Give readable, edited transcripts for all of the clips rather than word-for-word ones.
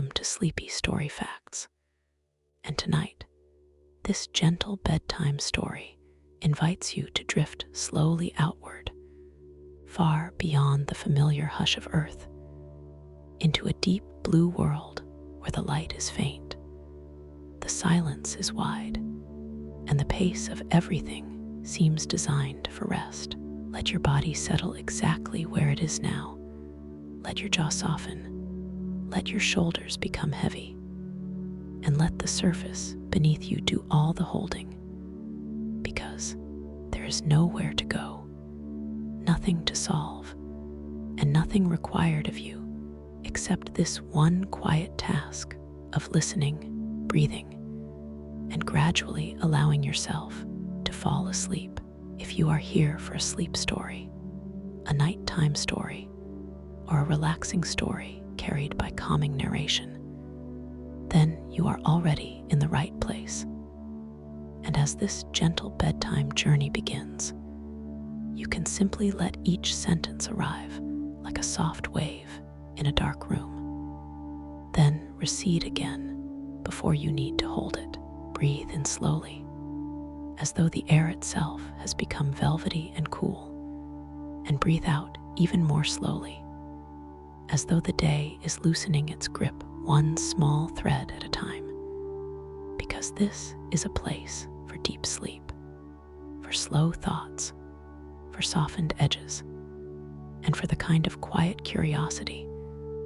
welcome to Sleepy Story Facts. And tonight, this gentle bedtime story invites you to drift slowly outward, far beyond the familiar hush of Earth, into a deep blue world where the light is faint, the silence is wide, and the pace of everything seems designed for rest. Let your body settle exactly where it is now. Let your jaw soften. Let your shoulders become heavy. And let the surface beneath you do all the holding. Because there is nowhere to go, nothing to solve, and nothing required of you except this one quiet task of listening, breathing, and gradually allowing yourself to fall asleep. If you are here for a sleep story, a nighttime story, or a relaxing story carried by calming narration, then you are already in the right place. And as this gentle bedtime journey begins, you can simply let each sentence arrive like a soft wave in a dark room, then recede again before you need to hold it. Breathe in slowly, as though the air itself has become velvety and cool, and breathe out even more slowly, as though the day is loosening its grip one small thread at a time. Because this is a place for deep sleep, for slow thoughts, for softened edges, and for the kind of quiet curiosity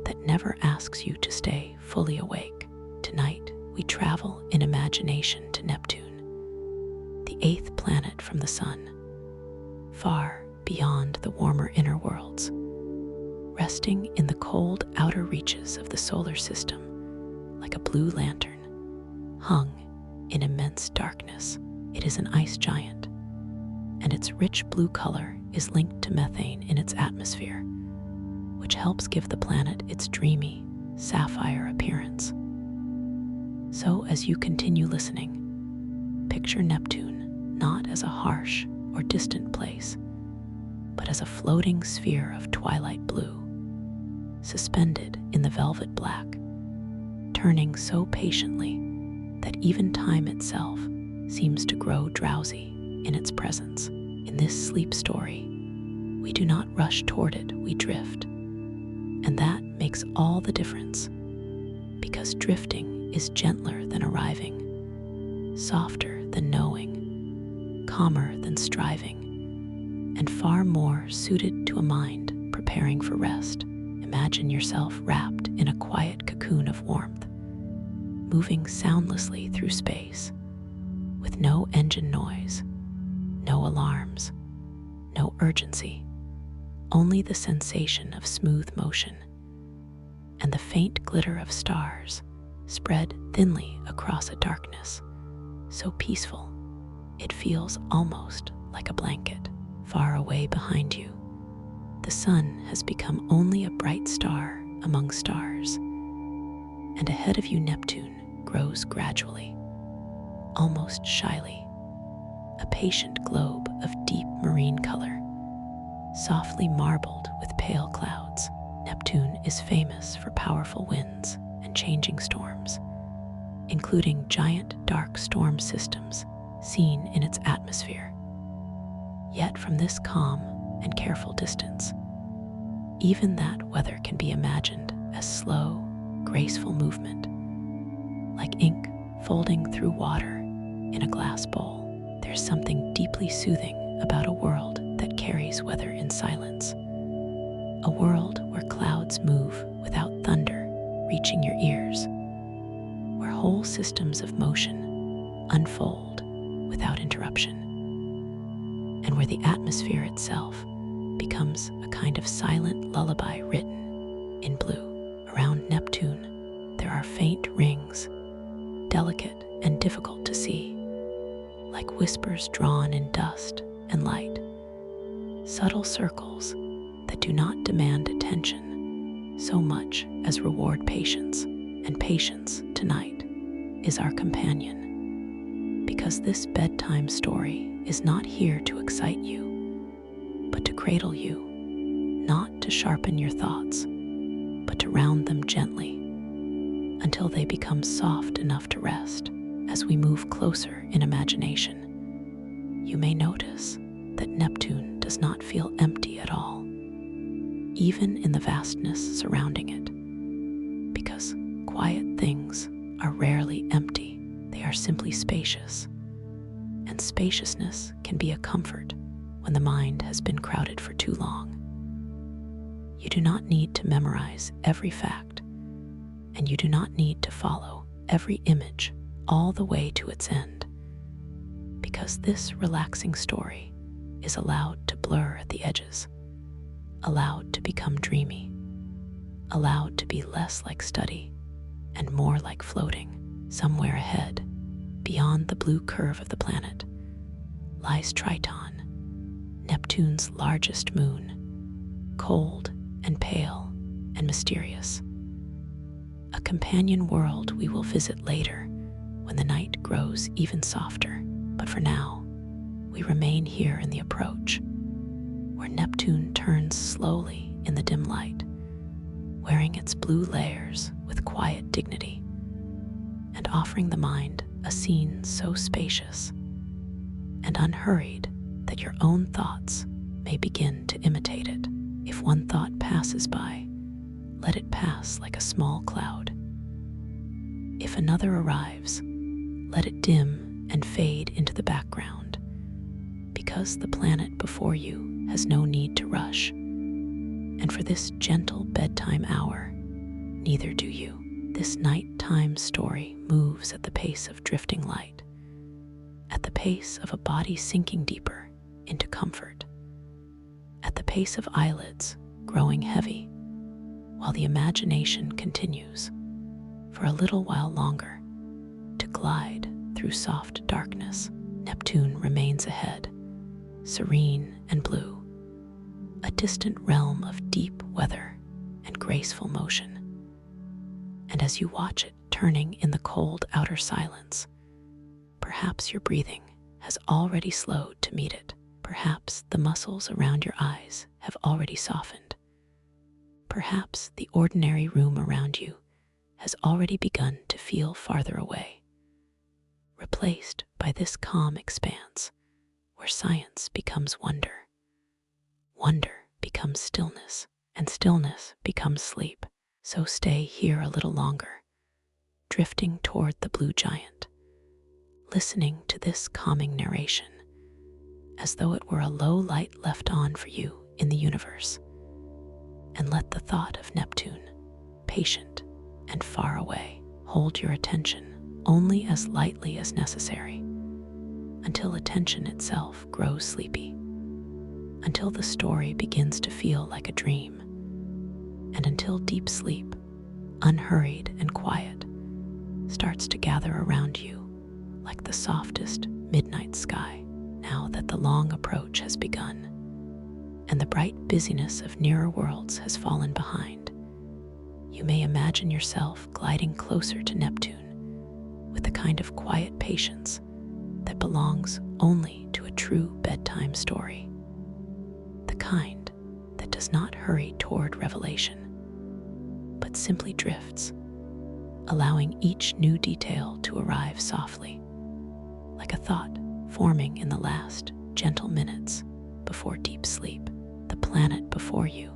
that never asks you to stay fully awake. Tonight, we travel in imagination to Neptune, the 8th planet from the Sun, far beyond the warmer inner worlds. Resting in the cold outer reaches of the solar system like a blue lantern, hung in immense darkness. It is an ice giant, and its rich blue color is linked to methane in its atmosphere, which helps give the planet its dreamy, sapphire appearance. So as you continue listening, picture Neptune not as a harsh or distant place, but as a floating sphere of twilight blue, suspended in the velvet black, turning so patiently that even time itself seems to grow drowsy in its presence. In this sleep story, we do not rush toward it, we drift. And that makes all the difference, because drifting is gentler than arriving, softer than knowing, calmer than striving, and far more suited to a mind preparing for rest. Imagine yourself wrapped in a quiet cocoon of warmth, moving soundlessly through space, with no engine noise, no alarms, no urgency, only the sensation of smooth motion and the faint glitter of stars spread thinly across a darkness so peaceful it feels almost like a blanket. Far away behind you, the sun has become only a bright star among stars, and ahead of you Neptune grows gradually, almost shyly, a patient globe of deep marine color, softly marbled with pale clouds. Neptune is famous for powerful winds and changing storms, including giant dark storm systems seen in its atmosphere. Yet from this calm and careful distance, even that weather can be imagined as slow, graceful movement, like ink folding through water in a glass bowl. There's something deeply soothing about a world that carries weather in silence, a world where clouds move without thunder reaching your ears, where whole systems of motion unfold without interruption, and where the atmosphere itself becomes a kind of silent lullaby written in blue. Around Neptune, there are faint rings, delicate and difficult to see, like whispers drawn in dust and light, subtle circles that do not demand attention so much as reward patience. And patience tonight is our companion, because this bedtime story is not here to excite you, but to cradle you, not to sharpen your thoughts, but to round them gently, until they become soft enough to rest. As we move closer in imagination, you may notice that Neptune does not feel empty at all, even in the vastness surrounding it, because quiet things are rarely empty. They are simply spacious, and spaciousness can be a comfort when the mind has been crowded for too long. You do not need to memorize every fact, and you do not need to follow every image all the way to its end, because this relaxing story is allowed to blur at the edges, allowed to become dreamy, allowed to be less like study and more like floating. Somewhere ahead, beyond the blue curve of the planet, lies Triton, Neptune's largest moon, cold and pale and mysterious. A companion world we will visit later when the night grows even softer. But for now, we remain here in the approach, where Neptune turns slowly in the dim light, wearing its blue layers with quiet dignity, and offering the mind a scene so spacious and unhurried that your own thoughts may begin to imitate it. If one thought passes by, let it pass like a small cloud. If another arrives, let it dim and fade into the background, because the planet before you has no need to rush, and for this gentle bedtime hour, neither do you. This nighttime story moves at the pace of drifting light, at the pace of a body sinking deeper into comfort, at the pace of eyelids growing heavy, while the imagination continues, for a little while longer, to glide through soft darkness. Neptune remains ahead, serene and blue, a distant realm of deep weather and graceful motion. And as you watch it turning in the cold outer silence, perhaps your breathing has already slowed to meet it. Perhaps the muscles around your eyes have already softened. Perhaps the ordinary room around you has already begun to feel farther away, replaced by this calm expanse where science becomes wonder, wonder becomes stillness, and stillness becomes sleep. So stay here a little longer, drifting toward the blue giant, listening to this calming narration, as though it were a low light left on for you in the universe. And let the thought of Neptune, patient and far away, hold your attention only as lightly as necessary, until attention itself grows sleepy, until the story begins to feel like a dream, and until deep sleep, unhurried and quiet, starts to gather around you like the softest midnight sky. Now that the long approach has begun, and the bright busyness of nearer worlds has fallen behind, you may imagine yourself gliding closer to Neptune with the kind of quiet patience that belongs only to a true bedtime story, the kind that does not hurry toward revelation, but simply drifts, allowing each new detail to arrive softly, like a thought forming in the last gentle minutes before deep sleep. The planet before you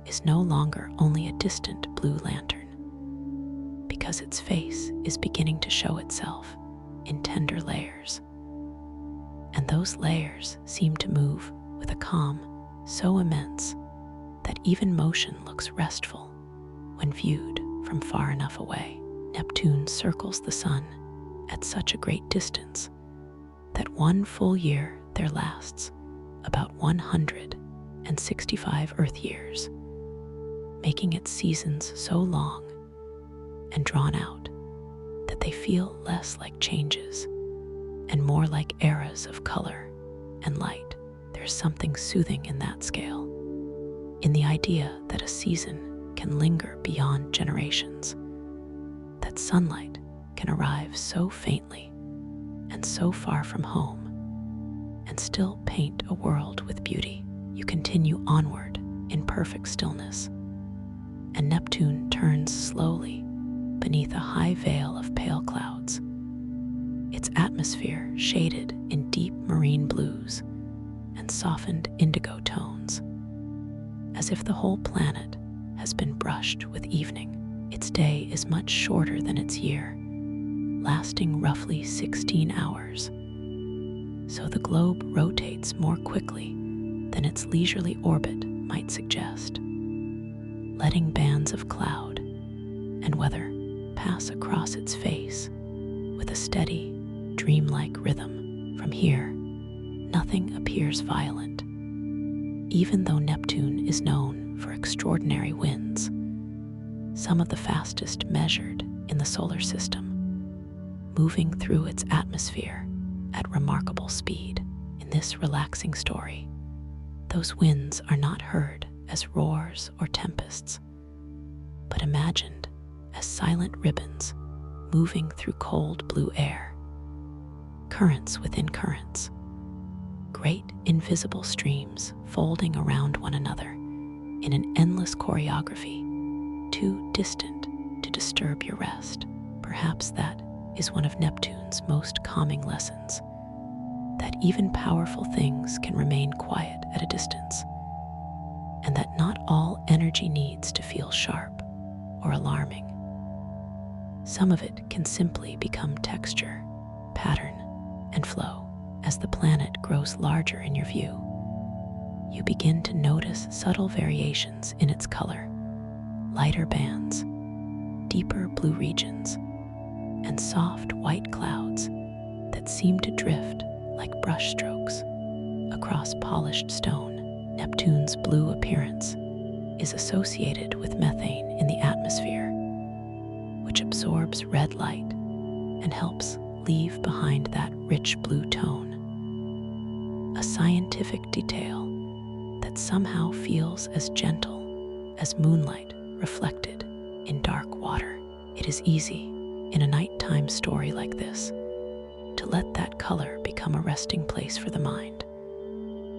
is no longer only a distant blue lantern, because its face is beginning to show itself in tender layers, and those layers seem to move with a calm so immense that even motion looks restful when viewed from far enough away. Neptune circles the sun at such a great distance that one full year there lasts about 165 Earth years, making its seasons so long and drawn out that they feel less like changes and more like eras of color and light. There's something soothing in that scale, in the idea that a season can linger beyond generations, that sunlight can arrive so faintly and so far from home and still paint a world with beauty. You continue onward in perfect stillness, and Neptune turns slowly beneath a high veil of pale clouds, its atmosphere shaded in deep marine blues and softened indigo tones, as if the whole planet has been brushed with evening. Its day is much shorter than its year, lasting roughly 16 hours, so the globe rotates more quickly than its leisurely orbit might suggest, letting bands of cloud and weather pass across its face with a steady, dreamlike rhythm. From here, nothing appears violent, even though Neptune is known for extraordinary winds, some of the fastest measured in the solar system, moving through its atmosphere at remarkable speed. In this relaxing story, those winds are not heard as roars or tempests, but imagined as silent ribbons moving through cold blue air, currents within currents, great invisible streams folding around one another in an endless choreography, too distant to disturb your rest. Perhaps that is one of Neptune's most calming lessons, that even powerful things can remain quiet at a distance, and that not all energy needs to feel sharp or alarming. Some of it can simply become texture, pattern, and flow. As the planet grows larger in your view, you begin to notice subtle variations in its color, lighter bands, deeper blue regions, and soft white clouds that seem to drift like brushstrokes across polished stone. Neptune's blue appearance is associated with methane in the atmosphere, which absorbs red light and helps leave behind that rich blue tone. A scientific detail that somehow feels as gentle as moonlight reflected in dark water. It is easy, in a nighttime story like this, to let that color become a resting place for the mind,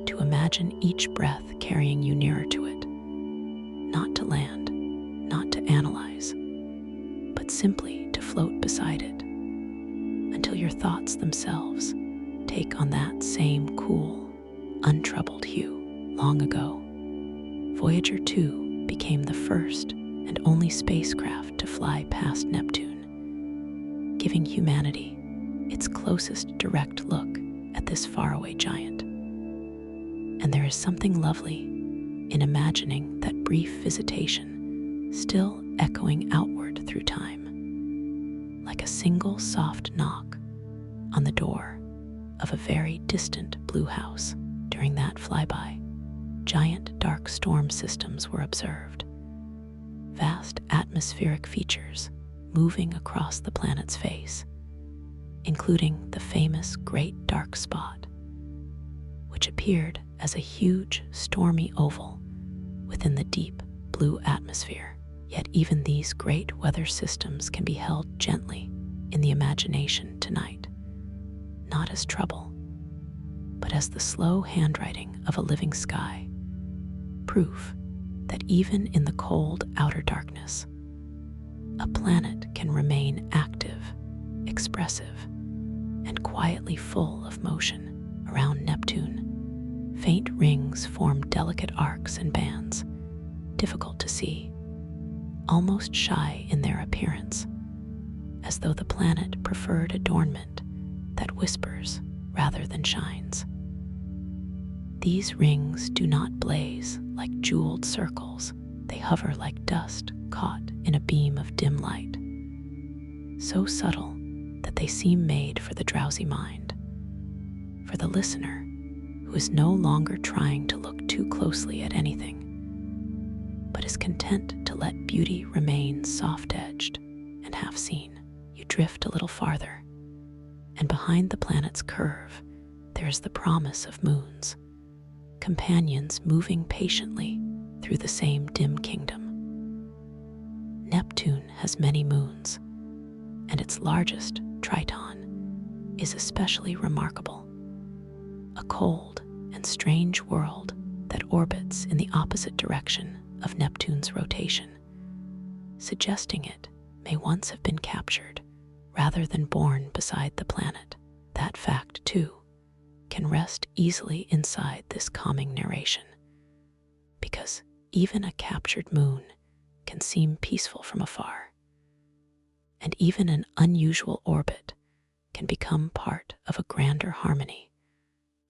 to imagine each breath carrying you nearer to it, not to land, not to analyze, but simply to float beside it, until your thoughts themselves take on that same cool, untroubled hue. Long ago, Voyager 2 became the first and only spacecraft to fly past Neptune, giving humanity its closest direct look at this faraway giant. And there is something lovely in imagining that brief visitation still echoing outward through time, like a single soft knock on the door of a very distant blue house. During that flyby, giant dark storm systems were observed, vast atmospheric features moving across the planet's face, including the famous Great Dark Spot, which appeared as a huge stormy oval within the deep blue atmosphere. Yet even these great weather systems can be held gently in the imagination tonight, not as trouble, but as the slow handwriting of a living sky, proof that even in the cold outer darkness, a planet can remain active, expressive, and quietly full of motion. Around Neptune, faint rings form delicate arcs and bands, difficult to see, almost shy in their appearance, as though the planet preferred adornment that whispers rather than shines. These rings do not blaze like jeweled circles. They hover like dust caught in a beam of dim light, so subtle that they seem made for the drowsy mind, for the listener who is no longer trying to look too closely at anything, but is content to let beauty remain soft-edged and half-seen. You drift a little farther, and behind the planet's curve, there is the promise of moons, companions moving patiently through the same dim kingdom. Neptune has many moons, and its largest, Triton, is especially remarkable. A cold and strange world that orbits in the opposite direction of Neptune's rotation, suggesting it may once have been captured rather than born beside the planet. That fact, too, can rest easily inside this calming narration, because even a captured moon can seem peaceful from afar, and even an unusual orbit can become part of a grander harmony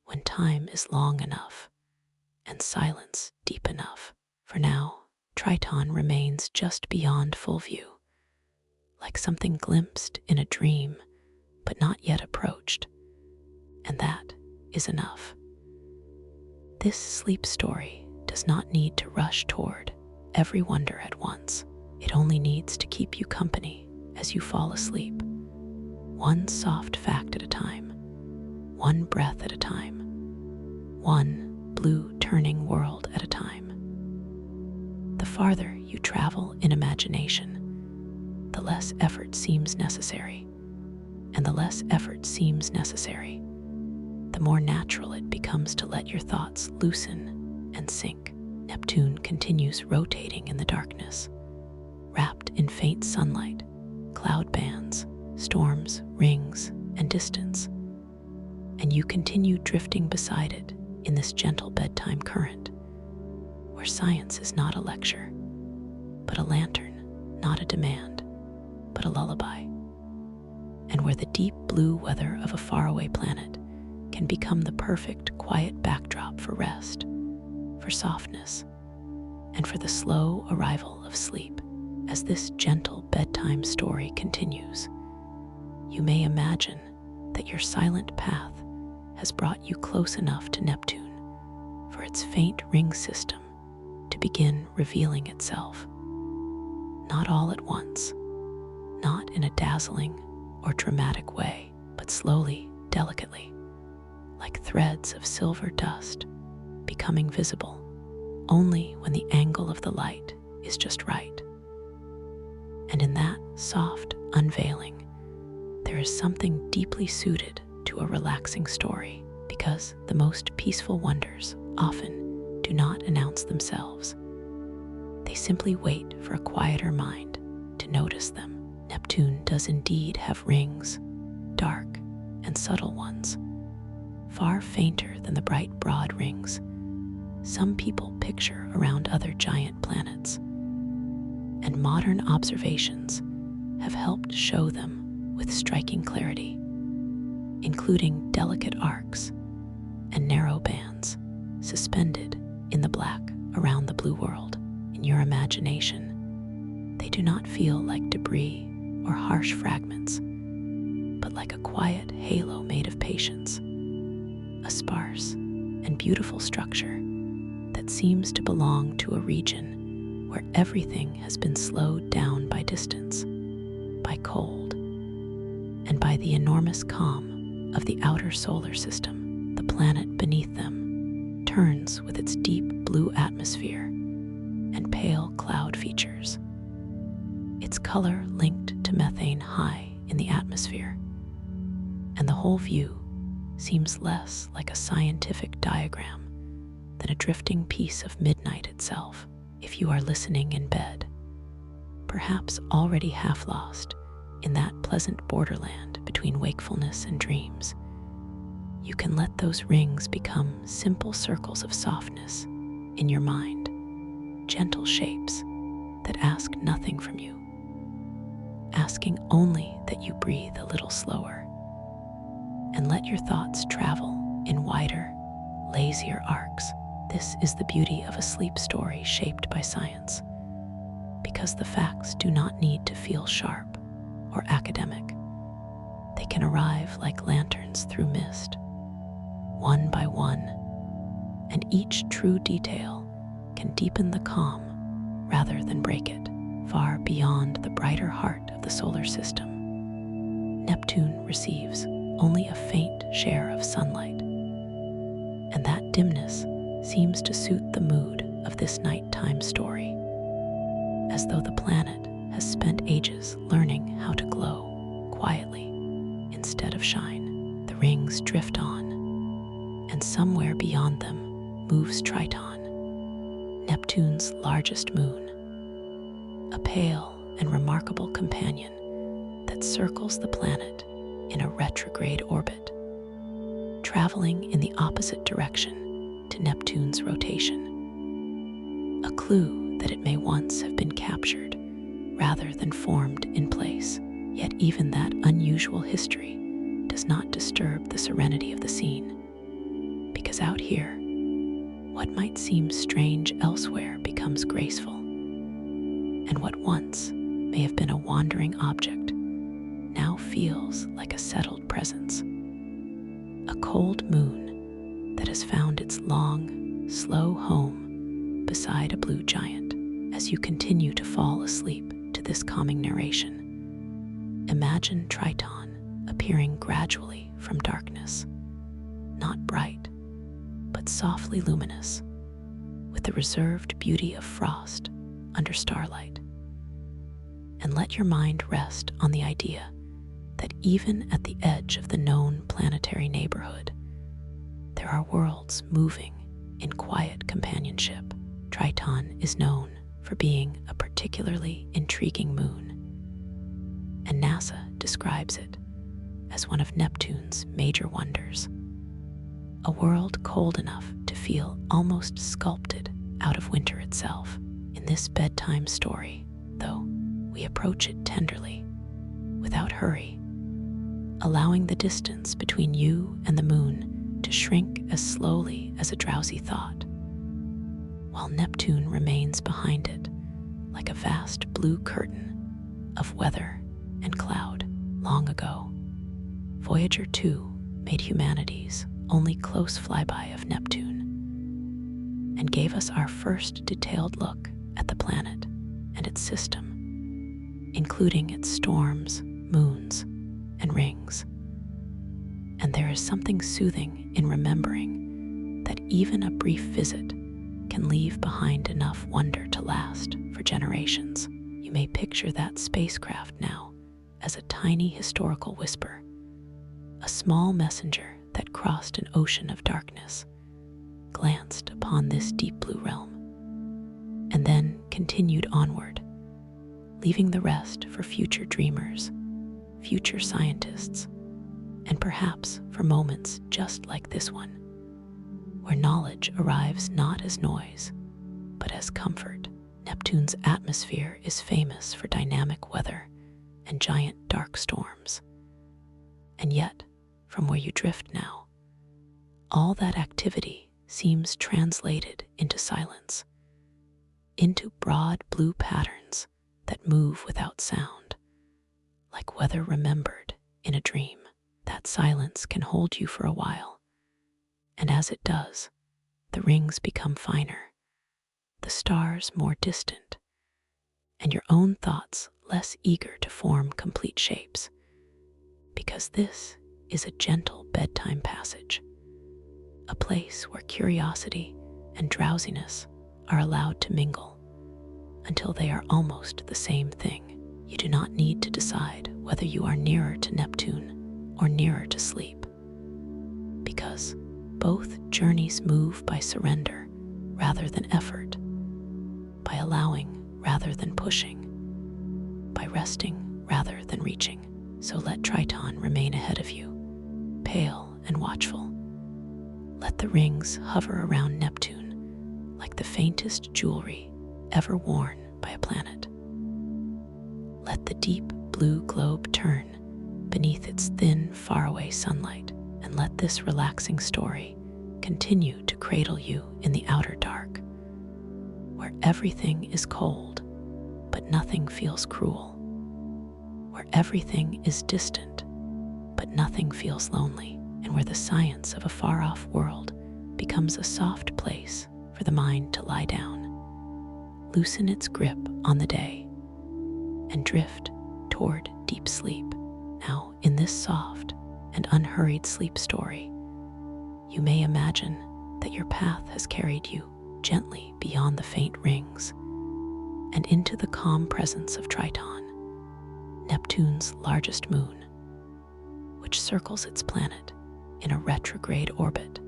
when time is long enough and silence deep enough. For now, Triton remains just beyond full view, like something glimpsed in a dream but not yet approached, and that is enough. This sleep story does not need to rush toward every wonder at once. It only needs to keep you company as you fall asleep, one soft fact at a time, one breath at a time, one blue turning world at a time. The farther you travel in imagination, the less effort seems necessary, and the less effort seems necessary, the more natural it becomes to let your thoughts loosen and sink. Neptune continues rotating in the darkness, wrapped in faint sunlight, cloud bands, storms, rings, and distance, and you continue drifting beside it in this gentle bedtime current, where science is not a lecture, but a lantern, not a demand, but a lullaby, and where the deep blue weather of a faraway planet can become the perfect quiet backdrop for rest, for softness, and for the slow arrival of sleep. As this gentle bedtime story continues, you may imagine that your silent path has brought you close enough to Neptune for its faint ring system to begin revealing itself. Not all at once, not in a dazzling or dramatic way, but slowly, delicately, like threads of silver dust becoming visible only when the angle of the light is just right. And in that soft unveiling, there is something deeply suited to a relaxing story, because the most peaceful wonders often do not announce themselves. They simply wait for a quieter mind to notice them. Neptune does indeed have rings, dark and subtle ones, far fainter than the bright, broad rings some people picture around other giant planets, and modern observations have helped show them with striking clarity, including delicate arcs and narrow bands suspended in the black around the blue world. In your imagination, they do not feel like debris or harsh fragments, but like a quiet halo made of patience, a sparse and beautiful structure that seems to belong to a region where everything has been slowed down by distance, by cold, and by the enormous calm of the outer solar system. The planet beneath them turns with its deep blue atmosphere and pale cloud features, its color linked to methane high in the atmosphere, and the whole view seems less like a scientific diagram than a drifting piece of midnight itself. If you are listening in bed, perhaps already half lost in that pleasant borderland between wakefulness and dreams, you can let those rings become simple circles of softness in your mind, gentle shapes that ask nothing from you, asking only that you breathe a little slower and let your thoughts travel in wider, lazier arcs. This is the beauty of a sleep story shaped by science, because the facts do not need to feel sharp or academic. They can arrive like lanterns through mist, one by one, and each true detail can deepen the calm rather than break it. Far beyond the brighter heart of the solar system, Neptune receives only a faint share of sunlight, and that dimness seems to suit the mood of this nighttime story, as though the planet has spent ages learning how to glow quietly instead of shine. The rings drift on, and somewhere beyond them moves Triton, Neptune's largest moon, a pale and remarkable companion that circles the planet in a retrograde orbit, traveling in the opposite direction to Neptune's rotation. A clue that it may once have been captured rather than formed in place. Yet even that unusual history does not disturb the serenity of the scene, because out here, what might seem strange elsewhere becomes graceful, and what once may have been a wandering object now feels like a settled presence. A cold moon that has found its long, slow home beside a blue giant. As you continue to fall asleep to this calming narration, imagine Triton appearing gradually from darkness, not bright, but softly luminous, with the reserved beauty of frost under starlight. And let your mind rest on the idea that even at the edge of the known planetary neighborhood, there are worlds moving in quiet companionship. Triton is known for being a particularly intriguing moon, and NASA describes it as one of Neptune's major wonders. A world cold enough to feel almost sculpted out of winter itself. In this bedtime story, though, we approach it tenderly, without hurry, allowing the distance between you and the moon to shrink as slowly as a drowsy thought, while Neptune remains behind it like a vast blue curtain of weather and cloud. Long ago, Voyager 2 made humanity's only close flyby of Neptune and gave us our first detailed look at the planet and its system, including its storms, moons, and rings. And there is something soothing in remembering that even a brief visit can leave behind enough wonder to last for generations. You may picture that spacecraft now as a tiny historical whisper, a small messenger that crossed an ocean of darkness, glanced upon this deep blue realm, and then continued onward, leaving the rest for future dreamers, future scientists, and perhaps for moments just like this one, where knowledge arrives not as noise, but as comfort. Neptune's atmosphere is famous for dynamic weather and giant dark storms. And yet, from where you drift now, all that activity seems translated into silence, into broad blue patterns that move without sound, like weather remembered in a dream. That silence can hold you for a while, and as it does, the rings become finer, the stars more distant, and your own thoughts less eager to form complete shapes, because this is a gentle bedtime passage, a place where curiosity and drowsiness are allowed to mingle until they are almost the same thing. You do not need to decide whether you are nearer to Neptune or nearer to sleep, because both journeys move by surrender rather than effort, by allowing rather than pushing, by resting rather than reaching. So let Triton remain ahead of you, pale and watchful. Let the rings hover around Neptune like the faintest jewelry ever worn by a planet. Let the deep blue globe turn beneath its thin, faraway sunlight, and let this relaxing story continue to cradle you in the outer dark, where everything is cold, but nothing feels cruel, where everything is distant, but nothing feels lonely, and where the science of a far-off world becomes a soft place for the mind to lie down, loosen its grip on the day, and drift toward deep sleep. Now, in this soft and unhurried sleep story, you may imagine that your path has carried you gently beyond the faint rings and into the calm presence of Triton, Neptune's largest moon, which circles its planet in a retrograde orbit,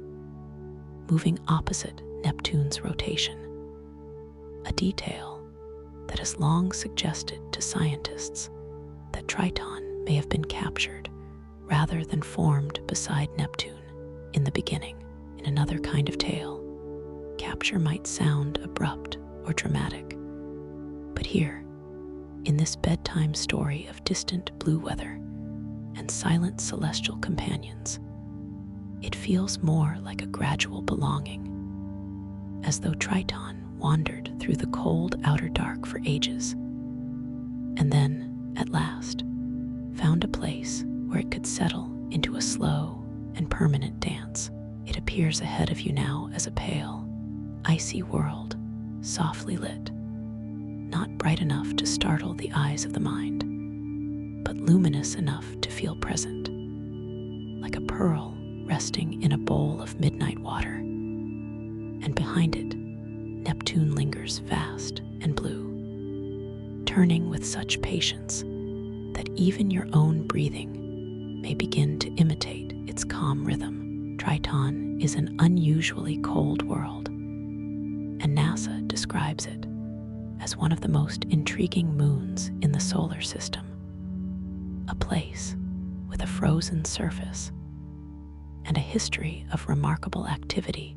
moving opposite Neptune's rotation, a detail that has long suggested to scientists that Triton may have been captured rather than formed beside Neptune in the beginning. In another kind of tale, capture might sound abrupt or dramatic, but here, in this bedtime story of distant blue weather and silent celestial companions, it feels more like a gradual belonging, as though Triton wandered through the cold outer dark for ages, and then, at last, found a place where it could settle into a slow and permanent dance. It appears ahead of you now as a pale, icy world, softly lit, not bright enough to startle the eyes of the mind, but luminous enough to feel present, like a pearl resting in a bowl of midnight water. And behind it, Neptune lingers vast and blue, turning with such patience that even your own breathing may begin to imitate its calm rhythm. Triton is an unusually cold world, and NASA describes it as one of the most intriguing moons in the solar system, a place with a frozen surface and a history of remarkable activity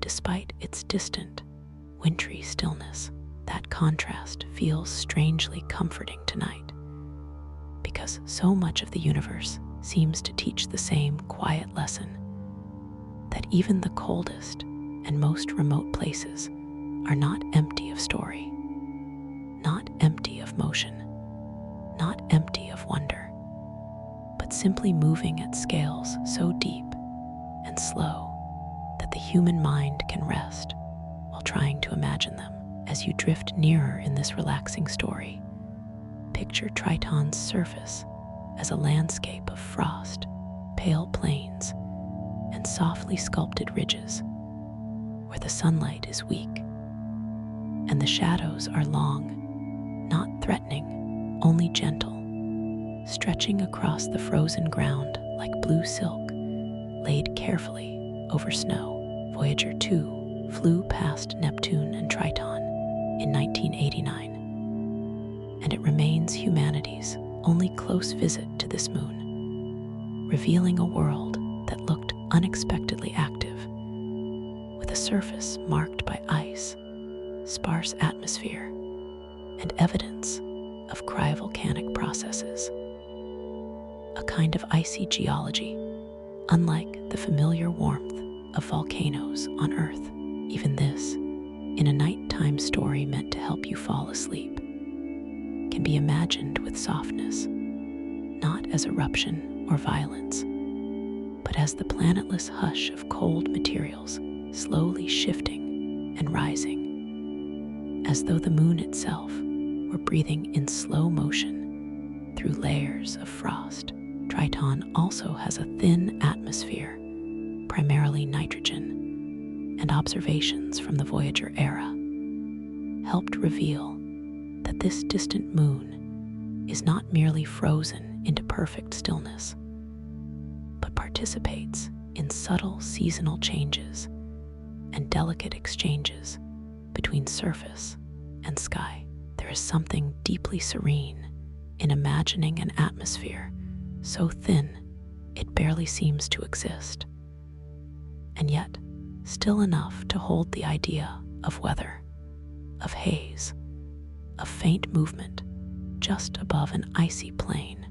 despite its distant, wintry stillness. That contrast feels strangely comforting tonight, because so much of the universe seems to teach the same quiet lesson, that even the coldest and most remote places are not empty of story, not empty of motion, not empty of wonder, but simply moving at scales so deep and slow that the human mind can rest while trying to imagine them. As you drift nearer in this relaxing story, picture Triton's surface as a landscape of frost, pale plains, and softly sculpted ridges, where the sunlight is weak and the shadows are long, not threatening, only gentle, stretching across the frozen ground like blue silk laid carefully over snow. Voyager 2 flew past Neptune and Triton in 1989, and it remains humanity's only close visit to this moon, revealing a world that looked unexpectedly active, with a surface marked by ice, sparse atmosphere, and evidence of cryovolcanic processes. A kind of icy geology, unlike the familiar warmth of volcanoes on Earth. Even this, in a nighttime story meant to help you fall asleep, can be imagined with softness, not as eruption or violence, but as the planetless hush of cold materials slowly shifting and rising, as though the moon itself were breathing in slow motion through layers of frost. Triton also has a thin atmosphere, primarily nitrogen, and observations from the Voyager era helped reveal that this distant moon is not merely frozen into perfect stillness, but participates in subtle seasonal changes and delicate exchanges between surface and sky. There is something deeply serene in imagining an atmosphere so thin it barely seems to exist, and yet still enough to hold the idea of weather, of haze, of faint movement just above an icy plain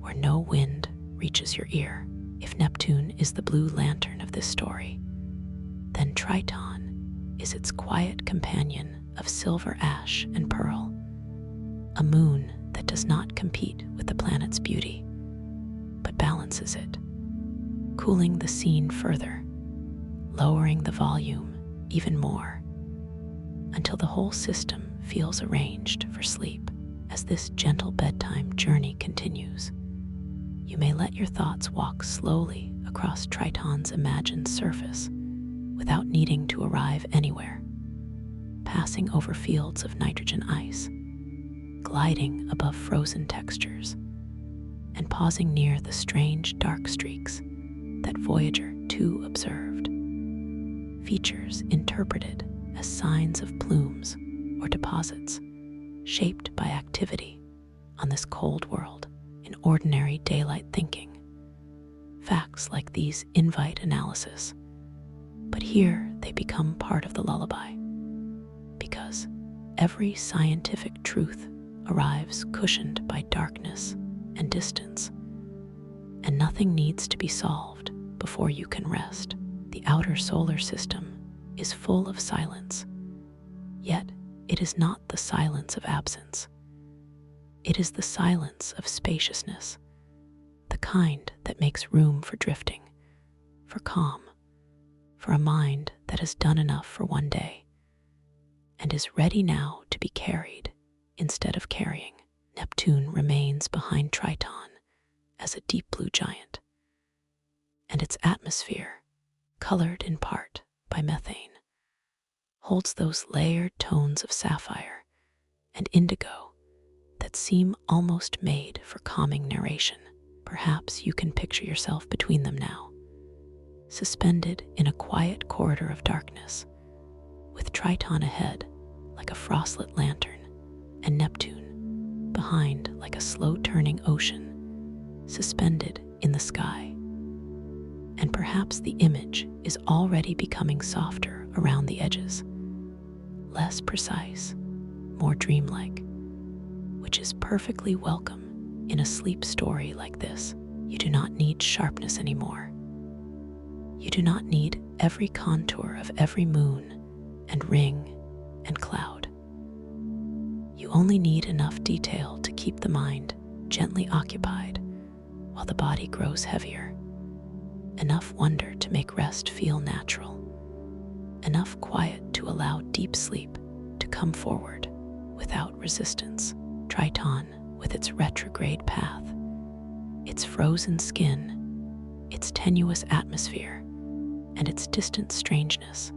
where no wind reaches your ear. If Neptune is the blue lantern of this story, then Triton is its quiet companion of silver ash and pearl, a moon that does not compete with the planet's beauty, but balances it, cooling the scene further, lowering the volume even more, until the whole system feels arranged for sleep. As this gentle bedtime journey continues, you may let your thoughts walk slowly across Triton's imagined surface without needing to arrive anywhere, passing over fields of nitrogen ice, gliding above frozen textures, and pausing near the strange dark streaks that Voyager 2 observed, features interpreted as signs of plumes or deposits shaped by activity on this cold world in ordinary daylight thinking. Facts like these invite analysis, but here they become part of the lullaby, because every scientific truth arrives cushioned by darkness and distance, and nothing needs to be solved before you can rest. The outer solar system is full of silence, yet it is not the silence of absence. It is the silence of spaciousness, the kind that makes room for drifting, for calm, for a mind that has done enough for one day and is ready now to be carried instead of carrying. Neptune remains behind Triton as a deep blue giant, and its atmosphere, colored in part by methane, holds those layered tones of sapphire and indigo that seem almost made for calming narration. Perhaps you can picture yourself between them now, suspended in a quiet corridor of darkness, with Triton ahead like a frostlit lantern, and Neptune behind like a slow-turning ocean, suspended in the sky. And perhaps the image is already becoming softer around the edges, less precise, more dreamlike, which is perfectly welcome in a sleep story like this. You do not need sharpness anymore. You do not need every contour of every moon and ring and cloud. You only need enough detail to keep the mind gently occupied while the body grows heavier, enough wonder to make rest feel natural, enough quiet to allow deep sleep to come forward without resistance. Triton, with its retrograde path, its frozen skin, its tenuous atmosphere, and its distant strangeness,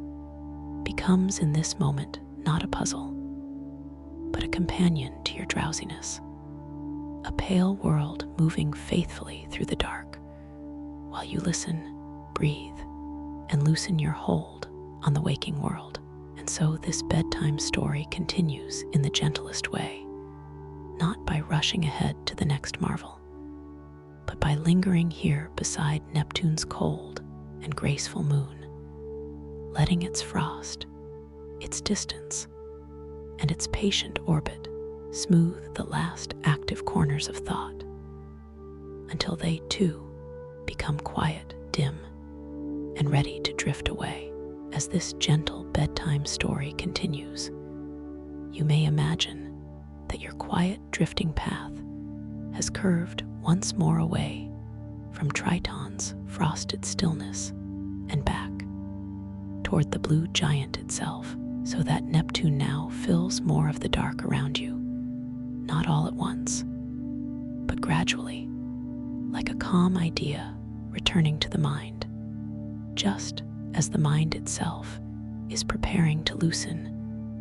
becomes in this moment not a puzzle, but a companion to your drowsiness, a pale world moving faithfully through the dark, while you listen, breathe, and loosen your hold on the waking world. And so this bedtime story continues in the gentlest way, not by rushing ahead to the next marvel, but by lingering here beside Neptune's cold and graceful moon, letting its frost, its distance, and its patient orbit smooth the last active corners of thought, until they too become quiet, dim, and ready to drift away. As this gentle bedtime story continues, you may imagine that your quiet drifting path has curved once more away from Triton's frosted stillness and back toward the blue giant itself, so that Neptune now fills more of the dark around you, not all at once, but gradually, like a calm idea returning to the mind, just as the mind itself is preparing to loosen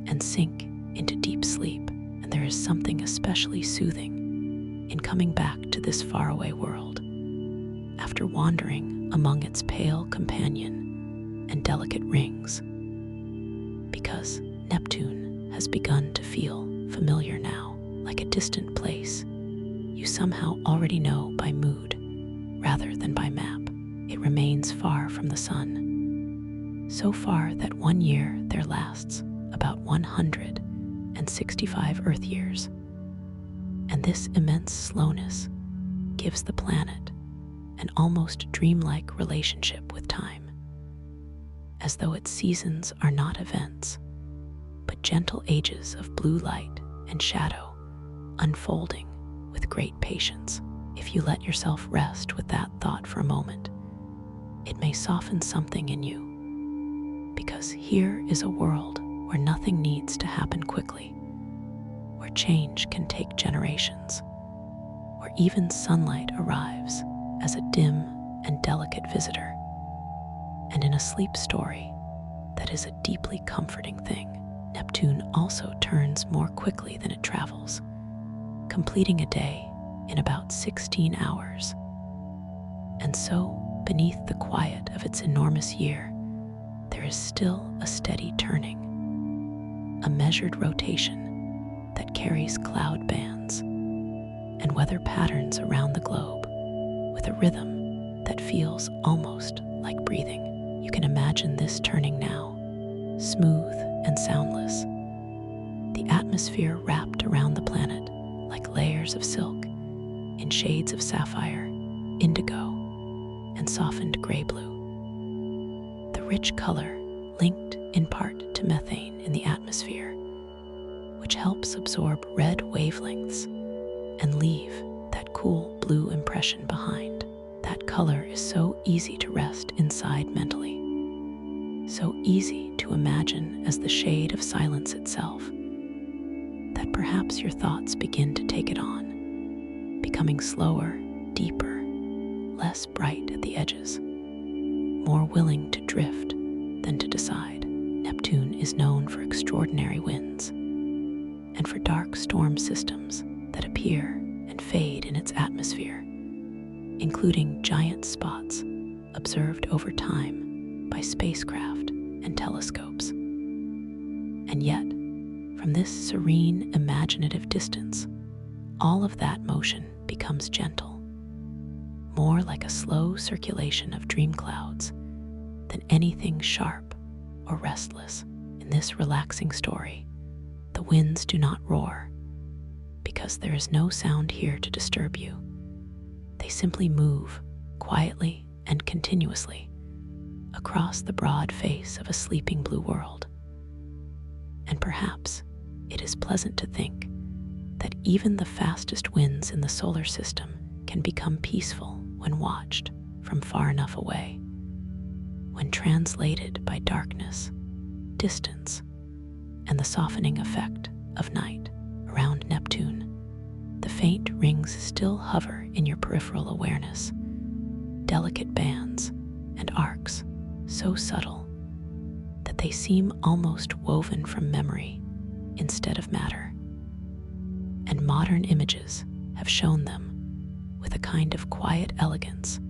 and sink into deep sleep. And there is something especially soothing in coming back to this faraway world after wandering among its pale companion and delicate rings, because Neptune has begun to feel familiar now, like a distant place you somehow already know by mood rather than by map. It remains far from the sun, so far that 1 year there lasts about 165 Earth years, and this immense slowness gives the planet an almost dreamlike relationship with time, as though its seasons are not events, but gentle ages of blue light and shadow unfolding with great patience. If you let yourself rest with that thought for a moment, it may soften something in you, because here is a world where nothing needs to happen quickly, where change can take generations, where even sunlight arrives as a dim and delicate visitor. And in a sleep story that is a deeply comforting thing, Neptune also turns more quickly than it travels, completing a day in about 16 hours. And so, beneath the quiet of its enormous year, there is still a steady turning, a measured rotation that carries cloud bands and weather patterns around the globe with a rhythm that feels almost like breathing. You can imagine this turning now, smooth and soundless, the atmosphere wrapped around the planet like layers of silk in shades of sapphire, indigo, and softened gray blue. The rich color linked in part to methane in the atmosphere, which helps absorb red wavelengths and leave that cool blue impression behind. That color is so easy to rest inside mentally, so easy to imagine as the shade of silence itself, that perhaps your thoughts begin to take it on, becoming slower, deeper, less bright at the edges, more willing to drift than to decide. Neptune is known for extraordinary winds and for dark storm systems that appear and fade in its atmosphere, including giant spots observed over time by spacecraft and telescopes. And yet, from this serene, imaginative distance, all of that motion becomes gentle, more like a slow circulation of dream clouds than anything sharp or restless. In this relaxing story, the winds do not roar, because there is no sound here to disturb you. They simply move quietly and continuously across the broad face of a sleeping blue world. And perhaps it is pleasant to think that even the fastest winds in the solar system can become peaceful when watched from far enough away. When translated by darkness, distance, and the softening effect of night around Neptune, the faint rings still hover in your peripheral awareness, delicate bands and arcs so subtle that they seem almost woven from memory instead of matter. And modern images have shown them with a kind of quiet elegance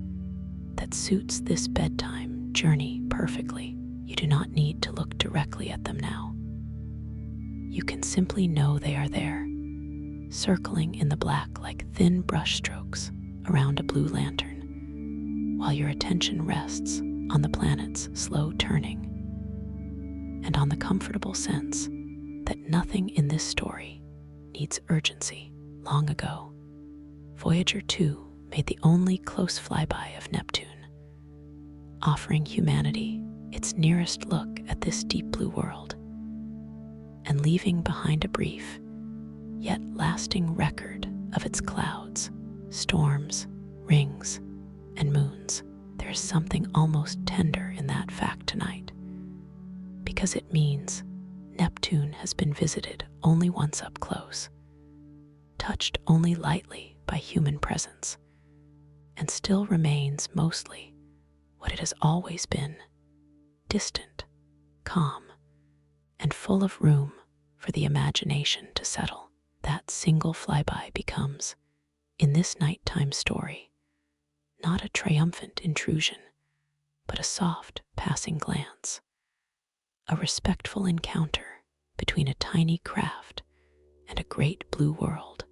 that suits this bedtime journey perfectly. You do not need to look directly at them now. You can simply know they are there, circling in the black like thin brush strokes around a blue lantern, while your attention rests on the planet's slow turning and on the comfortable sense that nothing in this story needs urgency. Long ago, Voyager 2 made the only close flyby of Neptune, offering humanity its nearest look at this deep blue world, and leaving behind a brief, yet lasting record of its clouds, storms, rings, and moons. There is something almost tender in that fact tonight, because it means Neptune has been visited only once up close, touched only lightly by human presence, and still remains mostly what it has always been: distant, calm, and full of room for the imagination to settle. That single flyby becomes, in this nighttime story, not a triumphant intrusion, but a soft passing glance, a respectful encounter between a tiny craft and a great blue world.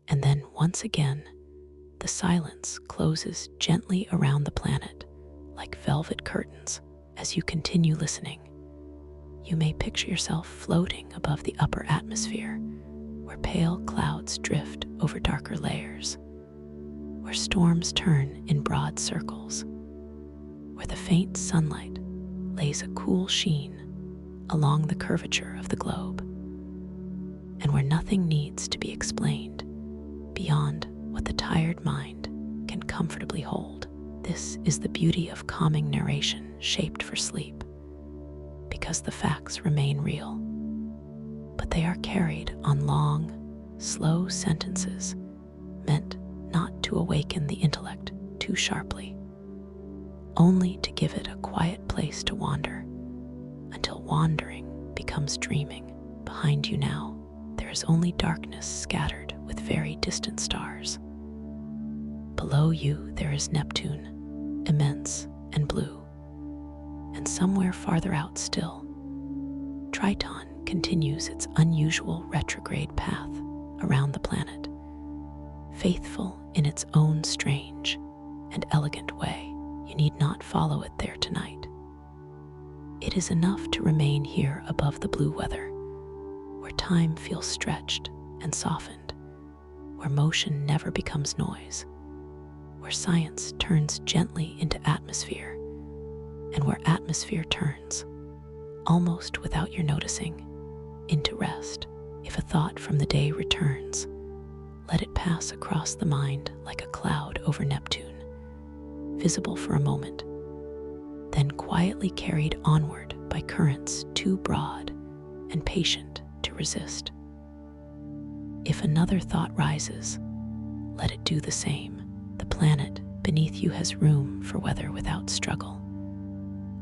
And then once again, the silence closes gently around the planet like velvet curtains. As you continue listening, you may picture yourself floating above the upper atmosphere, where pale clouds drift over darker layers, where storms turn in broad circles, where the faint sunlight lays a cool sheen along the curvature of the globe, and where nothing needs to be explained beyond what the tired mind can comfortably hold. This is the beauty of calming narration shaped for sleep, because the facts remain real, but they are carried on long, slow sentences meant not to awaken the intellect too sharply, only to give it a quiet place to wander until wandering becomes dreaming. Behind you now, there is only darkness scattered with very distant stars. Below you, there is Neptune, immense and blue, and somewhere farther out still, Triton continues its unusual retrograde path around the planet, faithful in its own strange and elegant way. You need not follow it there tonight. It is enough to remain here above the blue weather, where time feels stretched and softened, where motion never becomes noise, where science turns gently into atmosphere, and where atmosphere turns, almost without your noticing, into rest. If a thought from the day returns, let it pass across the mind like a cloud over Neptune, visible for a moment, then quietly carried onward by currents too broad and patient to resist. If another thought rises, let it do the same. The planet beneath you has room for weather without struggle,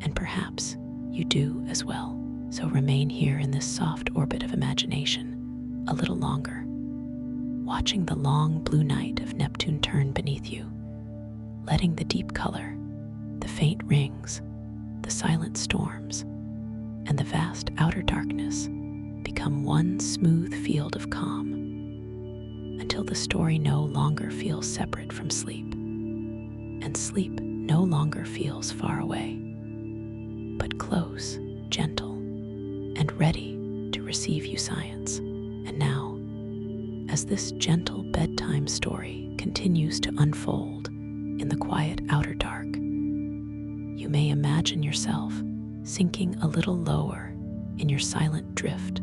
and perhaps you do as well. So remain here in this soft orbit of imagination a little longer, watching the long blue night of Neptune turn beneath you, letting the deep color, the faint rings, the silent storms, and the vast outer darkness become one smooth field of calm, until the story no longer feels separate from sleep, and sleep no longer feels far away, but close, gentle, and ready to receive you, science. And now, as this gentle bedtime story continues to unfold in the quiet outer dark, you may imagine yourself sinking a little lower in your silent drift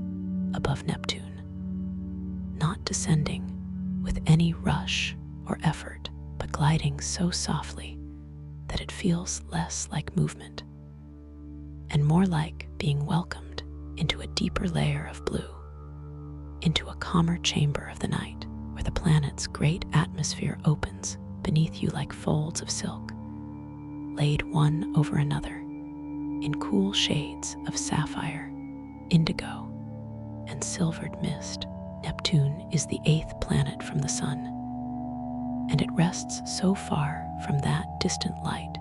above Neptune, not descending with any rush or effort, but gliding so softly that it feels less like movement and more like being welcomed into a deeper layer of blue, into a calmer chamber of the night where the planet's great atmosphere opens beneath you like folds of silk, laid one over another in cool shades of sapphire, indigo, and silvered mist. Neptune is the 8th planet from the Sun, and it rests so far from that distant light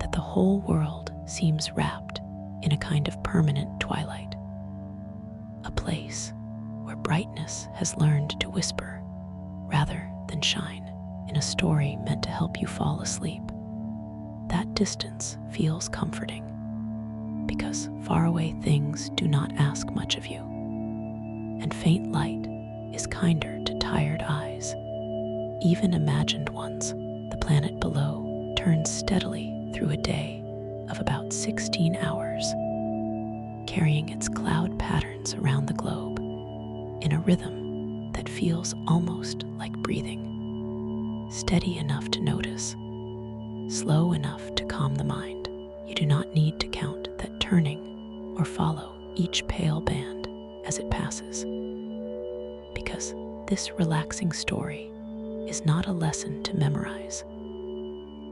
that the whole world seems wrapped in a kind of permanent twilight, a place where brightness has learned to whisper rather than shine in a story meant to help you fall asleep. That distance feels comforting, because faraway things do not ask much of you, and faint light is kinder to tired eyes, even imagined ones. The planet below turns steadily through a day of about 16 hours, carrying its cloud patterns around the globe in a rhythm that feels almost like breathing, steady enough to notice, slow enough to calm the mind. You do not need to count that turning or follow each pale band as it passes, because this relaxing story is not a lesson to memorize,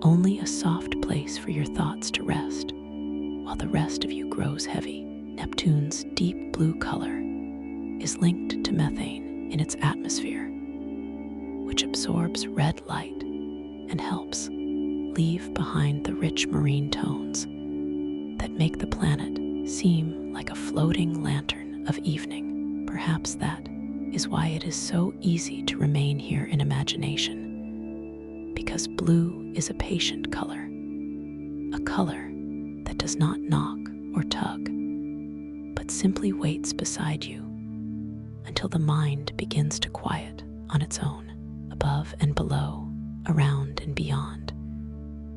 only a soft place for your thoughts to rest while the rest of you grows heavy. Neptune's deep blue color is linked to methane in its atmosphere, which absorbs red light and helps leave behind the rich marine tones that make the planet seem like a floating lantern of evening. Perhaps that is why it is so easy to remain here in imagination, because blue is a patient color, a color that does not knock or tug, but simply waits beside you until the mind begins to quiet on its own. Above and below, around and beyond,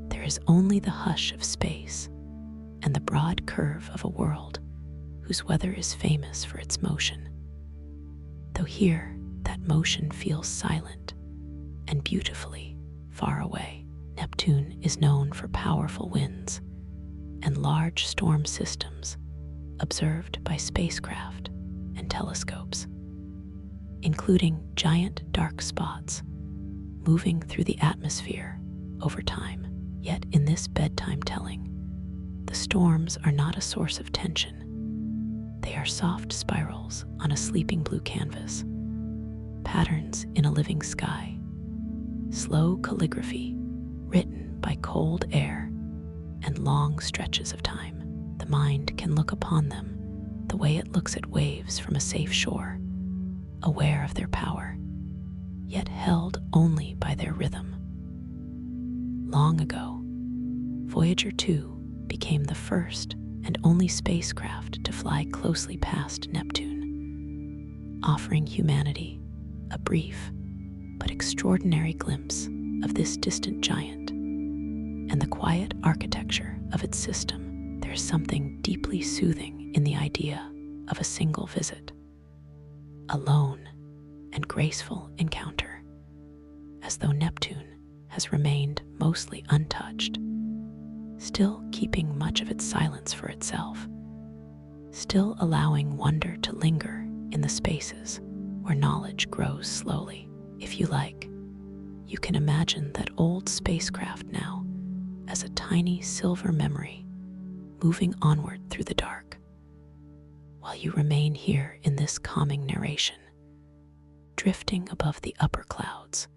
there is only the hush of space and the broad curve of a world whose weather is famous for its motion. Though here, that motion feels silent and beautifully far away. Neptune is known for powerful winds and large storm systems observed by spacecraft and telescopes, including giant dark spots moving through the atmosphere over time. Yet in this bedtime telling, the storms are not a source of tension. They are soft spirals on a sleeping blue canvas, patterns in a living sky, slow calligraphy written by cold air and long stretches of time. The mind can look upon them the way it looks at waves from a safe shore, aware of their power, yet held only by their rhythm. Long ago, Voyager 2 became the first and only spacecraft to fly closely past Neptune, offering humanity a brief but extraordinary glimpse of this distant giant and the quiet architecture of its system. There's something deeply soothing in the idea of a single visit, a lone and graceful encounter, as though Neptune has remained mostly untouched, still keeping much of its silence for itself, still allowing wonder to linger in the spaces where knowledge grows slowly. If you like, you can imagine that old spacecraft now as a tiny silver memory moving onward through the dark, while you remain here in this calming narration, drifting above the upper clouds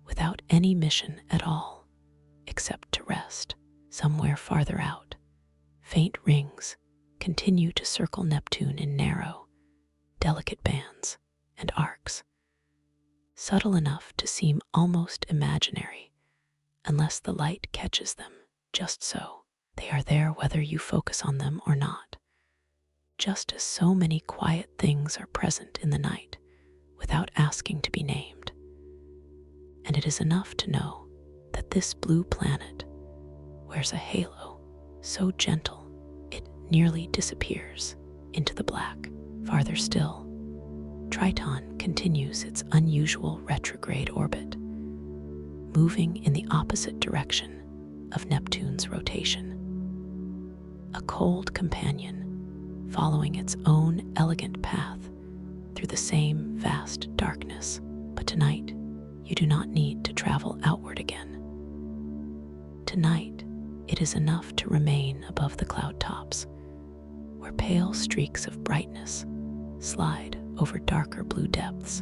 without any mission at all except to rest. Somewhere farther out, faint rings continue to circle Neptune in narrow, delicate bands and arcs, subtle enough to seem almost imaginary unless the light catches them just so. They are there whether you focus on them or not, just as so many quiet things are present in the night without asking to be named. And it is enough to know that this blue planet wears a halo so gentle it nearly disappears into the black. Farther still, Triton continues its unusual retrograde orbit, moving in the opposite direction of Neptune's rotation. A cold companion following its own elegant path through the same vast darkness. But tonight, you do not need to travel outward again. Tonight, it is enough to remain above the cloud tops, where pale streaks of brightness slide over darker blue depths,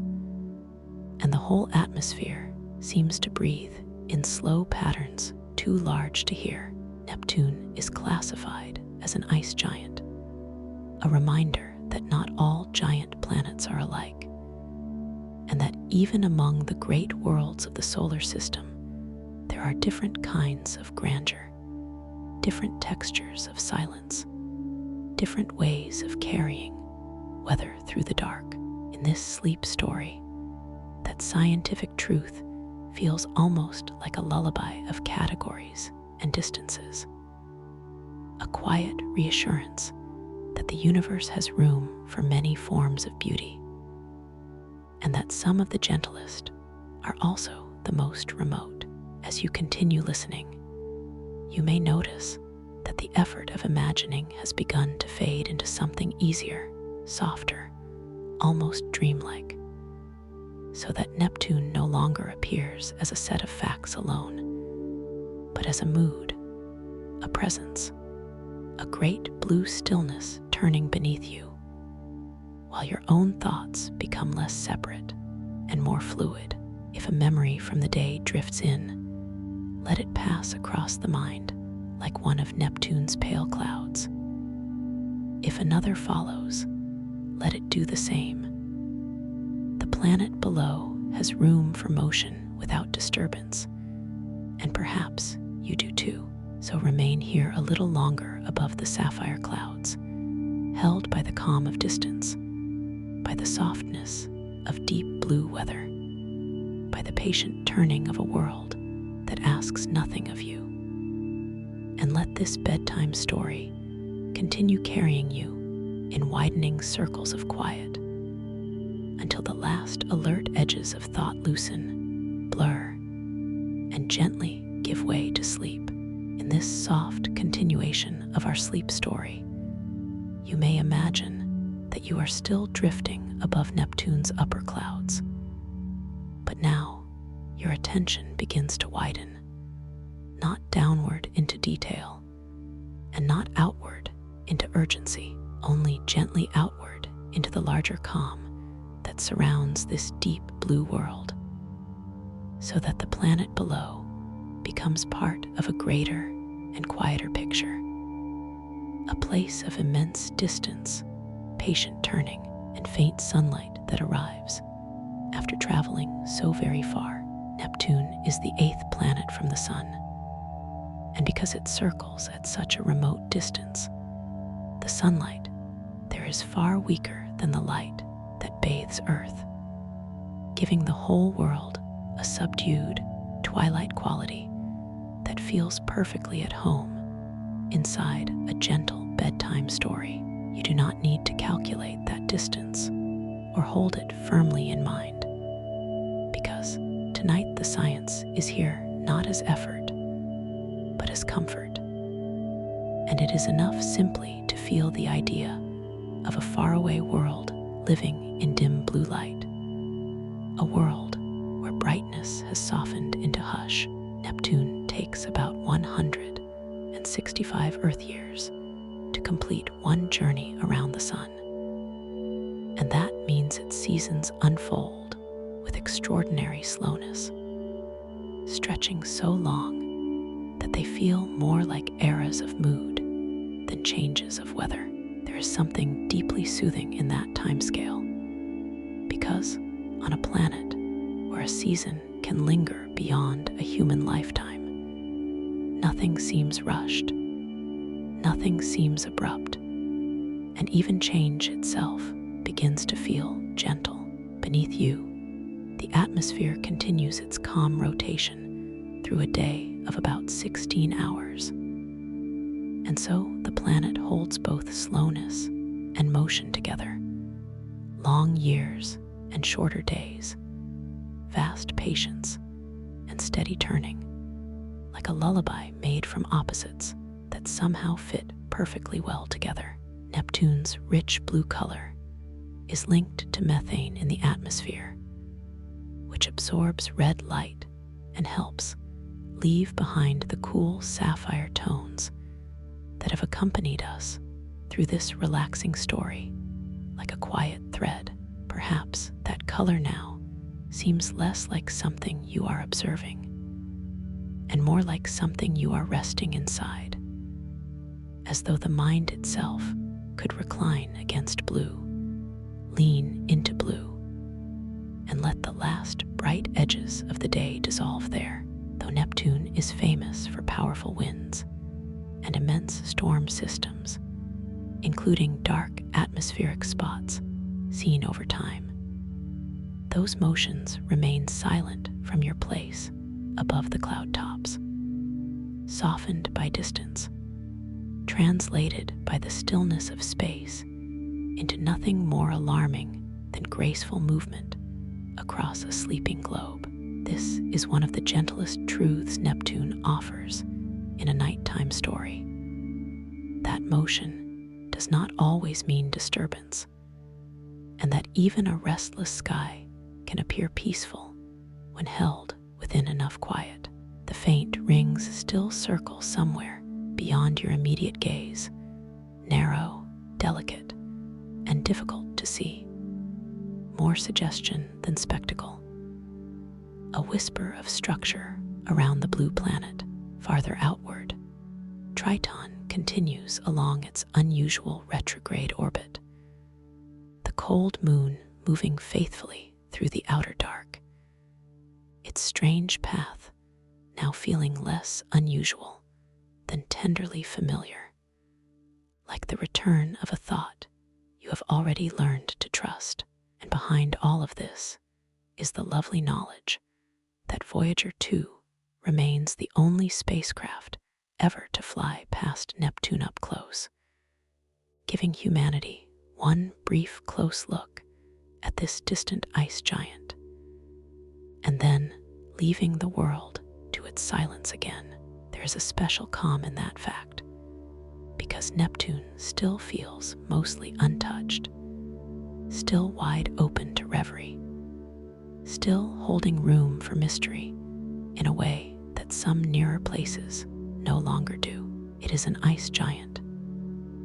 and the whole atmosphere seems to breathe in slow patterns too large to hear. Neptune is classified as an ice giant, a reminder that not all giant planets are alike, and that even among the great worlds of the solar system, there are different kinds of grandeur, different textures of silence, different ways of carrying weather through the dark. In this sleep story, that scientific truth feels almost like a lullaby of categories and distances, a quiet reassurance that the universe has room for many forms of beauty, and that some of the gentlest are also the most remote. As you continue listening, you may notice that the effort of imagining has begun to fade into something easier, softer, almost dreamlike, so that Neptune no longer appears as a set of facts alone, but as a mood, a presence, a great blue stillness turning beneath you, while your own thoughts become less separate and more fluid. If a memory from the day drifts in, let it pass across the mind like one of Neptune's pale clouds. If another follows, let it do the same. The planet below has room for motion without disturbance, and perhaps you do too. So remain here a little longer above the sapphire clouds, held by the calm of distance, by the softness of deep blue weather, by the patient turning of a world that asks nothing of you. And let this bedtime story continue carrying you in widening circles of quiet until the last alert edges of thought loosen, blur, and gently give way to sleep. In this soft continuation of our sleep story, you may imagine that you are still drifting above Neptune's upper clouds. But now, your attention begins to widen, not downward into detail, and not outward into urgency, only gently outward into the larger calm that surrounds this deep blue world, so that the planet below becomes part of a greater and quieter picture, a place of immense distance patient turning, and faint sunlight that arrives. After traveling so very far, Neptune is the 8th planet from the Sun. And because it circles at such a remote distance, the sunlight there is far weaker than the light that bathes Earth, giving the whole world a subdued, twilight quality that feels perfectly at home inside a gentle bedtime story. You do not need to calculate that distance or hold it firmly in mind, because tonight the science is here not as effort, but as comfort. And it is enough simply to feel the idea of a faraway world living in dim blue light, a world where brightness has softened into hush. Neptune takes about 165 Earth years to complete one journey around the Sun. And that means its seasons unfold with extraordinary slowness, stretching so long that they feel more like eras of mood than changes of weather. There is something deeply soothing in that timescale, because on a planet where a season can linger beyond a human lifetime, nothing seems rushed, nothing seems abrupt, and even change itself begins to feel gentle. Beneath you, the atmosphere continues its calm rotation through a day of about 16 hours. And so the planet holds both slowness and motion together, long years and shorter days, vast patience and steady turning, like a lullaby made from opposites that somehow fit perfectly well together. Neptune's rich blue color is linked to methane in the atmosphere, which absorbs red light and helps leave behind the cool sapphire tones that have accompanied us through this relaxing story like a quiet thread. Perhaps that color now seems less like something you are observing and more like something you are resting inside, as though the mind itself could recline against blue, lean into blue, and let the last bright edges of the day dissolve there. Though Neptune is famous for powerful winds and immense storm systems, including dark atmospheric spots seen over time, those motions remain silent from your place above the cloud tops, softened by distance, translated by the stillness of space into nothing more alarming than graceful movement across a sleeping globe. This is one of the gentlest truths Neptune offers in a nighttime story. That motion does not always mean disturbance, and that even a restless sky can appear peaceful when held within enough quiet. The faint rings still circle somewhere beyond your immediate gaze, narrow, delicate, and difficult to see. More suggestion than spectacle. A whisper of structure around the blue planet. Farther outward, Triton continues along its unusual retrograde orbit, the cold moon moving faithfully through the outer dark, its strange path now feeling less unusual than tenderly familiar, like the return of a thought you have already learned to trust. And behind all of this is the lovely knowledge that Voyager 2 remains the only spacecraft ever to fly past Neptune up close, giving humanity one brief close look at this distant ice giant, and then leaving the world to its silence again. There is a special calm in that fact, because Neptune still feels mostly untouched, still wide open to reverie, still holding room for mystery in a way that some nearer places no longer do. It is an ice giant,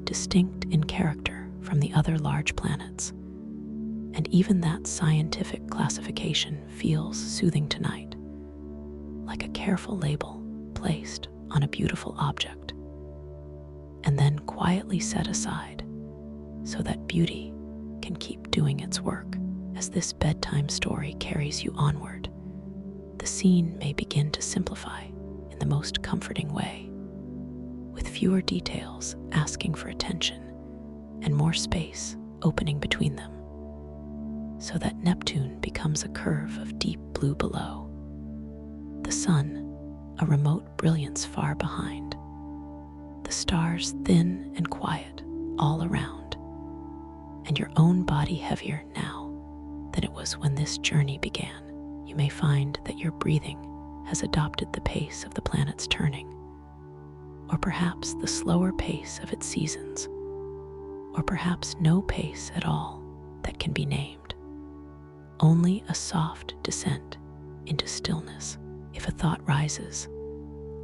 distinct in character from the other large planets, and even that scientific classification feels soothing tonight, like a careful label placed on a beautiful object, and then quietly set aside so that beauty can keep doing its work. As this bedtime story carries you onward, the scene may begin to simplify in the most comforting way, with fewer details asking for attention and more space opening between them, so that Neptune becomes a curve of deep blue below, the sun a remote brilliance far behind, the stars thin and quiet all around, and your own body heavier now than it was when this journey began. You may find that your breathing has adopted the pace of the planet's turning, or perhaps the slower pace of its seasons, or perhaps no pace at all that can be named, only a soft descent into stillness. If a thought rises,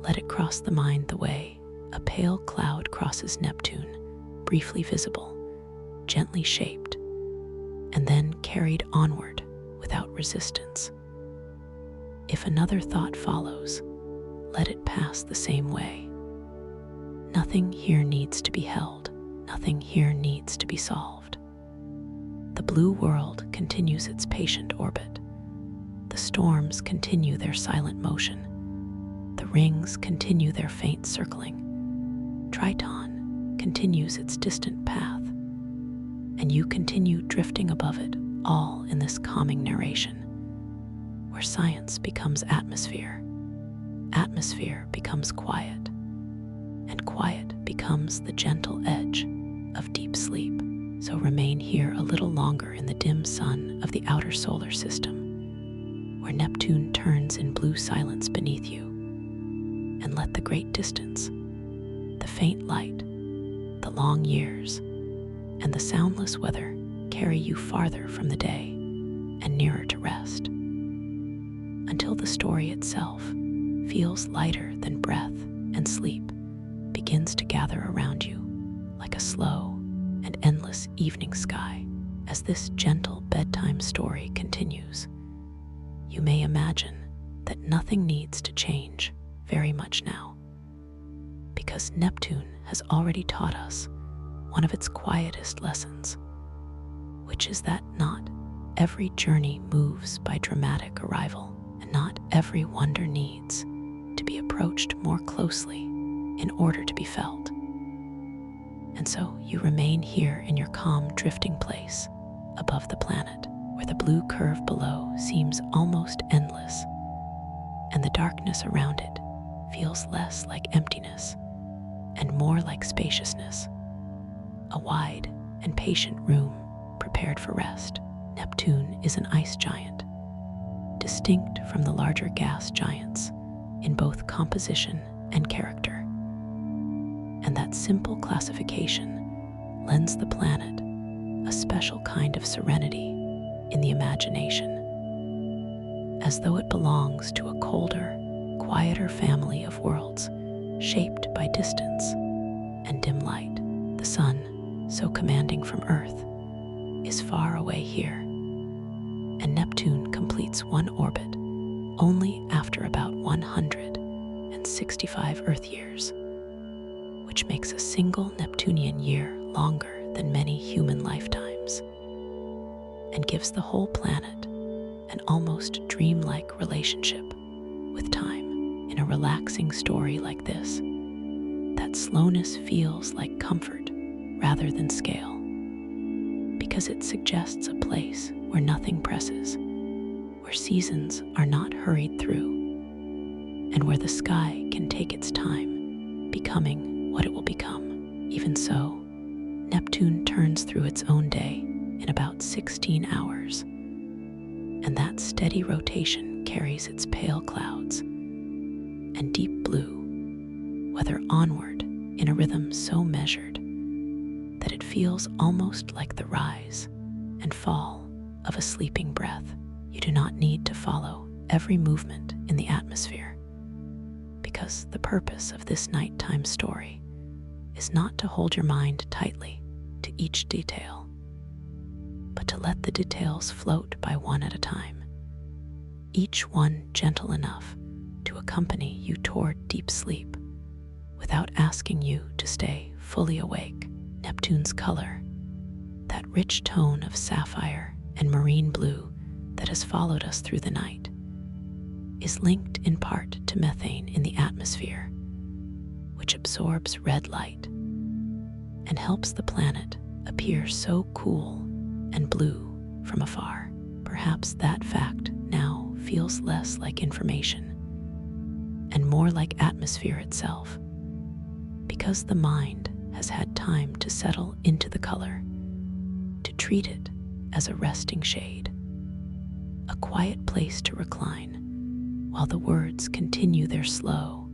let it cross the mind the way a pale cloud crosses Neptune, briefly visible, gently shaped, and then carried onward without resistance. If another thought follows, let it pass the same way. Nothing here needs to be held, nothing here needs to be solved. The blue world continues its patient orbit. The storms continue their silent motion. The rings continue their faint circling. Triton continues its distant path. And you continue drifting above it, all in this calming narration, where science becomes atmosphere, atmosphere becomes quiet, and quiet becomes the gentle edge of deep sleep. So remain here a little longer in the dim sun of the outer solar system, where Neptune turns in blue silence beneath you, and let the great distance, the faint light, the long years, and the soundless weather carry you farther from the day and nearer to rest, until the story itself feels lighter than breath, and sleep begins to gather around you like a slow and endless evening sky. As this gentle bedtime story continues, you may imagine that nothing needs to change very much now, because Neptune has already taught us one of its quietest lessons, which is that not every journey moves by dramatic arrival, and not every wonder needs to be approached more closely in order to be felt. And so you remain here in your calm drifting place above the planet, where the blue curve below seems almost endless, and the darkness around it feels less like emptiness and more like spaciousness, a wide and patient room prepared for rest. Neptune is an ice giant, distinct from the larger gas giants in both composition and character. And that simple classification lends the planet a special kind of serenity in the imagination, as though it belongs to a colder, quieter family of worlds shaped by distance and dim light. The sun, so commanding from Earth, is far away here, and Neptune completes one orbit only after about 165 Earth years, which makes a single Neptunian year longer than many human lifetimes, and gives the whole planet an almost dreamlike relationship with time. In a relaxing story like this, that slowness feels like comfort rather than scale, because it suggests a place where nothing presses, where seasons are not hurried through, and where the sky can take its time, becoming what it will become. Even so, Neptune turns through its own day in about 16 hours, and that steady rotation carries its pale clouds and deep blue weather onward in a rhythm so measured that it feels almost like the rise and fall of a sleeping breath. You do not need to follow every movement in the atmosphere, because the purpose of this nighttime story is not to hold your mind tightly to each detail, but to let the details float by one at a time, each one gentle enough to accompany you toward deep sleep without asking you to stay fully awake. Neptune's color that rich tone of sapphire and marine blue that has followed us through the night, is linked in part to methane in the atmosphere, which absorbs red light and helps the planet appear so cool and blue from afar. Perhaps that fact now feels less like information and more like atmosphere itself, because the mind has had time to settle into the color, to treat it as a resting shade, a quiet place to recline, while the words continue their slow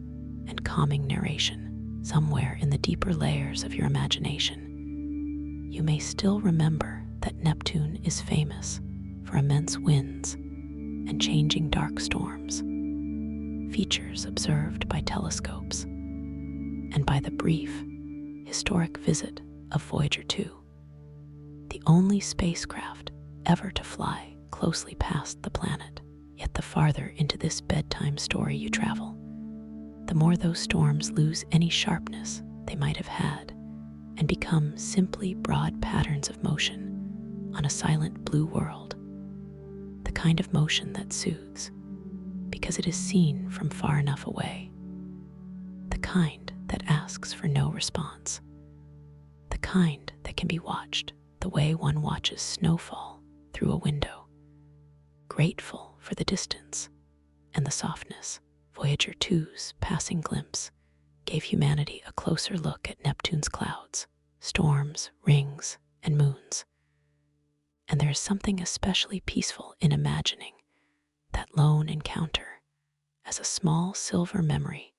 and calming narration. Somewhere in the deeper layers of your imagination, you may still remember that Neptune is famous for immense winds and changing dark storms, features observed by telescopes and by the brief, historic visit of Voyager 2, the only spacecraft ever to fly closely past the planet. Yet the farther into this bedtime story you travel, the more those storms lose any sharpness they might have had and become simply broad patterns of motion on a silent blue world, the kind of motion that soothes because it is seen from far enough away, the kind that asks for no response, the kind that can be watched the way one watches snowfall through a window, grateful for the distance and the softness. Voyager 2's passing glimpse gave humanity a closer look at Neptune's clouds, storms, rings, and moons. And there is something especially peaceful in imagining that lone encounter as a small silver memory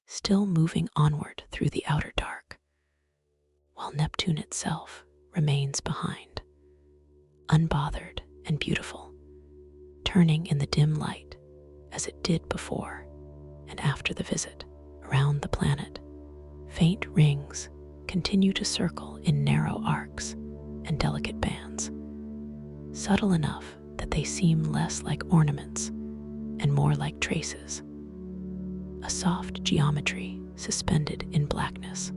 still moving onward through the outer dark, while Neptune itself remains behind, unbothered and beautiful, turning in the dim light as it did before and after the visit. Around the planet, faint rings continue to circle in narrow arcs and delicate bands, subtle enough that they seem less like ornaments and more like traces, a soft geometry suspended in blackness,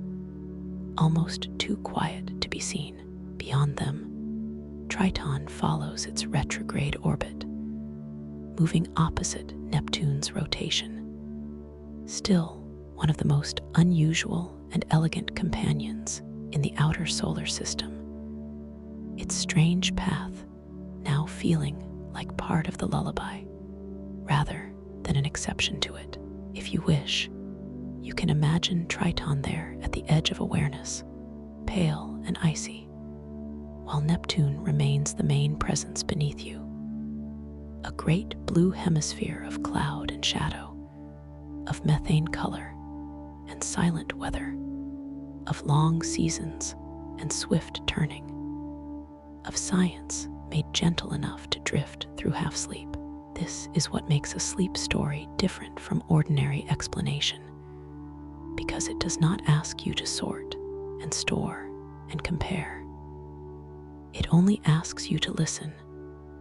almost too quiet to be seen. Beyond them, Triton follows its retrograde orbit, moving opposite Neptune's rotation. Still one of the most unusual and elegant companions in the outer solar system, its strange path now feeling like part of the lullaby rather than an exception to it. If you wish, you can imagine Triton there at the edge of awareness, pale and icy, while Neptune remains the main presence beneath you, a great blue hemisphere of cloud and shadow, of methane color and silent weather, of long seasons and swift turning, of science made gentle enough to drift through half sleep. This is what makes a sleep story different from ordinary explanation, because it does not ask you to sort and store and compare. It only asks you to listen,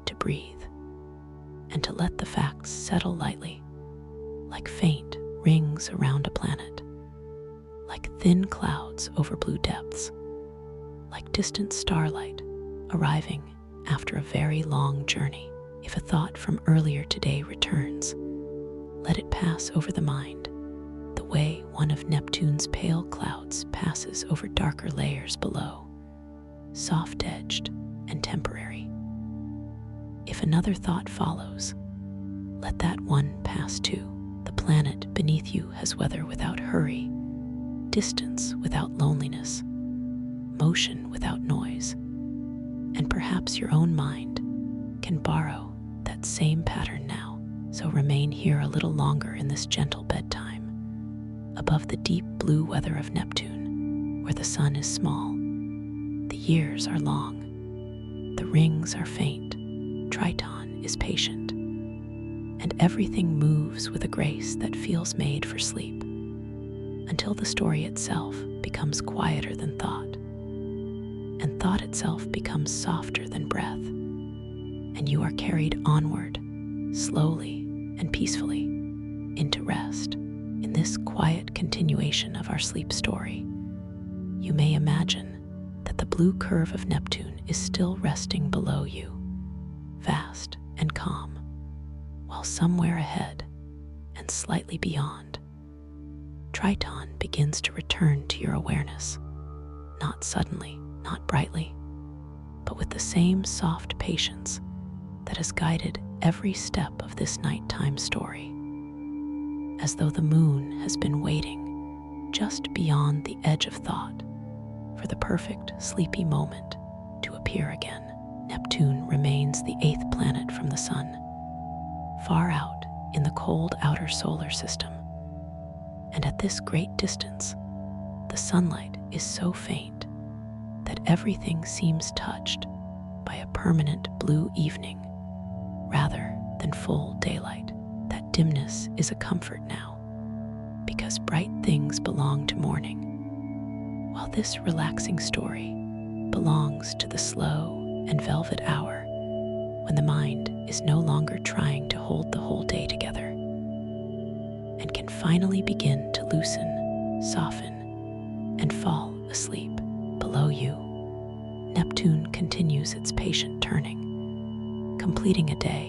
to breathe, and to let the facts settle lightly, like faint rings around a planet, like thin clouds over blue depths, like distant starlight arriving after a very long journey. If a thought from earlier today returns, let it pass over the mind, the way one of Neptune's pale clouds passes over darker layers below, soft-edged and temporary. If another thought follows, let that one pass too. The planet beneath you has weather without hurry, distance without loneliness, motion without noise, and perhaps your own mind can borrow that same pattern now. So remain here a little longer in this gentle bedtime, above the deep blue weather of Neptune, where the sun is small, the years are long, the rings are faint, Triton is patient, and everything moves with a grace that feels made for sleep, until the story itself becomes quieter than thought, and thought itself becomes softer than breath, and you are carried onward, slowly and peacefully, into rest. In this quiet continuation of our sleep story, you may imagine that the blue curve of Neptune is still resting below you, vast and calm, while somewhere ahead and slightly beyond, Triton begins to return to your awareness, not suddenly, not brightly, but with the same soft patience that has guided every step of this nighttime story, as though the moon has been waiting just beyond the edge of thought for the perfect sleepy moment to appear again. Neptune remains the 8th planet from the Sun, far out in the cold outer solar system, and at this great distance, the sunlight is so faint that everything seems touched by a permanent blue evening rather than full daylight. That dimness is a comfort now, because bright things belong to morning, while this relaxing story belongs to the slow and velvet hour when the mind is no longer trying to hold the whole day together and can finally begin to loosen, soften, and fall asleep below you. Neptune continues its patient turning, completing a day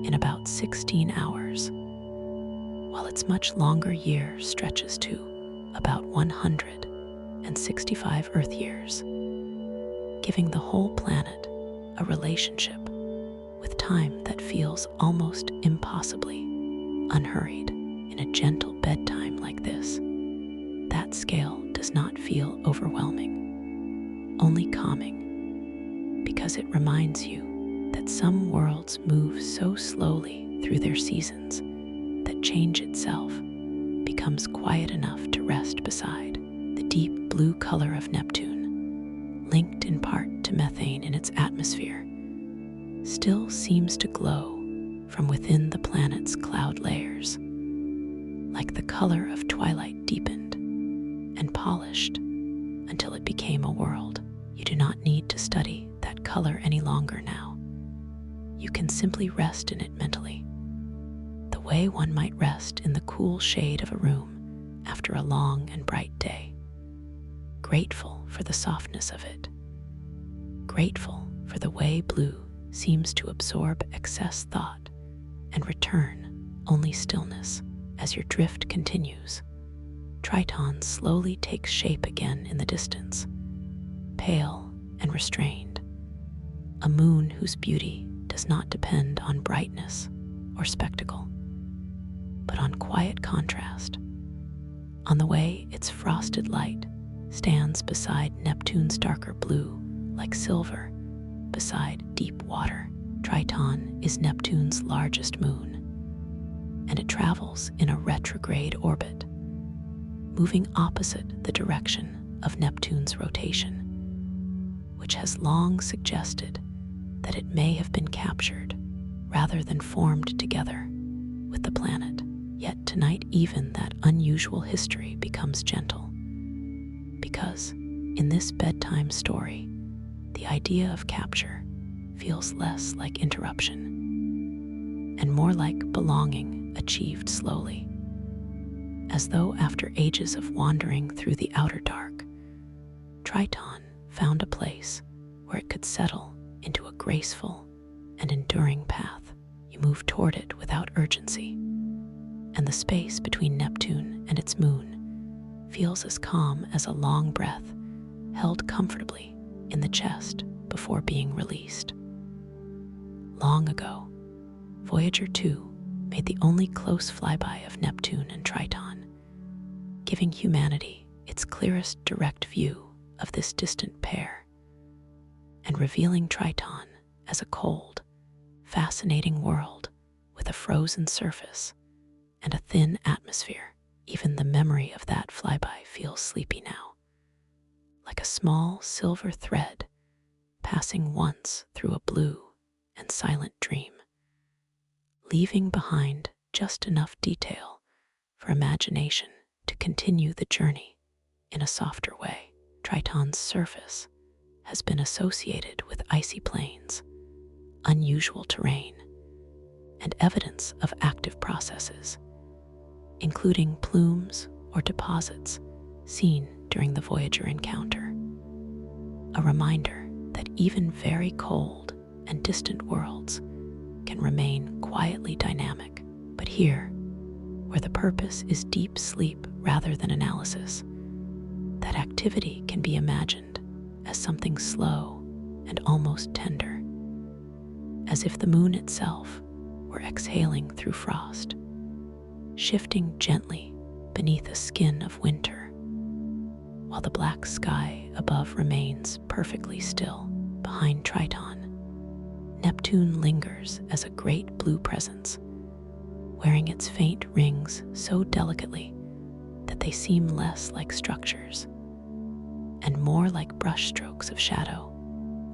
in about 16 hours, while its much longer year stretches to about 165 Earth years, giving the whole planet a relationship with time that feels almost impossibly unhurried. In a gentle bedtime like this, that scale does not feel overwhelming, only calming, because it reminds you that some worlds move so slowly through their seasons that change itself becomes quiet enough to rest beside. The deep blue color of Neptune, linked in part to methane in its atmosphere, still seems to glow from within the planet's cloud layers, like the color of twilight deepened and polished until it became a world. You do not need to study that color any longer now. You can simply rest in it mentally, the way one might rest in the cool shade of a room after a long and bright day, grateful for the softness of it, grateful for the way blue seems to absorb excess thought and return only stillness. As your drift continues, Triton slowly takes shape again in the distance, pale and restrained, a moon whose beauty does not depend on brightness or spectacle, but on quiet contrast. On the way its frosted light stands beside Neptune's darker blue, like silver beside deep water. Triton is Neptune's largest moon, and it travels in a retrograde orbit, moving opposite the direction of Neptune's rotation, which has long suggested that it may have been captured rather than formed together with the planet. Yet tonight even that unusual history becomes gentle, because in this bedtime story, the idea of capture feels less like interruption and more like belonging achieved slowly, as though after ages of wandering through the outer dark, Triton found a place where it could settle into a graceful and enduring path. You move toward it without urgency, and the space between Neptune and its moon feels as calm as a long breath held comfortably in the chest before being released. Long ago, Voyager 2 made the only close flyby of Neptune and Triton, giving humanity its clearest direct view of this distant pair, and revealing Triton as a cold, fascinating world with a frozen surface and a thin atmosphere. Even the memory of that flyby feels sleepy now, like a small silver thread passing once through a blue and silent dream, leaving behind just enough detail for imagination to continue the journey in a softer way. Triton's surface has been associated with icy plains, unusual terrain, and evidence of active processes, including plumes or deposits seen during the Voyager encounter. a reminder that even very cold and distant worlds can remain quietly dynamic. But here, where the purpose is deep sleep rather than analysis, that activity can be imagined as something slow and almost tender, as if the moon itself were exhaling through frost, shifting gently beneath a skin of winter, while the black sky above remains perfectly still. Behind Triton, Neptune lingers as a great blue presence, wearing its faint rings so delicately that they seem less like structures and more like brushstrokes of shadow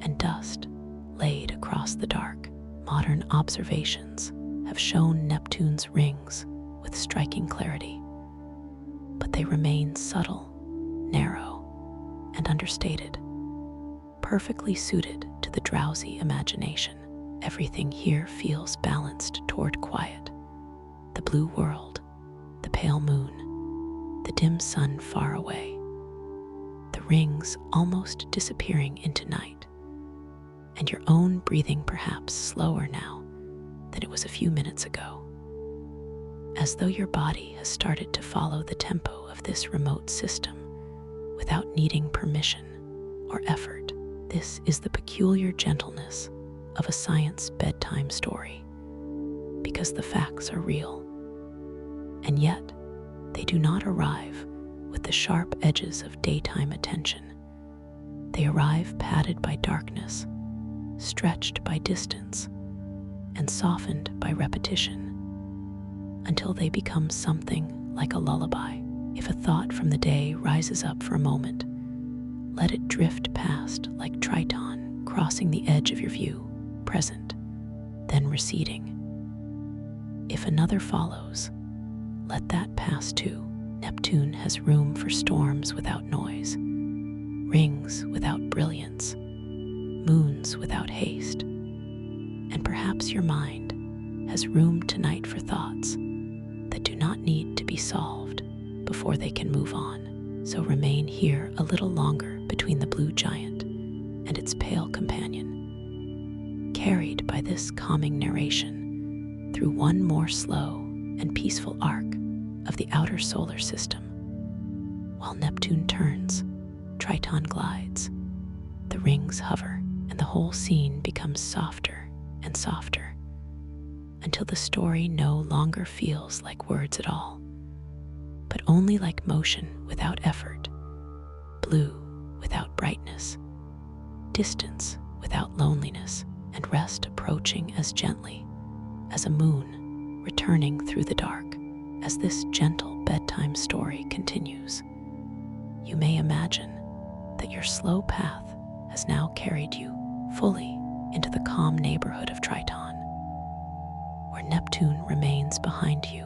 and dust laid across the dark. Modern observations have shown Neptune's rings with striking clarity, but they remain subtle, narrow, and understated, perfectly suited to the drowsy imagination. Everything here feels balanced toward quiet. The blue world, the pale moon, the dim sun far away, the rings almost disappearing into night, and your own breathing perhaps slower now than it was a few minutes ago, as though your body has started to follow the tempo of this remote system without needing permission or effort. This is the peculiar gentleness of a science bedtime story, because the facts are real, and yet they do not arrive with the sharp edges of daytime attention. They arrive padded by darkness, stretched by distance, and softened by repetition, until they become something like a lullaby. If a thought from the day rises up for a moment, let it drift past like Triton, crossing the edge of your view, present, then receding. If another follows, let that pass too. Neptune has room for storms without noise, rings without brilliance, moons without haste, and perhaps your mind has room tonight for thoughts that do not need to be solved before they can move on. So remain here a little longer between the blue giant and its pale companion, carried by this calming narration through one more slow and peaceful arc of the outer solar system. While Neptune turns, Triton glides, the rings hover, and the whole scene becomes softer and softer, until the story no longer feels like words at all, but only like motion without effort, blue without brightness, distance without loneliness, and rest approaching as gently as a moon returning through the dark. As this gentle bedtime story continues, you may imagine that your slow path has now carried you fully into the calm neighborhood of Triton, where Neptune remains behind you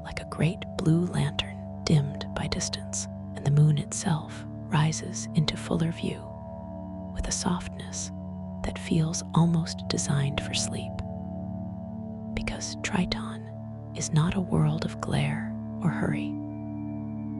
like a great blue lantern dimmed by distance, and the moon itself rises into fuller view with a softness that feels almost designed for sleep. Because Triton is not a world of glare or hurry,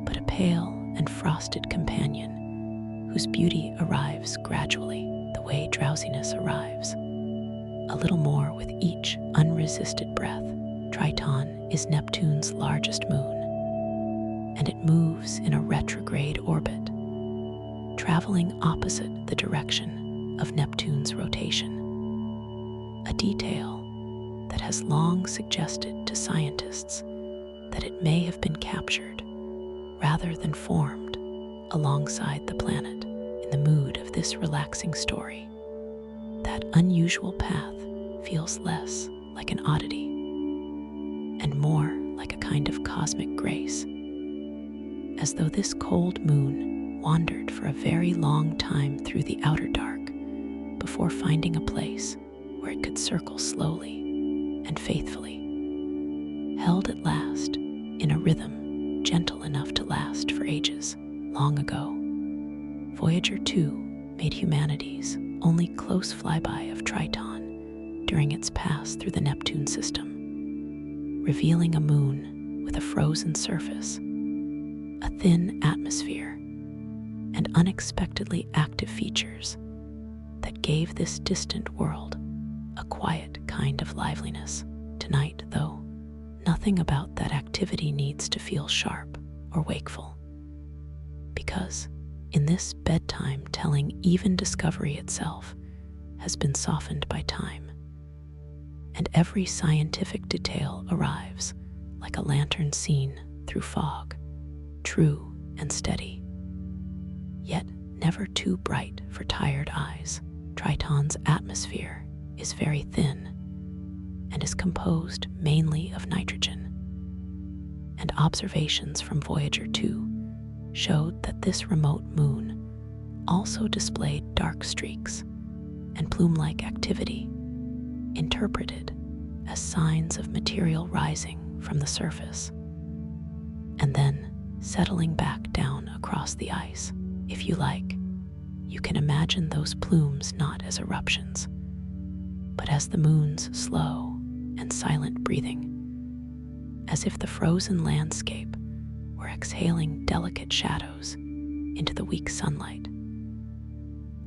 but a pale and frosted companion whose beauty arrives gradually, the way drowsiness arrives, a little more with each unresisted breath. Triton is Neptune's largest moon, and it moves in a retrograde orbit, traveling opposite the direction of Neptune's rotation, a detail that has long suggested to scientists that it may have been captured rather than formed alongside the planet. In the mood of this relaxing story, that unusual path feels less like an oddity and more like a kind of cosmic grace, as though this cold moon wandered for a very long time through the outer dark before finding a place where it could circle slowly and faithfully, held at last in a rhythm gentle enough to last for ages. Long ago, Voyager 2 made humanity's only close flyby of Triton during its pass through the Neptune system, revealing a moon with a frozen surface, a thin atmosphere, and unexpectedly active features that gave this distant world a quiet kind of liveliness. Tonight, though, nothing about that activity needs to feel sharp or wakeful, because in this bedtime telling, even discovery itself has been softened by time, and every scientific detail arrives like a lantern seen through fog, true and steady, yet never too bright for tired eyes. Triton's atmosphere is very thin and is composed mainly of nitrogen, and observations from Voyager 2 showed that this remote moon also displayed dark streaks and plume-like activity, interpreted as signs of material rising from the surface and then settling back down across the ice. If you like, you can imagine those plumes not as eruptions, but as the moon's slow and silent breathing, as if the frozen landscape were exhaling delicate shadows into the weak sunlight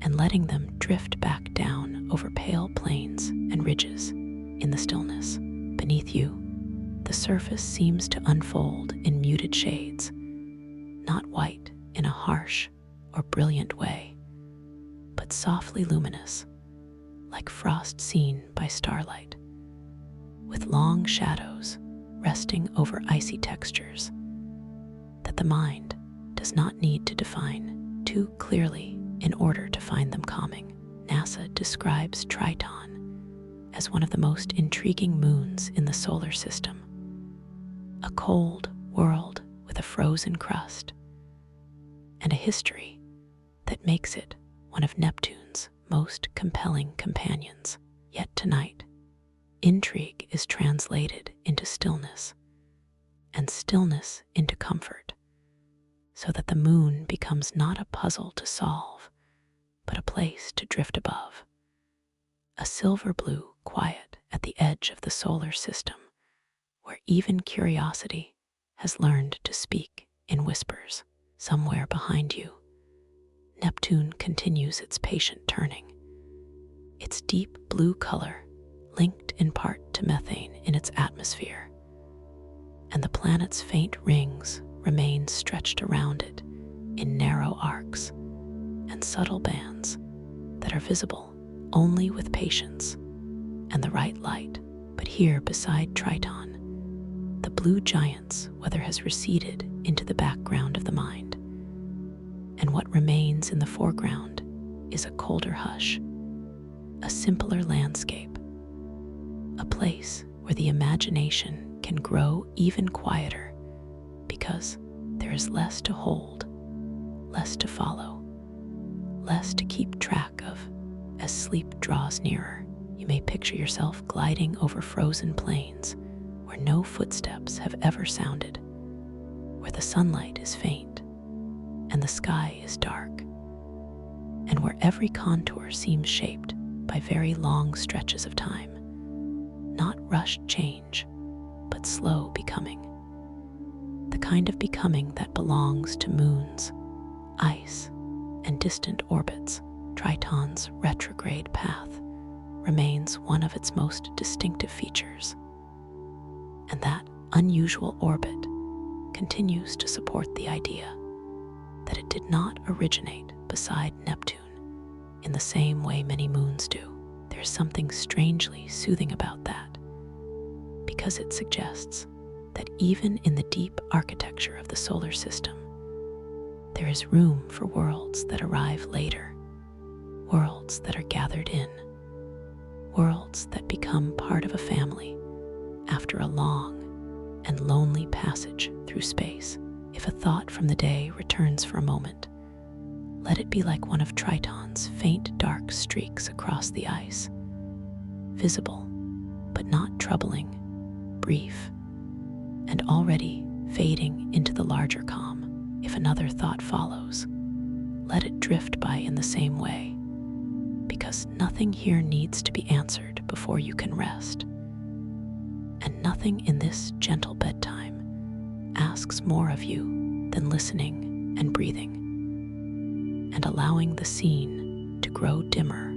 and letting them drift back down over pale plains and ridges in the stillness. Beneath you, the surface seems to unfold in muted shades, not white in a harsh or brilliant way, but softly luminous, like frost seen by starlight, with long shadows resting over icy textures that the mind does not need to define too clearly in order to find them calming. NASA describes Triton as one of the most intriguing moons in the solar system, a cold world with a frozen crust and a history that makes it one of Neptune's most compelling companions. Yet tonight, intrigue is translated into stillness, and stillness into comfort, so that the moon becomes not a puzzle to solve, but a place to drift above, a silver blue quiet at the edge of the solar system, where even curiosity has learned to speak in whispers. Somewhere behind you, Neptune continues its patient turning, its deep blue color linked in part to methane in its atmosphere, and the planet's faint rings remain stretched around it in narrow arcs and subtle bands that are visible only with patience and the right light. But here beside Triton, the blue giant's weather has receded into the background of the mind, and what remains in the foreground is a colder hush, a simpler landscape, a place where the imagination can grow even quieter, because there is less to hold, less to follow, less to keep track of. As sleep draws nearer, you may picture yourself gliding over frozen plains where no footsteps have ever sounded, where the sunlight is faint and the sky is dark, and where every contour seems shaped by very long stretches of time, not rushed change, but slow becoming, the kind of becoming that belongs to moons, ice, and distant orbits. Triton's retrograde path remains one of its most distinctive features, and that unusual orbit continues to support the idea that it did not originate beside Neptune in the same way many moons do. There's something strangely soothing about that, because it suggests that even in the deep architecture of the solar system, there is room for worlds that arrive later, worlds that are gathered in, worlds that become part of a family after a long and lonely passage through space. If a thought from the day returns for a moment, let it be like one of Triton's faint dark streaks across the ice, visible but not troubling, brief, and already fading into the larger calm. If another thought follows, let it drift by in the same way, because nothing here needs to be answered before you can rest, and nothing in this gentle bedtime asks more of you than listening and breathing. and allowing the scene to grow dimmer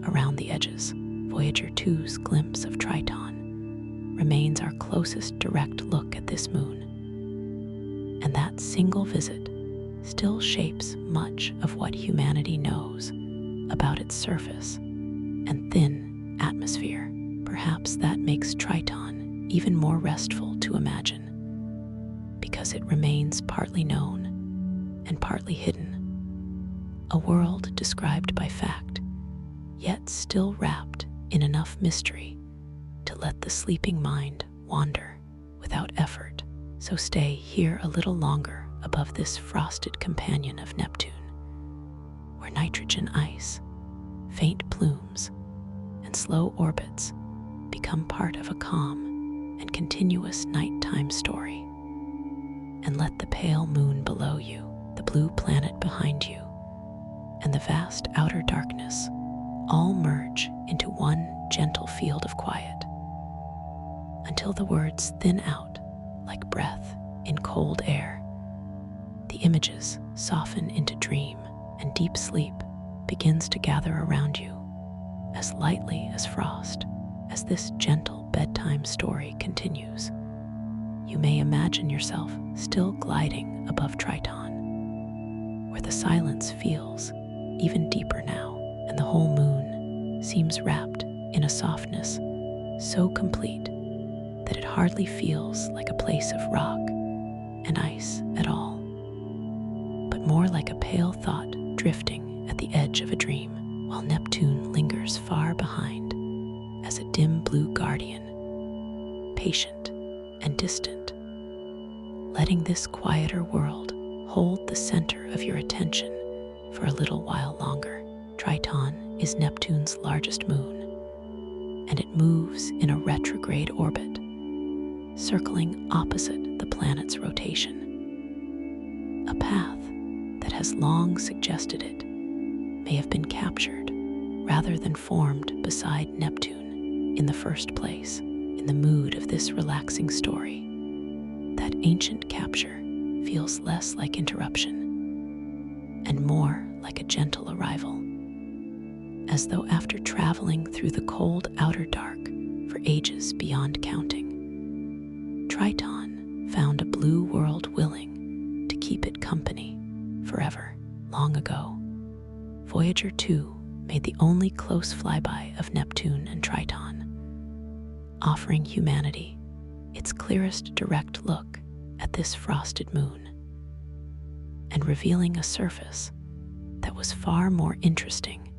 around the edges. Voyager 2's glimpse of Triton remains our closest direct look at this moon, and that single visit still shapes much of what humanity knows about its surface and thin atmosphere. Perhaps that makes Triton even more restful to imagine, because it remains partly known and partly hidden, a world described by fact, yet still wrapped in enough mystery to let the sleeping mind wander without effort. So stay here a little longer above this frosted companion of Neptune, where nitrogen ice, faint plumes, and slow orbits become part of a calm and continuous nighttime story. And let the pale moon below you, the blue planet behind you, and the vast outer darkness all merge into one gentle field of quiet, until the words thin out like breath in cold air. The images soften into dream, and deep sleep begins to gather around you as lightly as frost. As this gentle bedtime story continues, you may imagine yourself still gliding above Triton, where the silence feels even deeper now, and the whole moon seems wrapped in a softness so complete that it hardly feels like a place of rock and ice at all, but more like a pale thought drifting at the edge of a dream, while Neptune lingers far behind as a dim blue guardian, patient and distant, letting this quieter world hold the center of your attention for a little while longer. Triton is Neptune's largest moon, and it moves in a retrograde orbit, circling opposite the planet's rotation. A path that has long suggested it may have been captured rather than formed beside Neptune in the first place. In the mood of this relaxing story, that ancient capture feels less like interruption and more like a gentle arrival, as though after traveling through the cold outer dark for ages beyond counting, Triton found a blue world willing to keep it company forever. Long ago, Voyager 2 made the only close flyby of Neptune and Triton, offering humanity its clearest direct look at this frosted moon, and revealing a surface that was far more interesting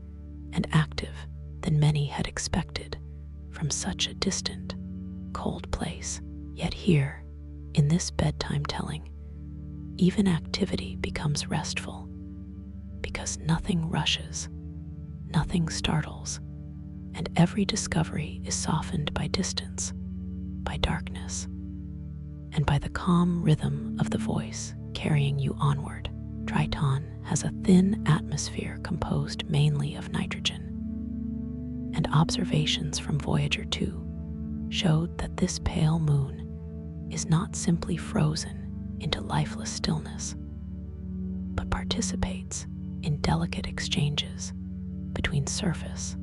and active than many had expected from such a distant, cold place. Yet here, in this bedtime telling, even activity becomes restful, because nothing rushes, nothing startles, and every discovery is softened by distance, by darkness, and by the calm rhythm of the voice carrying you onward. Triton has a thin atmosphere composed mainly of nitrogen, and observations from Voyager 2 showed that this pale moon is not simply frozen into lifeless stillness, but participates in delicate exchanges between surface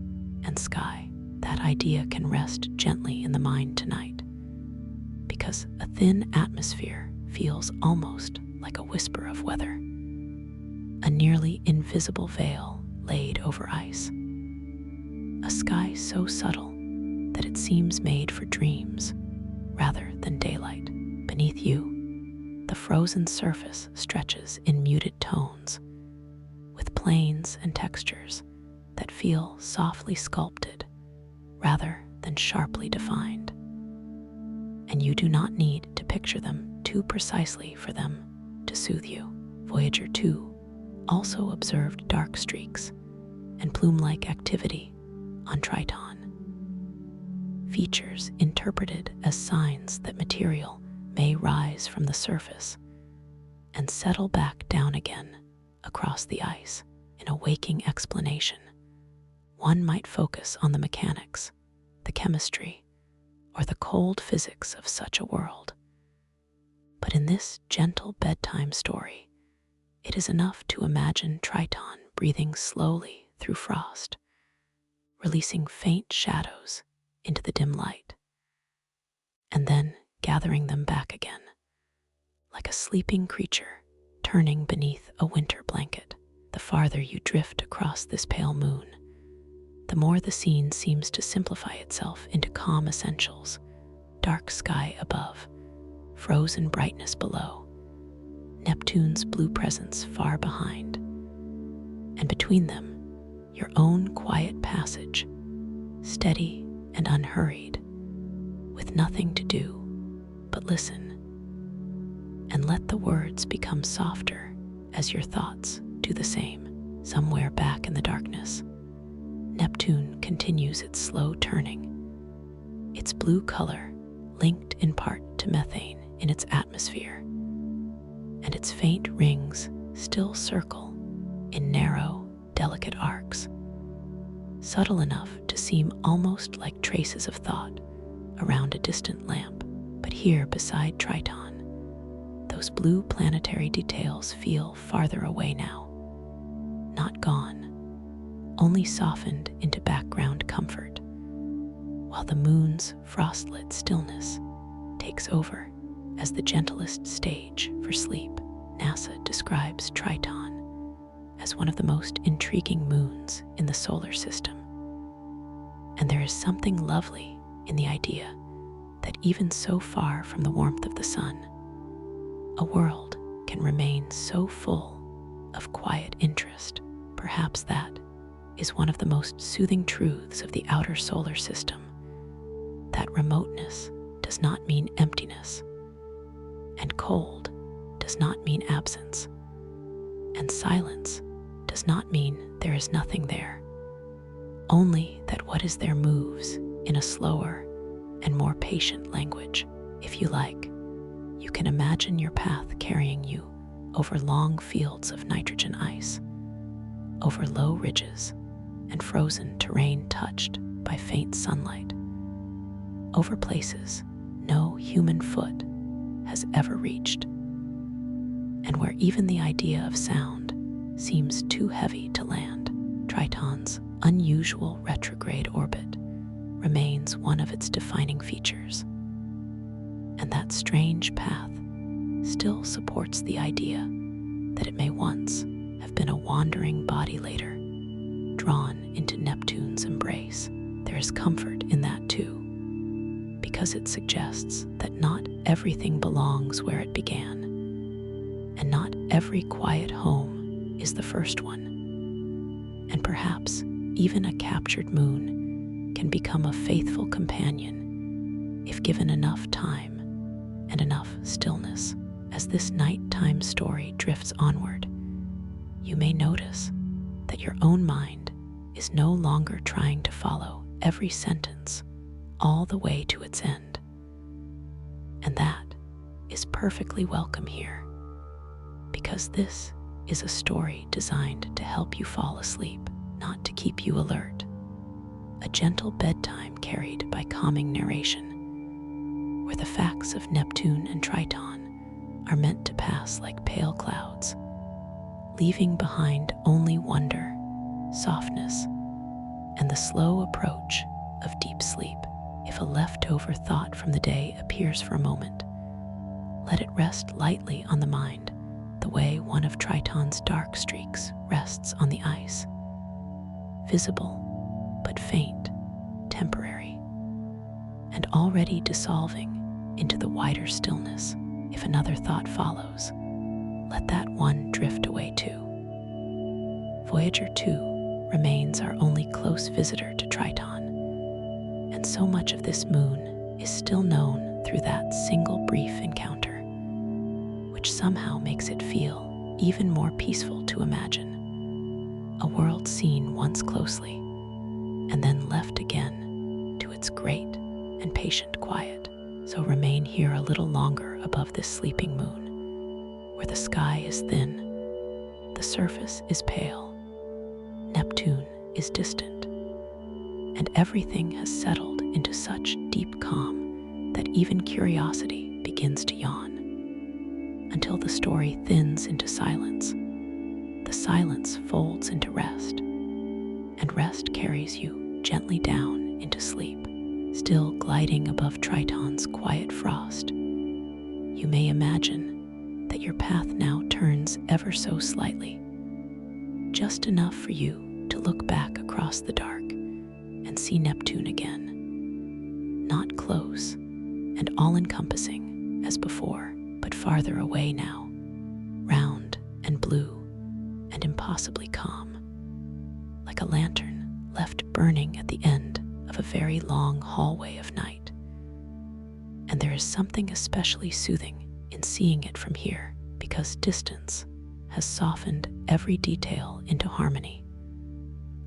and sky. That idea can rest gently in the mind tonight, because a thin atmosphere feels almost like a whisper of weather, a nearly invisible veil laid over ice, a sky so subtle that it seems made for dreams rather than daylight. Beneath you, the frozen surface stretches in muted tones, with planes and textures that feel softly sculpted rather than sharply defined. And you do not need to picture them too precisely for them to soothe you. Voyager 2 also observed dark streaks and plume-like activity on Triton, features interpreted as signs that material may rise from the surface and settle back down again across the ice. In a waking explanation, one might focus on the mechanics, the chemistry, or the cold physics of such a world. But in this gentle bedtime story, it is enough to imagine Triton breathing slowly through frost, releasing faint shadows into the dim light, and then gathering them back again, like a sleeping creature turning beneath a winter blanket. The farther you drift across this pale moon, the more the scene seems to simplify itself into calm essentials: dark sky above, frozen brightness below, Neptune's blue presence far behind, and between them, your own quiet passage, steady and unhurried, with nothing to do but listen, and let the words become softer as your thoughts do the same. Somewhere back in the darkness, Neptune continues its slow turning, its blue color linked in part to methane in its atmosphere, and its faint rings still circle in narrow, delicate arcs, subtle enough to seem almost like traces of thought around a distant lamp. But here beside Triton, those blue planetary details feel farther away now, not gone, only softened into background comfort, while the moon's frostlit stillness takes over as the gentlest stage for sleep. NASA describes Triton as one of the most intriguing moons in the solar system, and there is something lovely in the idea that even so far from the warmth of the sun, a world can remain so full of quiet interest. Perhaps that is one of the most soothing truths of the outer solar system, that remoteness does not mean emptiness, and cold does not mean absence, and silence does not mean there is nothing there, only that what is there moves in a slower and more patient language. If you like, you can imagine your path carrying you over long fields of nitrogen ice, over low ridges and frozen terrain touched by faint sunlight, over places no human foot has ever reached, and where even the idea of sound seems too heavy to land. Triton's unusual retrograde orbit remains one of its defining features, and that strange path still supports the idea that it may once have been a wandering body later, drawn into Neptune's embrace. There is comfort in that too, because it suggests that not everything belongs where it began, and not every quiet home is the first one, and perhaps even a captured moon can become a faithful companion if given enough time and enough stillness. As this nighttime story drifts onward, you may notice that your own mind is no longer trying to follow every sentence all the way to its end. And that is perfectly welcome here, because this is a story designed to help you fall asleep, not to keep you alert. A gentle bedtime carried by calming narration, where the facts of Neptune and Triton are meant to pass like pale clouds, leaving behind only wonder, softness, and the slow approach of deep sleep. If a leftover thought from the day appears for a moment, let it rest lightly on the mind, the way one of Triton's dark streaks rests on the ice, visible but faint, temporary, and already dissolving into the wider stillness. If another thought follows, let that one drift away too. Voyager 2 remains our only close visitor to Triton, and so much of this moon is still known through that single brief encounter, which somehow makes it feel even more peaceful to imagine. A world seen once closely, and then left again to its great and patient quiet. So remain here a little longer above this sleeping moon, where the sky is thin, the surface is pale, Neptune is distant, and everything has settled into such deep calm that even curiosity begins to yawn, until the story thins into silence, the silence folds into rest, and rest carries you gently down into sleep. Still gliding above Triton's quiet frost, you may imagine that your path now turns ever so slightly, just enough for you to look back across the dark and see Neptune again. Not close and all-encompassing as before, but farther away now, round and blue and impossibly calm, like a lantern left burning at the end of a very long hallway of night. And there is something especially soothing in seeing it from here, because distance has softened every detail into harmony,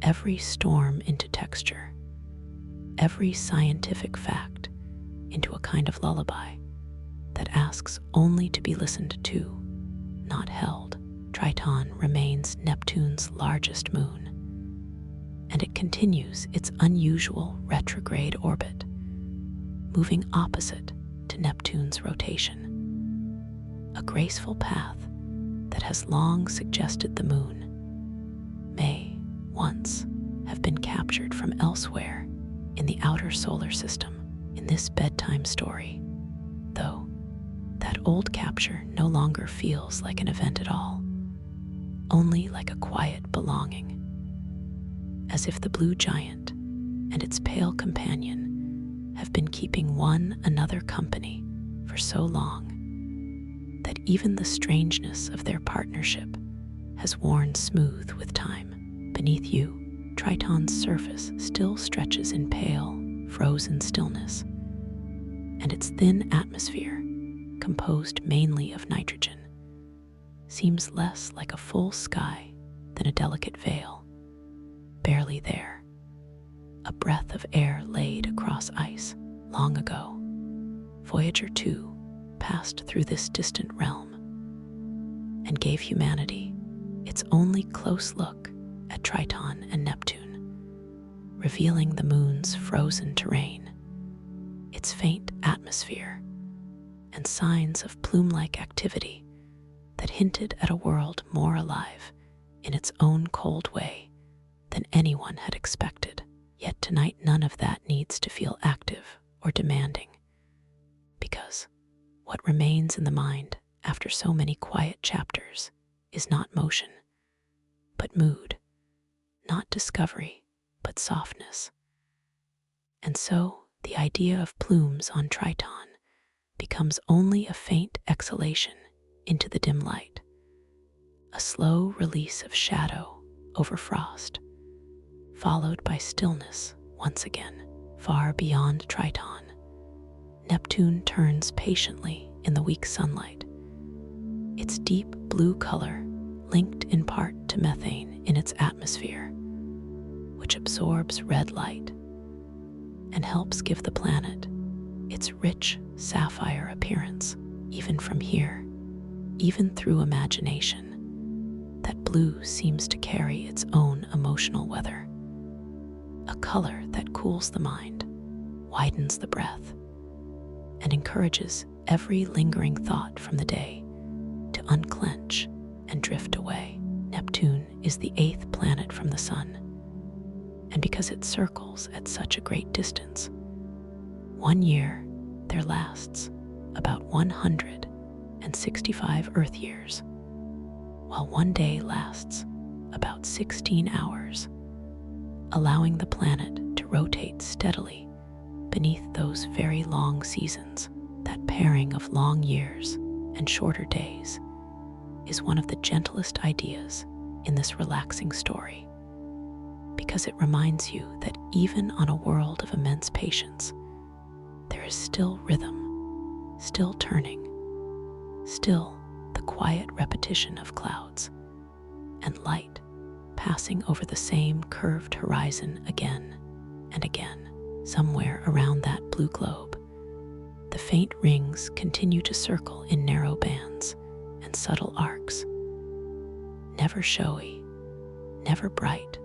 every storm into texture, every scientific fact into a kind of lullaby that asks only to be listened to, not held. Triton remains Neptune's largest moon, and it continues its unusual retrograde orbit, moving opposite to Neptune's rotation. A graceful path that has long suggested the moon may once have been captured from elsewhere in the outer solar system in this bedtime story, though that old capture no longer feels like an event at all, only like a quiet belonging, as if the blue giant and its pale companion have been keeping one another company for so long that even the strangeness of their partnership has worn smooth with time. Beneath you, Triton's surface still stretches in pale, frozen stillness, and its thin atmosphere, composed mainly of nitrogen, seems less like a full sky than a delicate veil, barely there, a breath of air laid across ice long ago. Voyager 2 passed through this distant realm and gave humanity its only close look at Triton and Neptune, revealing the moon's frozen terrain, its faint atmosphere, and signs of plume-like activity that hinted at a world more alive in its own cold way than anyone had expected. Yet tonight none of that needs to feel active or demanding, because what remains in the mind after so many quiet chapters is not motion, but mood, not discovery, but softness. And so the idea of plumes on Triton becomes only a faint exhalation into the dim light, a slow release of shadow over frost, followed by stillness once again. Far beyond Triton, Neptune turns patiently in the weak sunlight, its deep blue color linked in part to methane in its atmosphere, which absorbs red light and helps give the planet its rich sapphire appearance. Even from here, even through imagination, that blue seems to carry its own emotional weather, a color that cools the mind, widens the breath, and encourages every lingering thought from the day to unclench and drift away. Neptune is the 8th planet from the Sun, and because it circles at such a great distance, 1 year there lasts about 165 Earth years, while 1 day lasts about 16 hours, allowing the planet to rotate steadily beneath those very long seasons. That pairing of long years and shorter days is one of the gentlest ideas in this relaxing story, because it reminds you that even on a world of immense patience, there is still rhythm, still turning, still the quiet repetition of clouds and light passing over the same curved horizon again and again. Somewhere around that blue globe, the faint rings continue to circle in narrow bands and subtle arcs, never showy, never bright,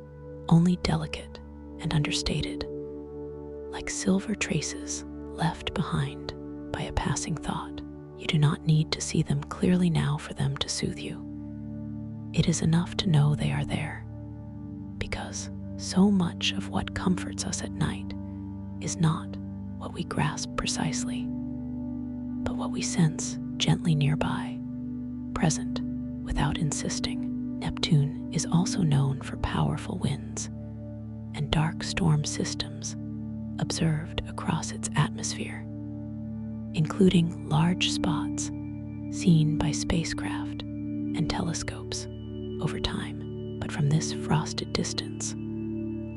only delicate and understated, like silver traces left behind by a passing thought. You do not need to see them clearly now for them to soothe you. it is enough to know they are there, because so much of what comforts us at night is not what we grasp precisely, but what we sense gently nearby, present without insisting. Neptune is also known for powerful winds and dark storm systems observed across its atmosphere, including large spots seen by spacecraft and telescopes over time. But from this frosted distance,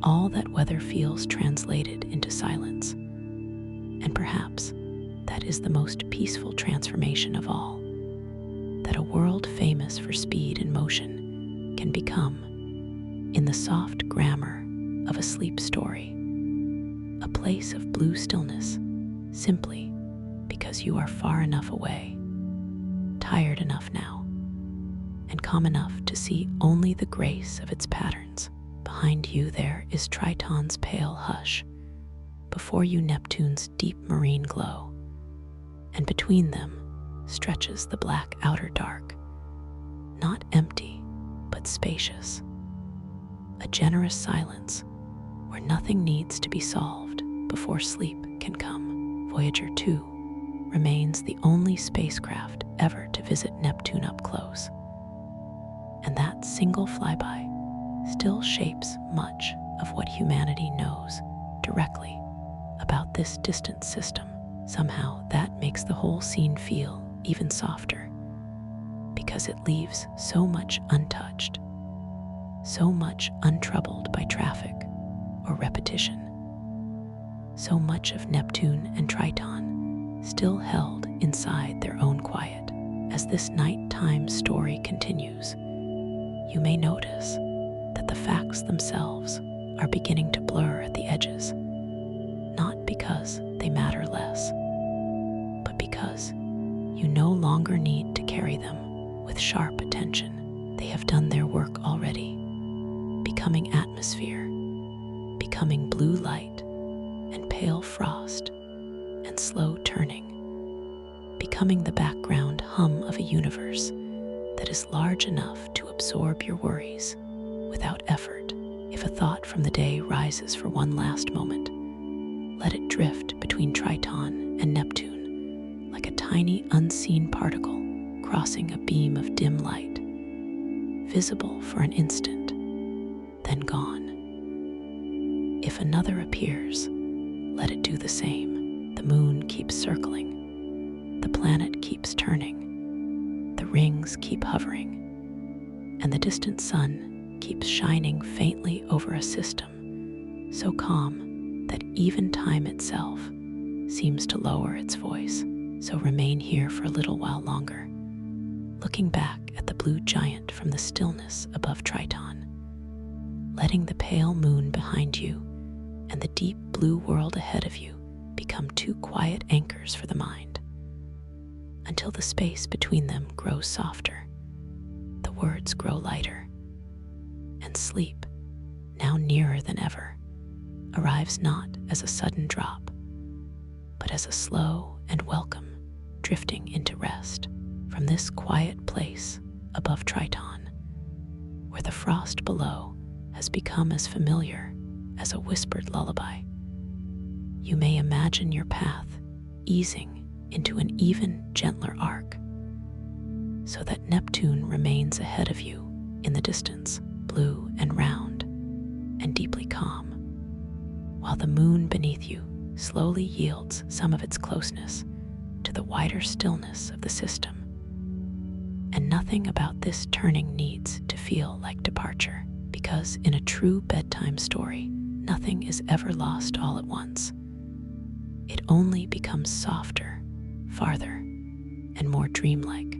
all that weather feels translated into silence. And perhaps that is the most peaceful transformation of all, that a world famous for speed and motion can become, in the soft grammar of a sleep story, a place of blue stillness, simply because you are far enough away, tired enough now, and calm enough to see only the grace of its patterns. Behind you there is Triton's pale hush, before you Neptune's deep marine glow, and between them stretches the black outer dark, not empty, but spacious, a generous silence where nothing needs to be solved before sleep can come. Voyager 2 remains the only spacecraft ever to visit Neptune up close, and that single flyby still shapes much of what humanity knows directly about this distant system. Somehow that makes the whole scene feel even softer, because it leaves so much untouched, so much untroubled by traffic or repetition, so much of Neptune and Triton still held inside their own quiet. As this nighttime story continues, you may notice that the facts themselves are beginning to blur at the edges, not because they matter less, but because you no longer need to carry them with sharp attention. They have done their work already, becoming atmosphere, becoming blue light and pale frost and slow turning, becoming the background hum of a universe that is large enough to absorb your worries without effort. If a thought from the day rises for one last moment, let it drift between Triton and Neptune like a tiny unseen particle crossing a beam of dim light, visible for an instant, then gone. If another appears, let it do the same. The moon keeps circling, the planet keeps turning, the rings keep hovering, and the distant sun keeps shining faintly over a system so calm that even time itself seems to lower its voice. So remain here for a little while longer, looking back at the blue giant from the stillness above Triton, letting the pale moon behind you and the deep blue world ahead of you become two quiet anchors for the mind, until the space between them grows softer, the words grow lighter, and sleep, now nearer than ever, arrives not as a sudden drop, but as a slow and welcome drifting into rest. From this quiet place above Triton, where the frost below has become as familiar as a whispered lullaby, you may imagine your path easing into an even gentler arc, so that Neptune remains ahead of you in the distance, blue and round and deeply calm, while the moon beneath you slowly yields some of its closeness to the wider stillness of the system. And nothing about this turning needs to feel like departure, because in a true bedtime story, nothing is ever lost all at once. It only becomes softer, farther, and more dreamlike,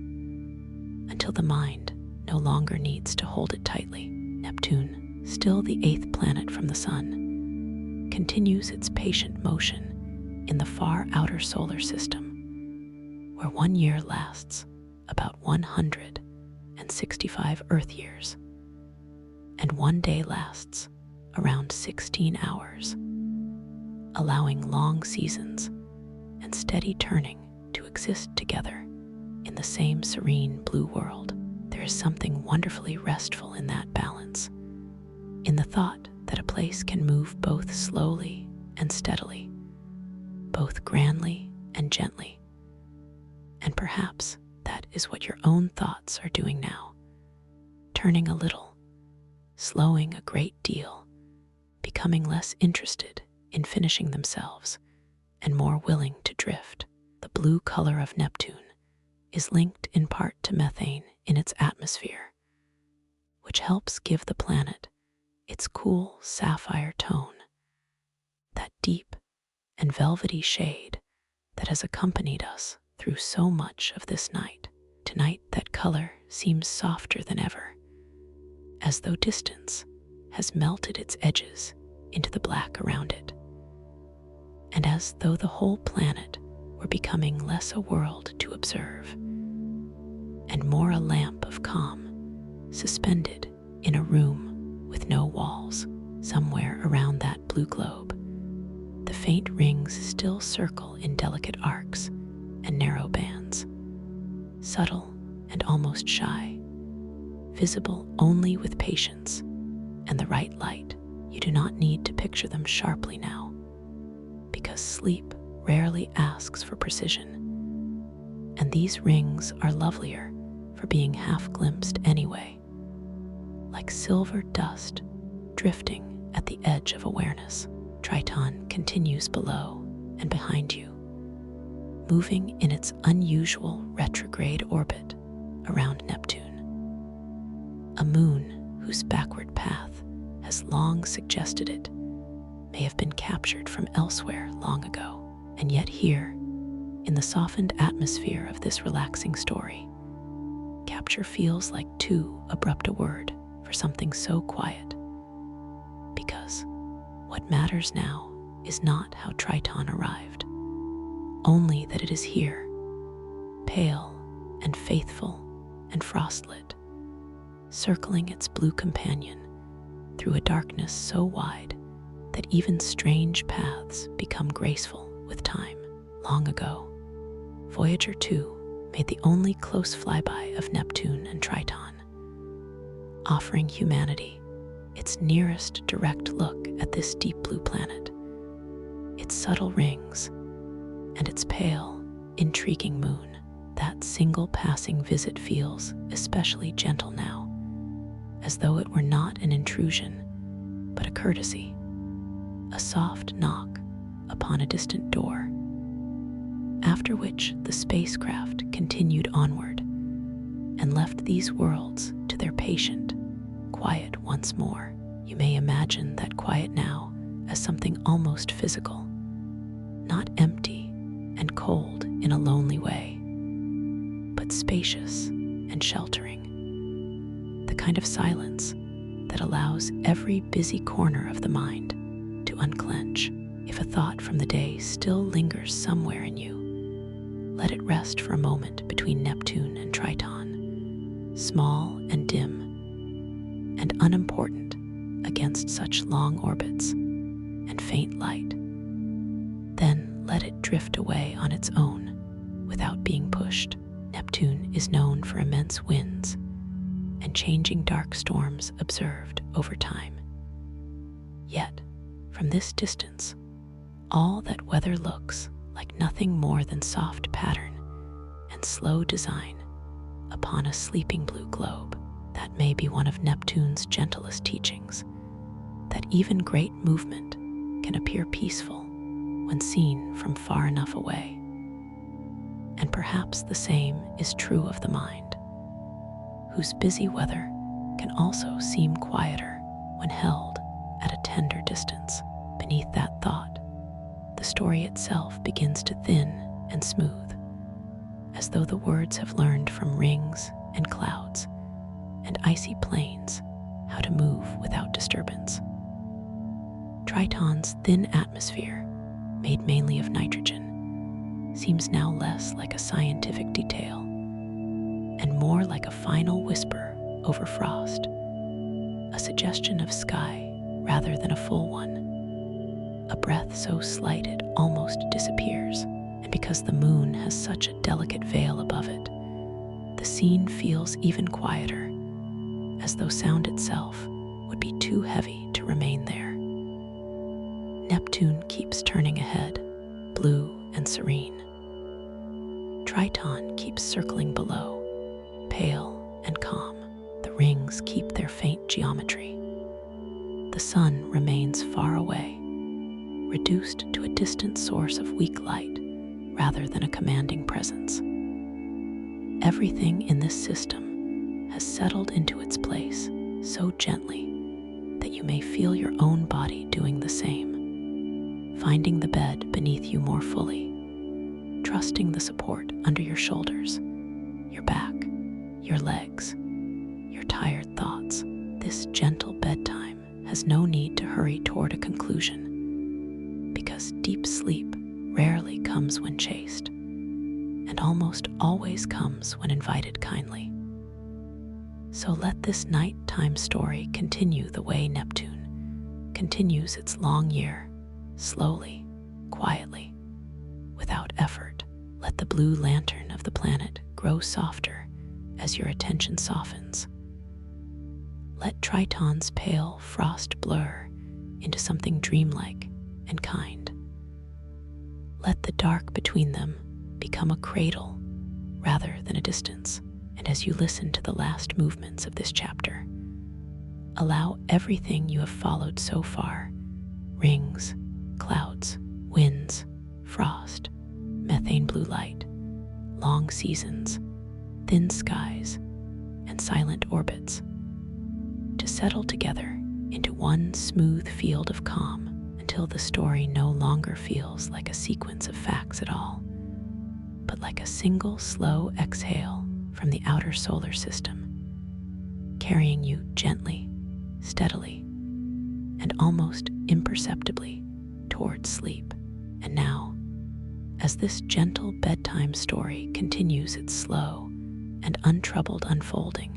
until the mind no longer needs to hold it tightly. Neptune, still the 8th planet from the sun, continues its patient motion in the far outer solar system, where 1 year lasts about 165 Earth years, and 1 day lasts around 16 hours, allowing long seasons and steady turning to exist together in the same serene blue world. There is something wonderfully restful in that balance, in the thought that a place can move both slowly and steadily, both grandly and gently. And perhaps that is what your own thoughts are doing now, turning a little, slowing a great deal, becoming less interested in finishing themselves and more willing to drift. The blue color of Neptune is linked in part to methane in its atmosphere, which helps give the planet its cool sapphire tone, that deep and velvety shade that has accompanied us through so much of this night. Tonight, that color seems softer than ever, as though distance has melted its edges into the black around it, and as though the whole planet were becoming less a world to observe and more a lamp of calm suspended in a room with no walls. Somewhere around that blue globe, the faint rings still circle in delicate arcs and narrow bands, subtle and almost shy, visible only with patience and the right light. You do not need to picture them sharply now, because sleep rarely asks for precision, and these rings are lovelier for being half glimpsed anyway, like silver dust drifting at the edge of awareness. Triton continues below and behind you, moving in its unusual retrograde orbit around Neptune. A moon whose backward path has long suggested it may have been captured from elsewhere long ago, and yet here, in the softened atmosphere of this relaxing story, capture feels like too abrupt a word for something so quiet, because what matters now is not how Triton arrived, only that it is here, pale and faithful and frostlit, circling its blue companion through a darkness so wide that even strange paths become graceful with time. Long ago, Voyager 2 made the only close flyby of Neptune and Triton, offering humanity its nearest direct look at this deep blue planet, its subtle rings, and its pale, intriguing moon. That single passing visit feels especially gentle now, as though it were not an intrusion, but a courtesy, a soft knock upon a distant door, after which the spacecraft continued onward and left these worlds to their patient quiet once more. You may imagine that quiet now as something almost physical, not empty and cold in a lonely way, but spacious and sheltering, the kind of silence that allows every busy corner of the mind to unclench. If a thought from the day still lingers somewhere in you, let it rest for a moment between Neptune and Triton, small and dim and unimportant against such long orbits and faint light. Then let it drift away on its own without being pushed. Neptune is known for immense winds and changing dark storms observed over time. Yet, from this distance, all that weather looks like nothing more than soft pattern and slow design upon a sleeping blue globe. That may be one of Neptune's gentlest teachings, that even great movement can appear peaceful when seen from far enough away. And perhaps the same is true of the mind, whose busy weather can also seem quieter when held at a tender distance. Beneath that thought, the story itself begins to thin and smooth, as though the words have learned from rings and clouds and icy plains how to move without disturbance. Triton's thin atmosphere, made mainly of nitrogen, seems now less like a scientific detail and more like a final whisper over frost, a suggestion of sky rather than a full one, a breath so slight it almost disappears. And because the moon has such a delicate veil above it, the scene feels even quieter, as though sound itself would be too heavy to remain there. Neptune keeps turning ahead, blue and serene. Triton keeps circling below, pale and calm. The rings keep their faint geometry. The sun remains far away, reduced to a distant source of weak light rather than a commanding presence. Everything in this system has settled into its place so gently that you may feel your own body doing the same, finding the bed beneath you more fully, trusting the support under your shoulders, your back, your legs, your tired thoughts. This gentle bedtime has no need to hurry toward a conclusion, because deep sleep rarely comes when chased, and almost always comes when invited kindly. So let this nighttime story continue the way Neptune continues its long year, slowly, quietly, without effort. Let the blue lantern of the planet grow softer as your attention softens. Let Triton's pale frost blur into something dreamlike and kind. Let the dark between them become a cradle rather than a distance. And as you listen to the last movements of this chapter, allow everything you have followed so far, rings, clouds, winds, frost, methane blue light, long seasons, thin skies, and silent orbits, to settle together into one smooth field of calm until the story no longer feels like a sequence of facts at all, but like a single slow exhale from the outer solar system, carrying you gently, steadily, and almost imperceptibly towards sleep. And now, as this gentle bedtime story continues its slow and untroubled unfolding,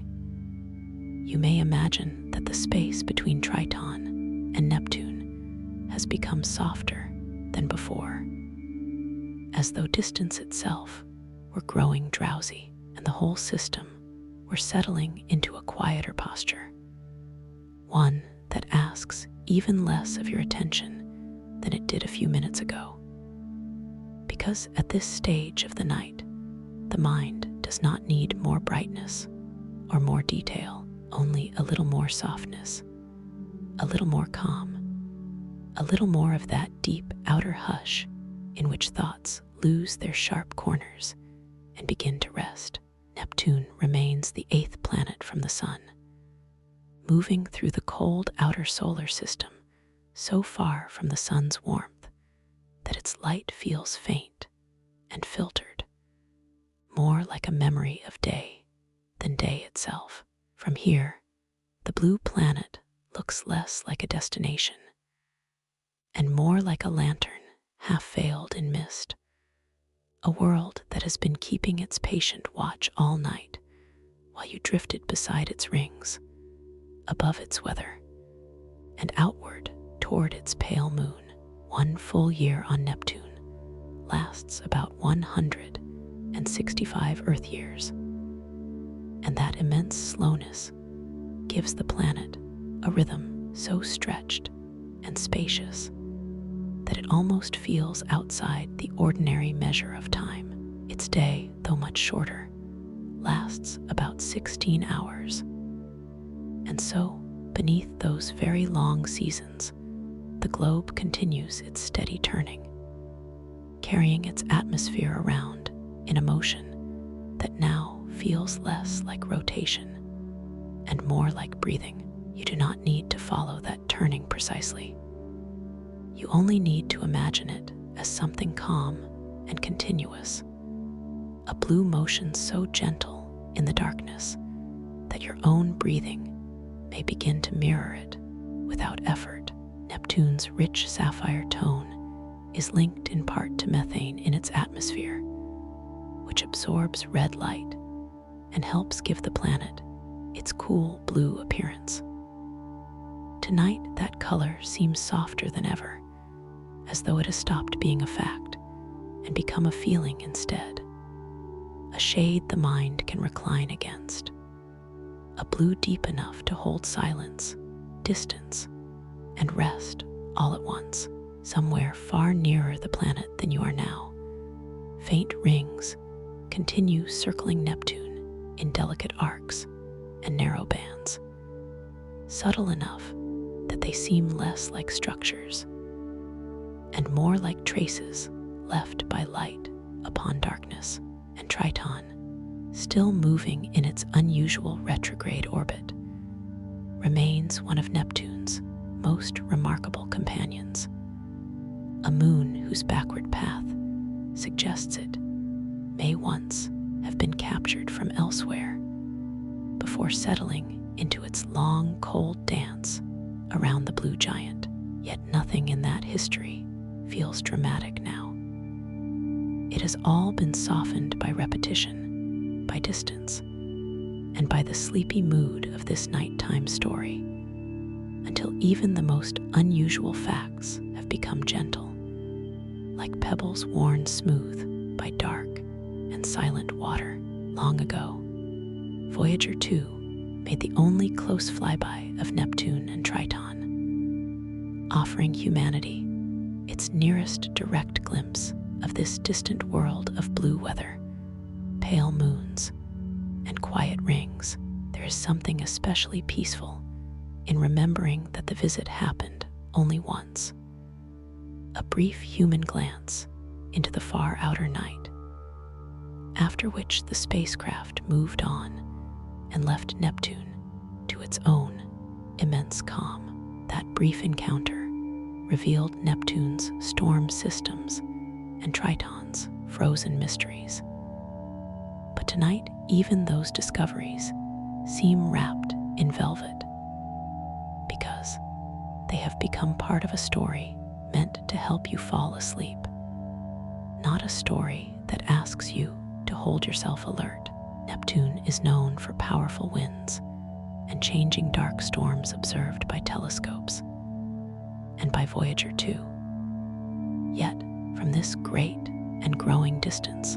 you may imagine that the space between Triton and Neptune has become softer than before, as though distance itself were growing drowsy and the whole system were settling into a quieter posture, one that asks even less of your attention than it did a few minutes ago. Because at this stage of the night, the mind does not need more brightness or more detail, only a little more softness, a little more calm, a little more of that deep outer hush in which thoughts lose their sharp corners and begin to rest. Neptune remains the 8th planet from the Sun, moving through the cold outer solar system so far from the Sun's warmth that its light feels faint and filtered, more like a memory of day than day itself. From here, the blue planet looks less like a destination and more like a lantern half veiled in mist, a world that has been keeping its patient watch all night while you drifted beside its rings, above its weather, and outward toward its pale moon. One full year on Neptune lasts about 165 Earth years, and that immense slowness gives the planet a rhythm so stretched and spacious that it almost feels outside the ordinary measure of time. Its day, though much shorter, lasts about 16 hours. And so, beneath those very long seasons, the globe continues its steady turning, carrying its atmosphere around in a motion that now feels less like rotation and more like breathing. You do not need to follow that turning precisely. You only need to imagine it as something calm and continuous, a blue motion so gentle in the darkness that your own breathing may begin to mirror it without effort. Neptune's rich sapphire tone is linked in part to methane in its atmosphere, which absorbs red light and helps give the planet its cool blue appearance. Tonight, that color seems softer than ever, as though it has stopped being a fact and become a feeling instead. a shade the mind can recline against, a blue deep enough to hold silence, distance, and rest all at once, somewhere far nearer the planet than you are now. Faint rings continue circling Neptune in delicate arcs and narrow bands, subtle enough that they seem less like structures and more like traces left by light upon darkness. And Triton, still moving in its unusual retrograde orbit, remains one of Neptune's most remarkable companions, a moon whose backward path suggests it may once have been captured from elsewhere before settling into its long, cold dance around the blue giant. Yet nothing in that history feels dramatic now. It has all been softened by repetition, by distance, and by the sleepy mood of this nighttime story, until even the most unusual facts have become gentle, like pebbles worn smooth by dark and silent water. Long ago, Voyager 2 made the only close flyby of Neptune and Triton, offering humanity its nearest direct glimpse of this distant world of blue weather, pale moons, and quiet rings. There is something especially peaceful in remembering that the visit happened only once. A brief human glance into the far outer night, after which the spacecraft moved on and left Neptune to its own immense calm. That brief encounter revealed Neptune's storm systems and Triton's frozen mysteries. But tonight, even those discoveries seem wrapped in velvet, because they have become part of a story meant to help you fall asleep, not a story that asks you to hold yourself alert. Neptune is known for powerful winds and changing dark storms observed by telescopes and by Voyager 2. Yet, from this great and growing distance,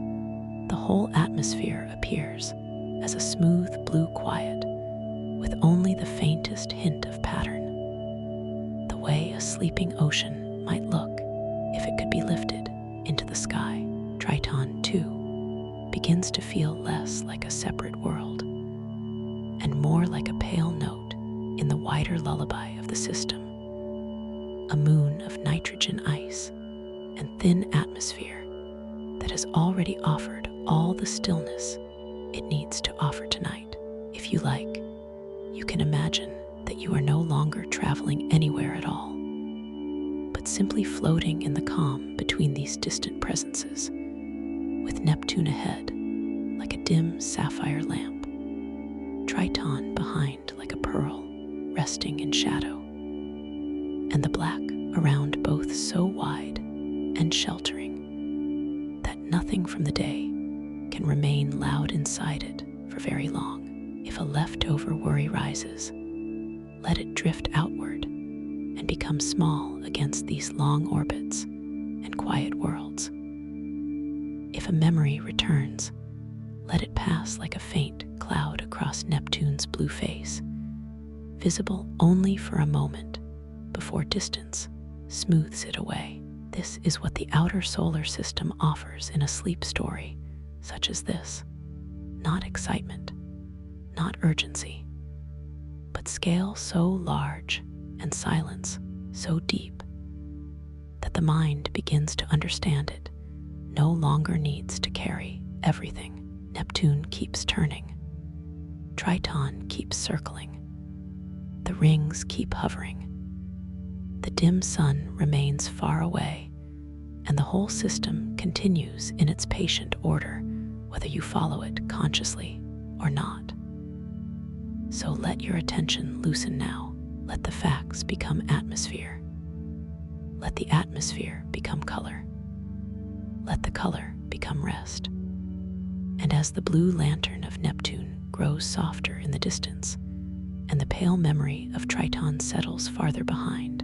the whole atmosphere appears as a smooth blue quiet, with only the faintest hint of pattern, the way a sleeping ocean might look if it could be lifted into the sky. Triton 2 begins to feel less like a separate world and more like a pale note in the wider lullaby of the system, a moon of nitrogen ice and thin atmosphere that has already offered all the stillness it needs to offer tonight. If you like, you can imagine that you are no longer traveling anywhere at all, but simply floating in the calm between these distant presences, with Neptune ahead like a dim sapphire lamp, Triton behind like a pearl resting in shadow, and the black around both so wide and sheltering that nothing from the day can remain loud inside it for very long. If a leftover worry rises, let it drift outward and become small against these long orbits and quiet worlds. If a memory returns, let it pass like a faint cloud across Neptune's blue face, visible only for a moment before distance smooths it away. This is what the outer solar system offers in a sleep story such as this. Not excitement, not urgency, but scale so large and silence so deep that the mind begins to understand it no longer needs to carry everything. Neptune keeps turning. Triton keeps circling. The rings keep hovering. The dim sun remains far away, and the whole system continues in its patient order, whether you follow it consciously or not. So let your attention loosen now. Let the facts become atmosphere. Let the atmosphere become color. Let the color become rest. And as the blue lantern of Neptune grows softer in the distance, and the pale memory of Triton settles farther behind,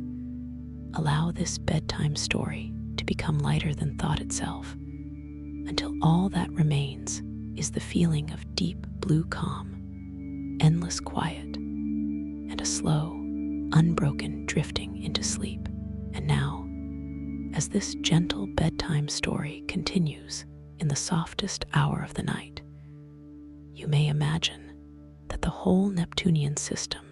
allow this bedtime story to become lighter than thought itself, until all that remains is the feeling of deep blue calm, endless quiet, and a slow, unbroken drifting into sleep. And now, as this gentle bedtime story continues in the softest hour of the night, you may imagine that the whole Neptunian system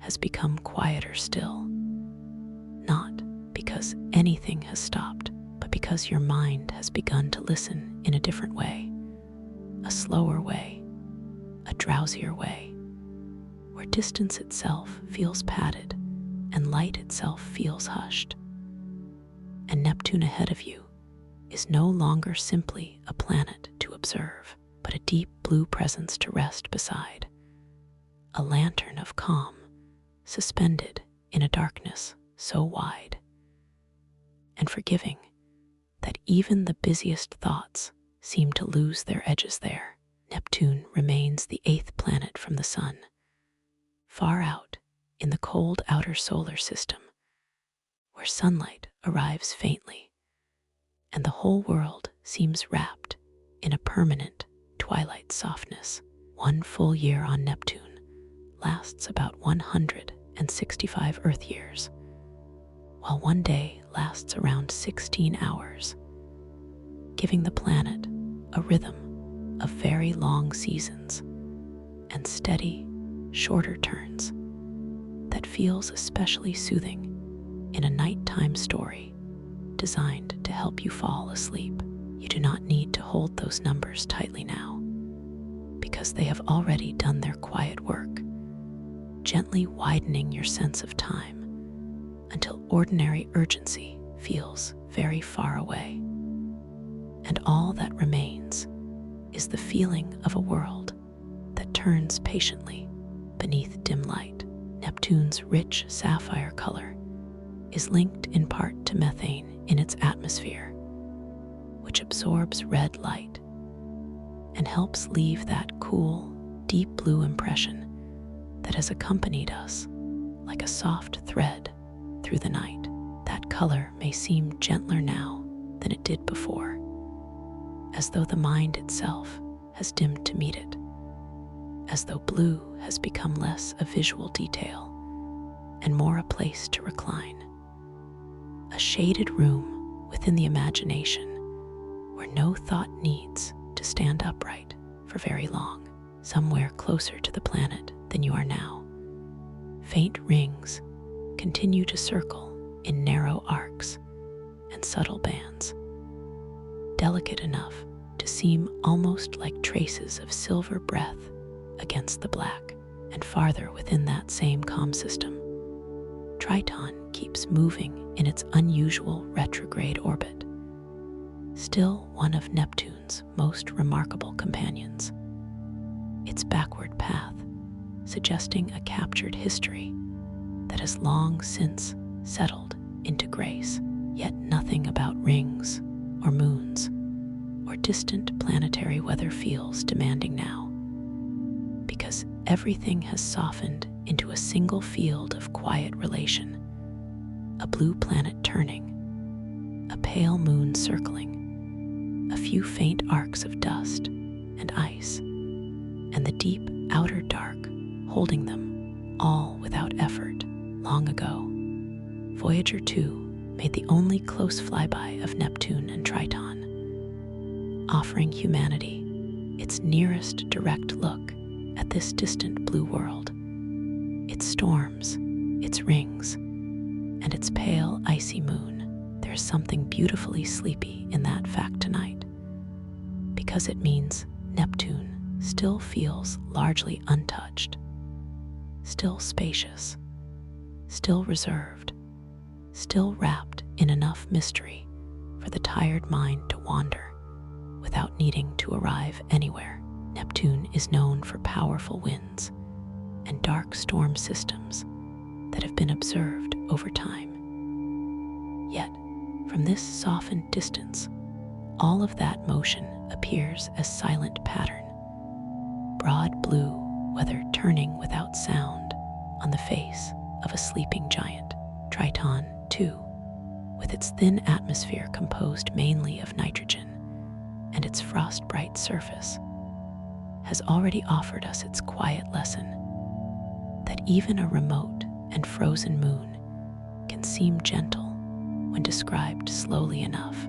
has become quieter still. Not because anything has stopped, but because your mind has begun to listen in a different way, a slower way, a drowsier way, where distance itself feels padded and light itself feels hushed. And Neptune ahead of you is no longer simply a planet to observe, but a deep blue presence to rest beside, a lantern of calm suspended in a darkness so wide and forgiving that even the busiest thoughts seem to lose their edges there. Neptune remains the 8th planet from the Sun, far out in the cold outer solar system, where sunlight arrives faintly, and the whole world seems wrapped in a permanent twilight softness. One full year on Neptune lasts about 165 Earth years, while one day lasts around 16 hours, giving the planet a rhythm of very long seasons and steady, shorter turns that feels especially soothing in a nighttime story designed to help you fall asleep. You do not need to hold those numbers tightly now, because they have already done their quiet work, gently widening your sense of time until ordinary urgency feels very far away. And all that remains is the feeling of a world that turns patiently beneath dim light. Neptune's rich sapphire color is linked in part to methane in its atmosphere, which absorbs red light and helps leave that cool, deep blue impression that has accompanied us like a soft thread through the night. That color may seem gentler now than it did before, as though the mind itself has dimmed to meet it, as though blue has become less a visual detail and more a place to recline, a shaded room within the imagination where no thought needs to stand upright for very long. Somewhere closer to the planet than you are now, faint rings continue to circle in narrow arcs and subtle bands, delicate enough to seem almost like traces of silver breath against the black. And farther within that same calm system, Triton keeps moving in its unusual retrograde orbit, still one of Neptune's most remarkable companions. Its backward path suggesting a captured history that has long since settled into grace. Yet nothing about rings or moons or distant planetary weather feels demanding now, because everything has softened into a single field of quiet relation, a blue planet turning, a pale moon circling, a few faint arcs of dust and ice, and the deep outer dark holding them, all without effort. Long ago, Voyager 2 made the only close flyby of Neptune and Triton, offering humanity its nearest direct look at this distant blue world, its storms, its rings, and its pale, icy moon. There's something beautifully sleepy in that fact tonight, because it means Neptune still feels largely untouched, still spacious, still reserved, still wrapped in enough mystery for the tired mind to wander without needing to arrive anywhere. Neptune is known for powerful winds and dark storm systems that have been observed over time. Yet, from this softened distance, all of that motion appears as silent pattern, broad blue weather turning without sound on the face of a sleeping giant. Triton, too, with its thin atmosphere composed mainly of nitrogen and its frost-bright surface, has already offered us its quiet lesson that even a remote and frozen moon can seem gentle when described slowly enough,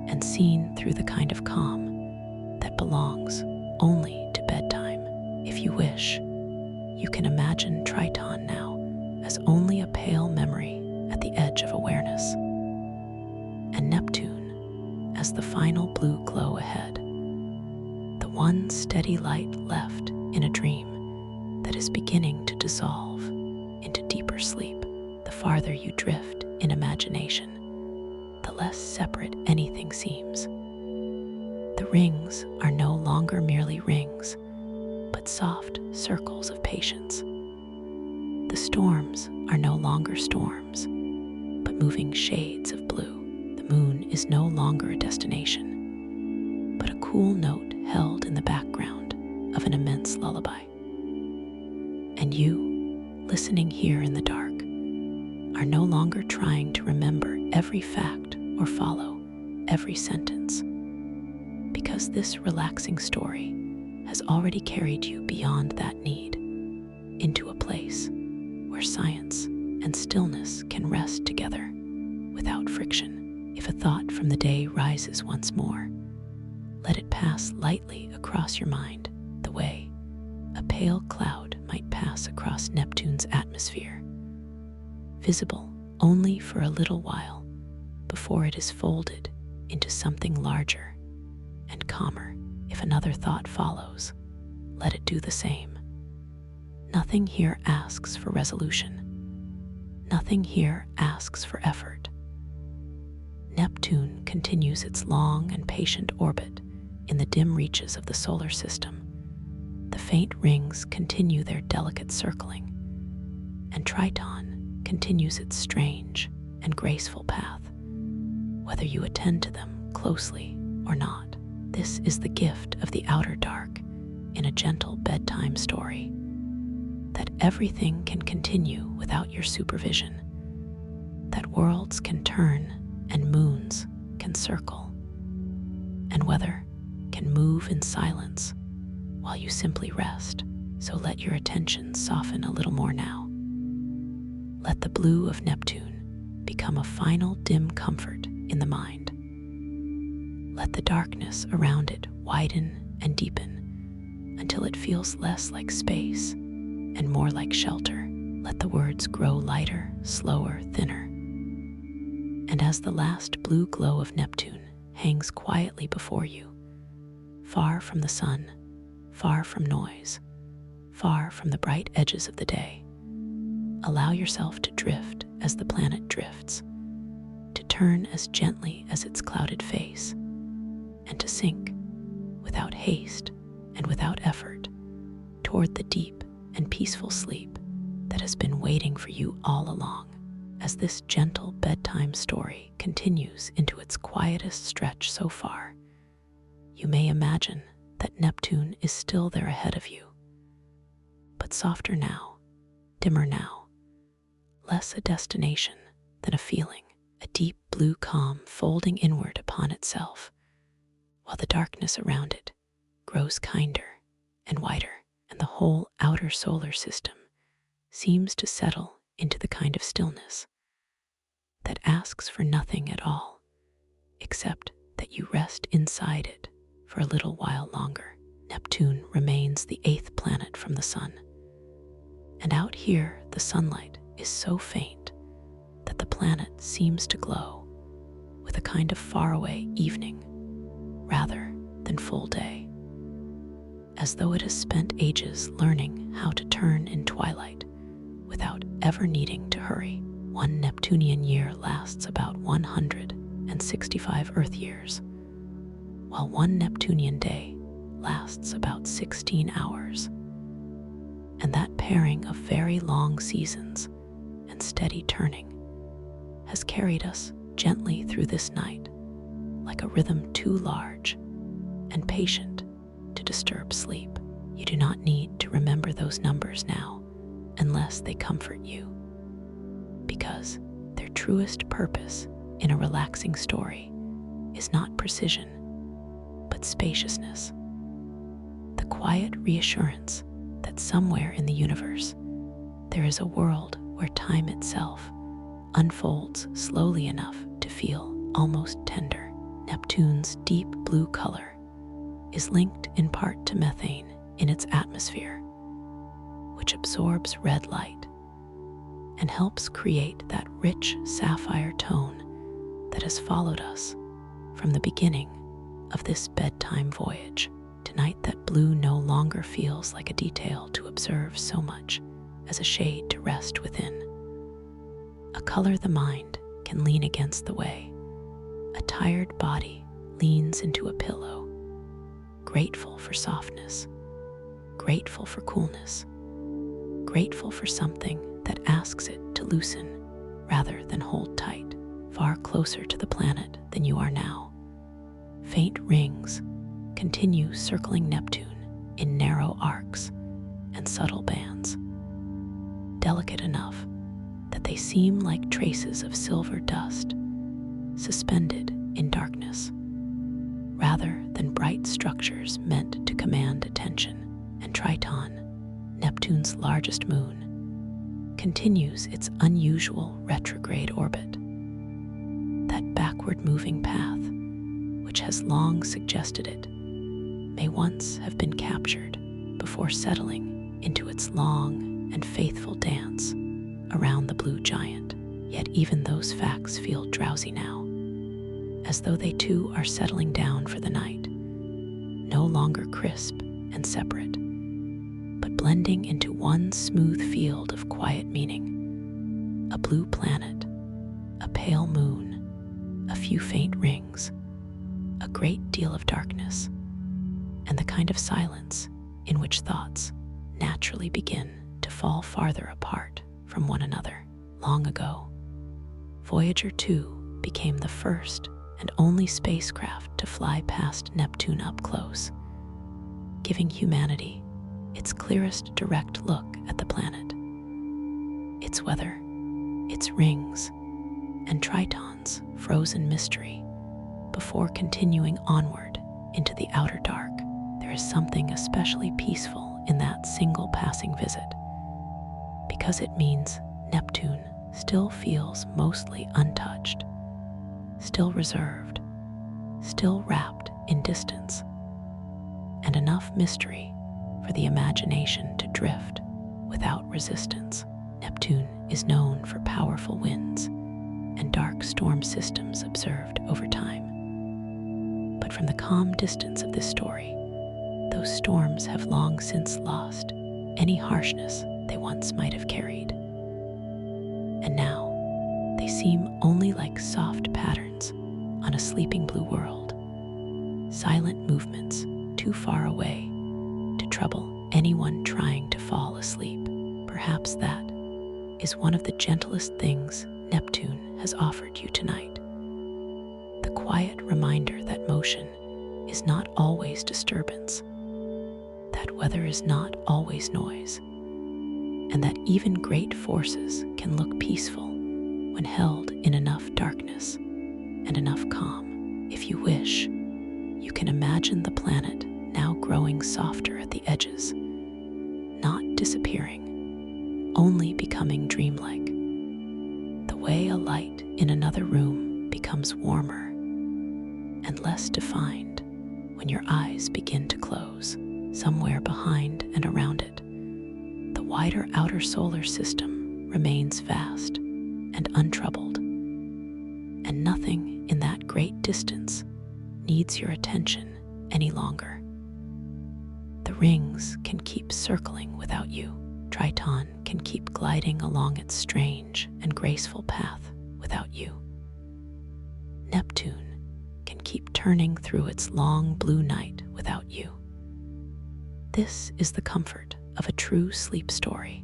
and seen through the kind of calm that belongs only to bedtime. If you wish, you can imagine Triton now as only a pale memory at the edge of awareness, and Neptune as the final blue glow ahead, the one steady light left in a dream that is beginning to dissolve into deeper sleep. The farther you drift in imagination, the less separate anything seems. The rings are no longer merely rings, but soft circles of patience. The storms are no longer storms, but moving shades of blue. The moon is no longer a destination, but a cool note held in the background of an immense lullaby. And you, listening here in the dark, are no longer trying to remember every fact or follow every sentence, because this relaxing story has already carried you beyond that need, into a place where science and stillness can rest together without friction. If a thought from the day rises once more, let it pass lightly across your mind, the way a pale cloud might pass across Neptune's atmosphere, visible only for a little while before it is folded into something larger and calmer. If another thought follows, let it do the same. Nothing here asks for resolution. Nothing here asks for effort. Neptune continues its long and patient orbit in the dim reaches of the solar system. The faint rings continue their delicate circling, and Triton continues its strange and graceful path, whether you attend to them closely or not. This is the gift of the outer dark in a gentle bedtime story, that everything can continue without your supervision, that worlds can turn and moons can circle, and weather can move in silence while you simply rest. So let your attention soften a little more now. Let the blue of Neptune become a final dim comfort in the mind. Let the darkness around it widen and deepen until it feels less like space and more like shelter. Let the words grow lighter, slower, thinner. And as the last blue glow of Neptune hangs quietly before you, far from the sun, far from noise, far from the bright edges of the day, allow yourself to drift as the planet drifts, to turn as gently as its clouded face, and to sink without haste and without effort toward the deep and peaceful sleep that has been waiting for you all along. As this gentle bedtime story continues into its quietest stretch so far, you may imagine that Neptune is still there ahead of you, but softer now, dimmer now, less a destination than a feeling, a deep blue calm folding inward upon itself, while the darkness around it grows kinder and wider, and the whole outer solar system seems to settle into the kind of stillness that asks for nothing at all, except that you rest inside it for a little while longer. Neptune remains the 8th planet from the sun, and out here the sunlight is so faint that the planet seems to glow with a kind of faraway evening rather than full day, as though it has spent ages learning how to turn in twilight without ever needing to hurry. One Neptunian year lasts about 165 Earth years, while one Neptunian day lasts about 16 hours. And that pairing of very long seasons and steady turning has carried us gently through this night, like a rhythm too large and patient to disturb sleep. You do not need to remember those numbers now unless they comfort you, because their truest purpose in a relaxing story is not precision, but spaciousness. The the quiet reassurance that somewhere in the universe there is a world where time itself unfolds slowly enough to feel almost tender. Neptune's deep blue color is linked in part to methane in its atmosphere, which absorbs red light and helps create that rich sapphire tone that has followed us from the beginning of this bedtime voyage. Tonight, that blue no longer feels like a detail to observe so much as a shade to rest within. A color the mind can lean against the way a tired body leans into a pillow, grateful for softness, grateful for coolness, grateful for something that asks it to loosen rather than hold tight. Far closer to the planet than you are now, faint rings continue circling Neptune in narrow arcs and subtle bands, delicate enough that they seem like traces of silver dust suspended in darkness, rather than bright structures meant to command attention. And Triton, Neptune's largest moon, continues its unusual retrograde orbit. That backward-moving path, which has long suggested it, may once have been captured before settling into its long and faithful dance around the blue giant. Yet even those facts feel drowsy now, as though they too are settling down for the night, no longer crisp and separate, but blending into one smooth field of quiet meaning. A blue planet, a pale moon, a few faint rings, a great deal of darkness, and the kind of silence in which thoughts naturally begin to fall farther apart from one another. Long ago, Voyager 2 became the first and only spacecraft to fly past Neptune up close, giving humanity its clearest direct look at the planet, its weather, its rings, and Triton's frozen mystery. Before continuing onward into the outer dark, there is something especially peaceful in that single passing visit, because it means Neptune still feels mostly untouched, still reserved, still wrapped in distance, and enough mystery for the imagination to drift without resistance. Neptune is known for powerful winds and dark storm systems observed over time. But from the calm distance of this story, those storms have long since lost any harshness they once might have carried. And now, they seem only like soft patterns on a sleeping blue world, silent movements too far away to trouble anyone trying to fall asleep. Perhaps that is one of the gentlest things Neptune has offered you tonight. The quiet reminder that motion is not always disturbance, that weather is not always noise, and that even great forces can look peaceful when held in enough darkness and enough calm. If you wish, you can imagine the planet now growing softer at the edges, not disappearing, only becoming dreamlike. The way a light in another room becomes warmer and less defined when your eyes begin to close. Somewhere behind and around it, the wider outer solar system remains vast and untroubled, and nothing in that great distance needs your attention any longer. The rings can keep circling without you. Triton can keep gliding along its strange and graceful path without you. Neptune can keep turning through its long blue night without you. This is the comfort of a true sleep story,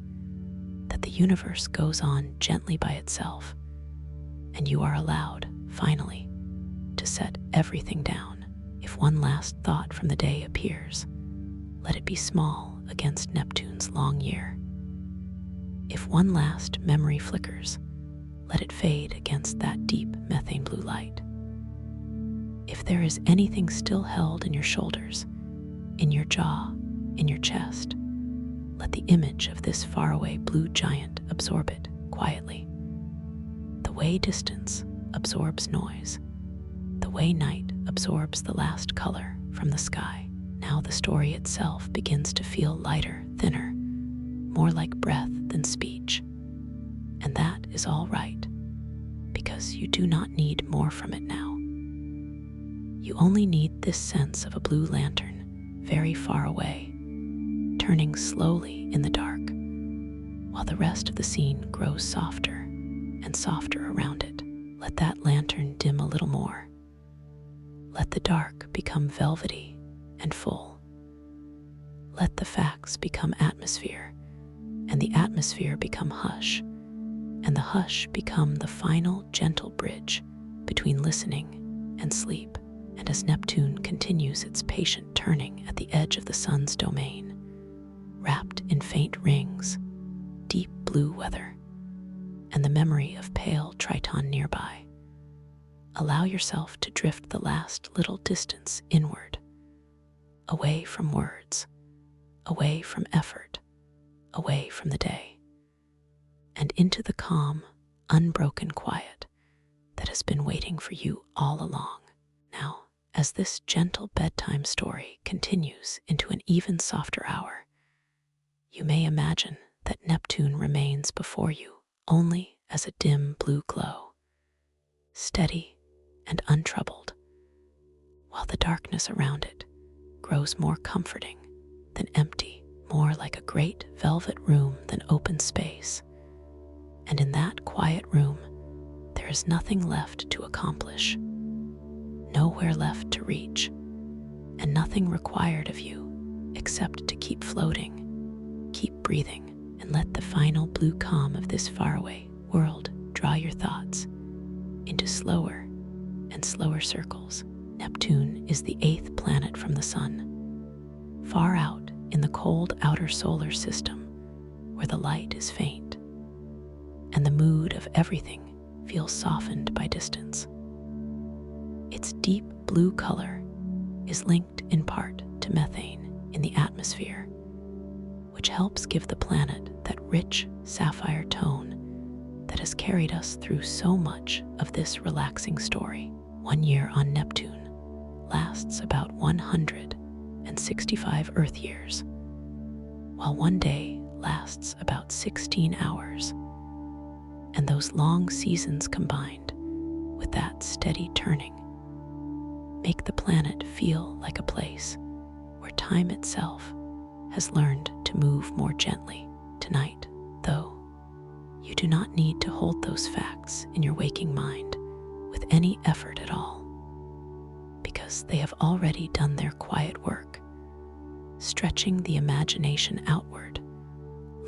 that the universe goes on gently by itself, and you are allowed, finally, to set everything down. If one last thought from the day appears, let it be small against Neptune's long year. If one last memory flickers, let it fade against that deep methane blue light. If there is anything still held in your shoulders, in your jaw, in your chest. Let the image of this faraway blue giant absorb it quietly. The way distance absorbs noise, the way night absorbs the last color from the sky. Now the story itself begins to feel lighter, thinner, more like breath than speech. And that is all right, because you do not need more from it now. You only need this sense of a blue lantern very far away, turning slowly in the dark, while the rest of the scene grows softer and softer around it. Let that lantern dim a little more. Let the dark become velvety and full. Let the facts become atmosphere, and the atmosphere become hush, and the hush become the final gentle bridge between listening and sleep. And as Neptune continues its patient turning at the edge of the sun's domain, wrapped in faint rings, deep blue weather, and the memory of pale Triton nearby, allow yourself to drift the last little distance inward, away from words, away from effort, away from the day, and into the calm, unbroken quiet that has been waiting for you all along. Now, as this gentle bedtime story continues into an even softer hour, you may imagine that Neptune remains before you only as a dim blue glow, steady and untroubled, while the darkness around it grows more comforting than empty, more like a great velvet room than open space. And in that quiet room, there is nothing left to accomplish, nowhere left to reach, and nothing required of you except to keep floating, keep breathing, and let the final blue calm of this faraway world draw your thoughts into slower and slower circles. Neptune is the 8th planet from the sun, far out in the cold outer solar system where the light is faint, and the mood of everything feels softened by distance. Its deep blue color is linked in part to methane in the atmosphere, which helps give the planet that rich sapphire tone that has carried us through so much of this relaxing story. 1 year on Neptune lasts about 165 Earth years, while 1 day lasts about 16 hours. And those long seasons combined with that steady turning make the planet feel like a place where time itself has learned to move more gently. Tonight, though, you do not need to hold those facts in your waking mind with any effort at all, because they have already done their quiet work, stretching the imagination outward,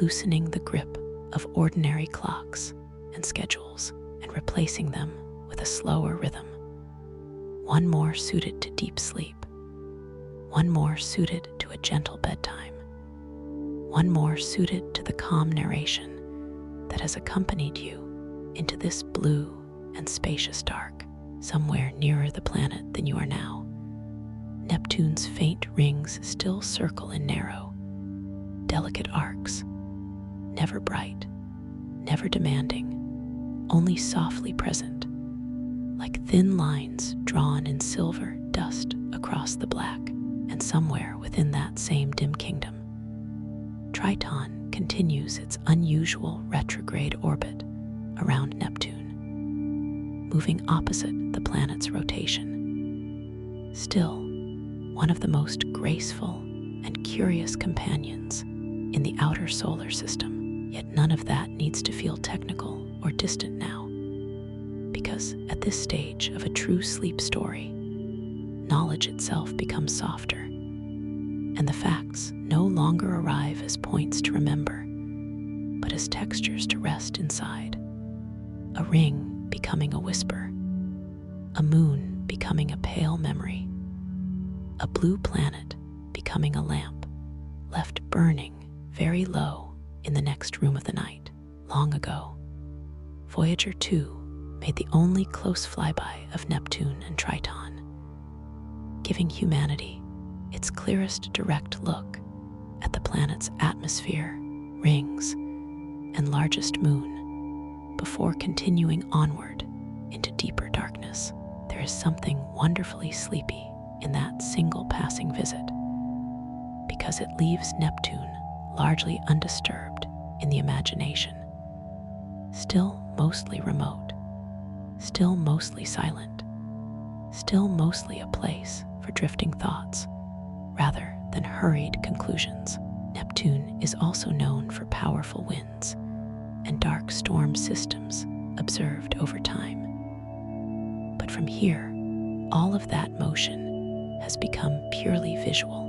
loosening the grip of ordinary clocks and schedules, and replacing them with a slower rhythm, one more suited to deep sleep, one more suited to a gentle bedtime, one more suited to the calm narration that has accompanied you into this blue and spacious dark, somewhere nearer the planet than you are now. Neptune's faint rings still circle in narrow, delicate arcs, never bright, never demanding, only softly present, like thin lines drawn in silver dust across the black. And somewhere within that same dim kingdom, Triton continues its unusual retrograde orbit around Neptune, moving opposite the planet's rotation. Still, one of the most graceful and curious companions in the outer solar system, yet none of that needs to feel technical or distant now, because at this stage of a true sleep story, knowledge itself becomes softer, and the facts no longer arrive as points to remember, but as textures to rest inside. A ring becoming a whisper, a moon becoming a pale memory, a blue planet becoming a lamp left burning very low in the next room of the night. Long ago, Voyager 2 made the only close flyby of Neptune and Triton, giving humanity its clearest direct look at the planet's atmosphere, rings, and largest moon before continuing onward into deeper darkness. There is something wonderfully sleepy in that single passing visit, because it leaves Neptune largely undisturbed in the imagination, still mostly remote, still mostly silent, still mostly a place for drifting thoughts rather than hurried conclusions. Neptune is also known for powerful winds and dark storm systems observed over time. But from here, all of that motion has become purely visual.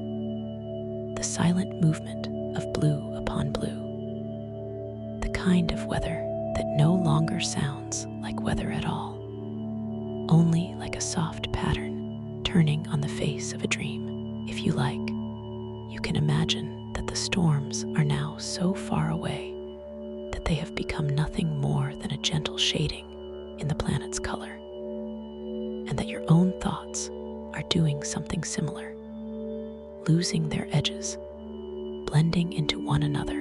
The silent movement of blue upon blue. The kind of weather that no longer sounds like weather at all, only like a soft pattern turning on the face of a dream. If you like, you can imagine that the storms are now so far away that they have become nothing more than a gentle shading in the planet's color, and that your own thoughts are doing something similar, losing their edges, blending into one another,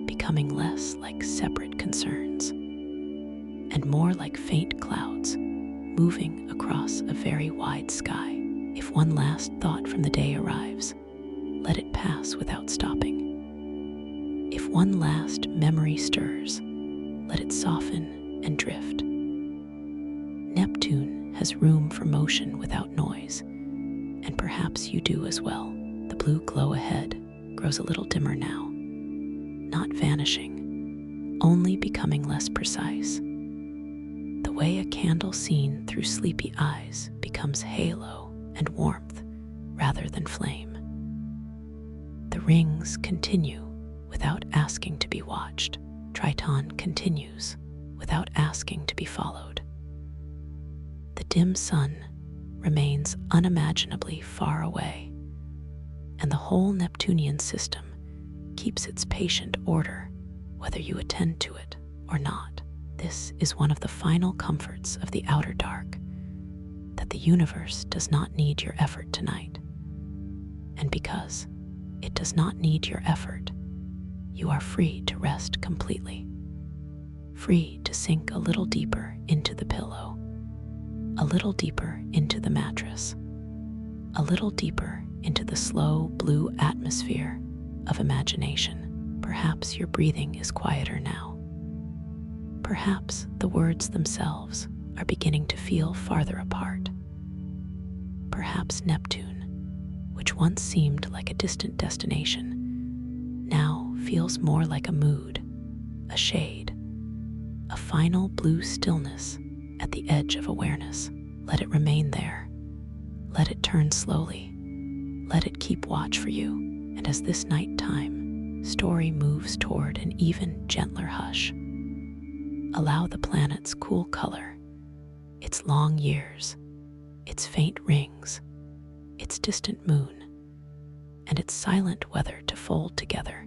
becoming less like separate concerns and more like faint clouds moving across a very wide sky. If one last thought from the day arrives, let it pass without stopping. If one last memory stirs, let it soften and drift. Neptune has room for motion without noise, and perhaps you do as well. The blue glow ahead grows a little dimmer now, not vanishing, only becoming less precise. The way a candle seen through sleepy eyes becomes halo and warmth rather than flame. The rings continue without asking to be watched. Triton continues without asking to be followed. The dim sun remains unimaginably far away, and the whole Neptunian system keeps its patient order whether you attend to it or not. This is one of the final comforts of the outer dark, that the universe does not need your effort tonight. And because it does not need your effort, you are free to rest completely, free to sink a little deeper into the pillow, a little deeper into the mattress, a little deeper into the slow blue atmosphere of imagination. Perhaps your breathing is quieter now. Perhaps the words themselves are beginning to feel farther apart. Perhaps Neptune, which once seemed like a distant destination, now feels more like a mood, a shade, a final blue stillness at the edge of awareness. Let it remain there. Let it turn slowly. Let it keep watch for you. And as this nighttime story moves toward an even gentler hush, allow the planet's cool color, its long years, its faint rings, its distant moon, and its silent weather to fold together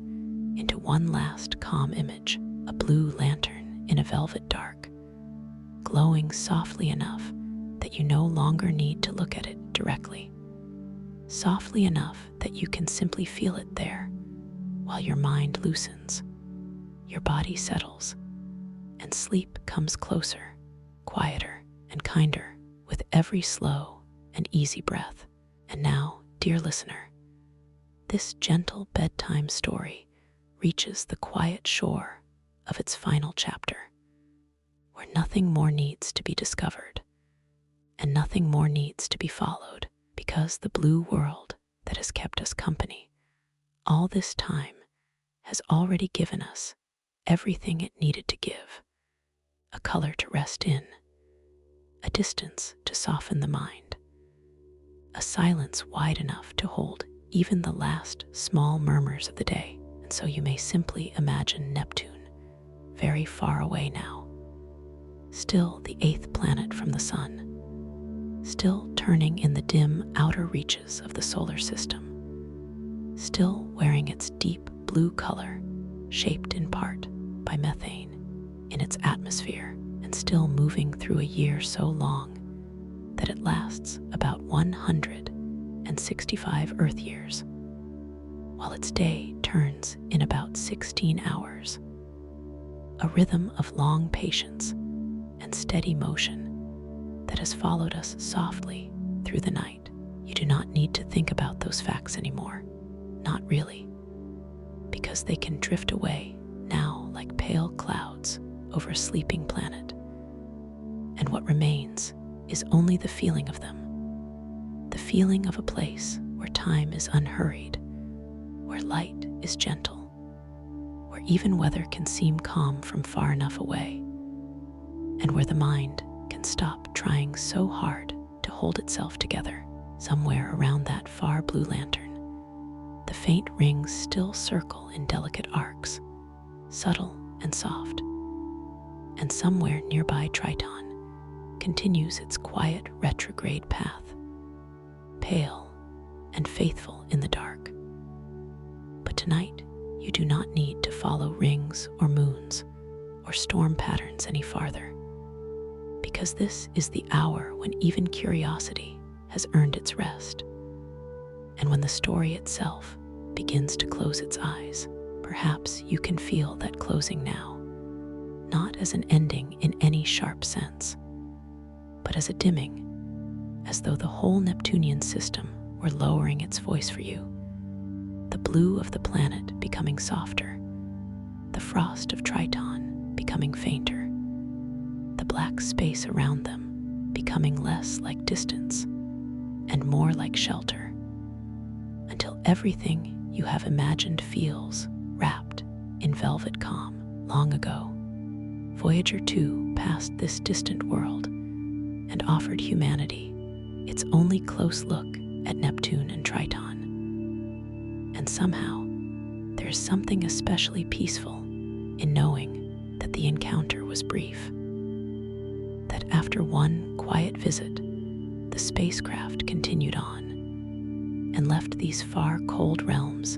into one last calm image, a blue lantern in a velvet dark, glowing softly enough that you no longer need to look at it directly, softly enough that you can simply feel it there while your mind loosens, your body settles, and sleep comes closer, quieter, and kinder with every slow and easy breath. And now, dear listener, this gentle bedtime story reaches the quiet shore of its final chapter, where nothing more needs to be discovered and nothing more needs to be followed, because the blue world that has kept us company all this time has already given us everything it needed to give: a color to rest in, a distance to soften the mind, a silence wide enough to hold even the last small murmurs of the day. And so you may simply imagine Neptune, very far away now, still the 8th planet from the sun, still turning in the dim outer reaches of the solar system, still wearing its deep blue color, shaped in part by methane in its atmosphere, and still moving through a year so long that it lasts about 165 Earth years. while its day turns in about 16 hours. A rhythm of long patience and steady motion that has followed us softly through the night. You do not need to think about those facts anymore. Not really, because they can drift away now like pale clouds over a sleeping planet. And what remains is only the feeling of them. The feeling of a place where time is unhurried, where light is gentle, where even weather can seem calm from far enough away, and where the mind can stop trying so hard to hold itself together. Somewhere around that far blue lantern, the faint rings still circle in delicate arcs, subtle and soft. And somewhere nearby Triton continues its quiet retrograde path, pale and faithful in the dark. But tonight, you do not need to follow rings or moons or storm patterns any farther, because this is the hour when even curiosity has earned its rest. And when the story itself begins to close its eyes, perhaps you can feel that closing now, not as an ending in any sharp sense, but as a dimming, as though the whole Neptunian system were lowering its voice for you. The blue of the planet becoming softer, the frost of Triton becoming fainter, the black space around them becoming less like distance and more like shelter, until everything you have imagined feels wrapped in velvet calm. Long ago, Voyager 2 passed this distant world and offered humanity its only close look at Neptune and Triton. And somehow, there's something especially peaceful in knowing that the encounter was brief, that after one quiet visit, the spacecraft continued on and left these far cold realms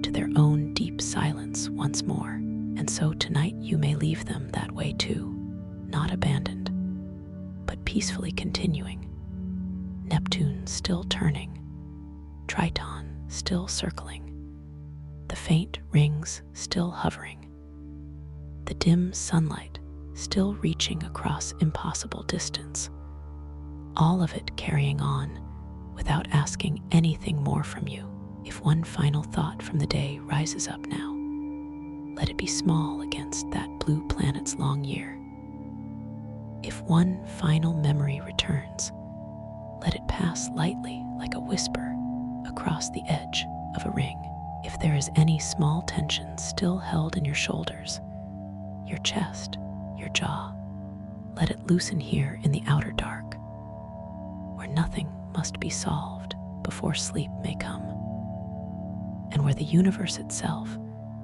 to their own deep silence once more. And so tonight you may leave them that way too, not abandoned, but peacefully continuing. Neptune still turning, Triton still circling, the faint rings still hovering, the dim sunlight still reaching across impossible distance, all of it carrying on without asking anything more from you. If one final thought from the day rises up now, let it be small against that blue planet's long year. If one final memory returns, let it pass lightly like a whisper across the edge of a ring. If there is any small tension still held in your shoulders, your chest, your jaw, let it loosen here in the outer dark, where nothing must be solved before sleep may come, and where the universe itself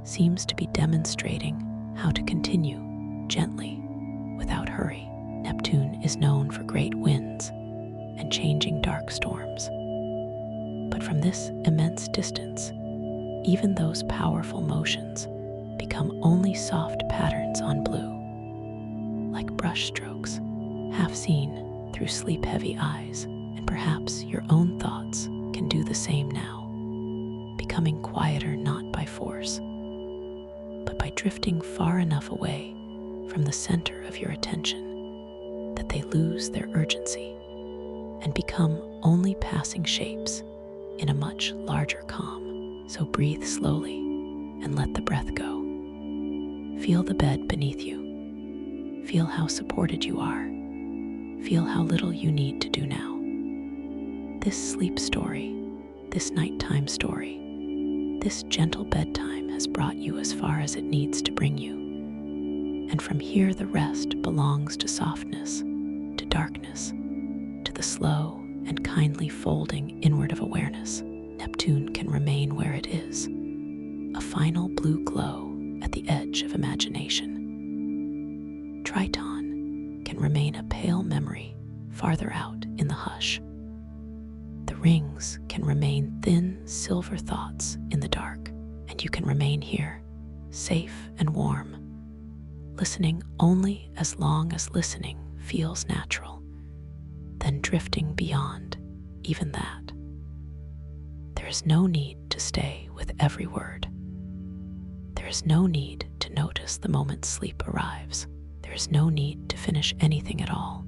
seems to be demonstrating how to continue gently without hurry. Neptune is known for great winds and changing dark storms, but from this immense distance, even those powerful motions become only soft patterns on blue, like brush strokes, half seen through sleep-heavy eyes. And perhaps your own thoughts can do the same now, becoming quieter not by force, but by drifting far enough away from the center of your attention that they lose their urgency and become only passing shapes in a much larger calm. So breathe slowly and let the breath go. Feel the bed beneath you. Feel how supported you are. Feel how little you need to do now. This sleep story, this nighttime story, this gentle bedtime has brought you as far as it needs to bring you. And from here the rest belongs to softness, to darkness, to the slow and kindly folding inward of awareness. Neptune can remain where it is, a final blue glow at the edge of imagination. Triton can remain a pale memory farther out in the hush. The rings can remain thin silver thoughts in the dark, and you can remain here, safe and warm, listening only as long as listening feels natural, then drifting beyond even that. There is no need to stay with every word. There is no need to notice the moment sleep arrives. There is no need to finish anything at all.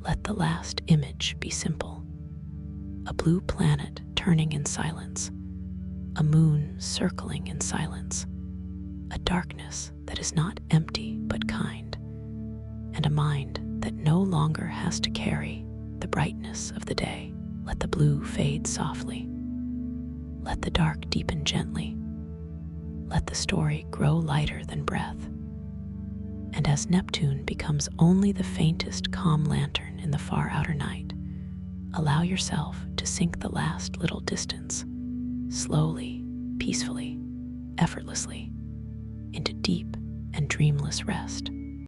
Let the last image be simple. A blue planet turning in silence, a moon circling in silence, a darkness that is not empty but kind, and a mind that no longer has to carry the brightness of the day. Let the blue fade softly. Let the dark deepen gently. Let the story grow lighter than breath. And as Neptune becomes only the faintest calm lantern in the far outer night, allow yourself to sink the last little distance, slowly, peacefully, effortlessly, into deep and dreamless rest.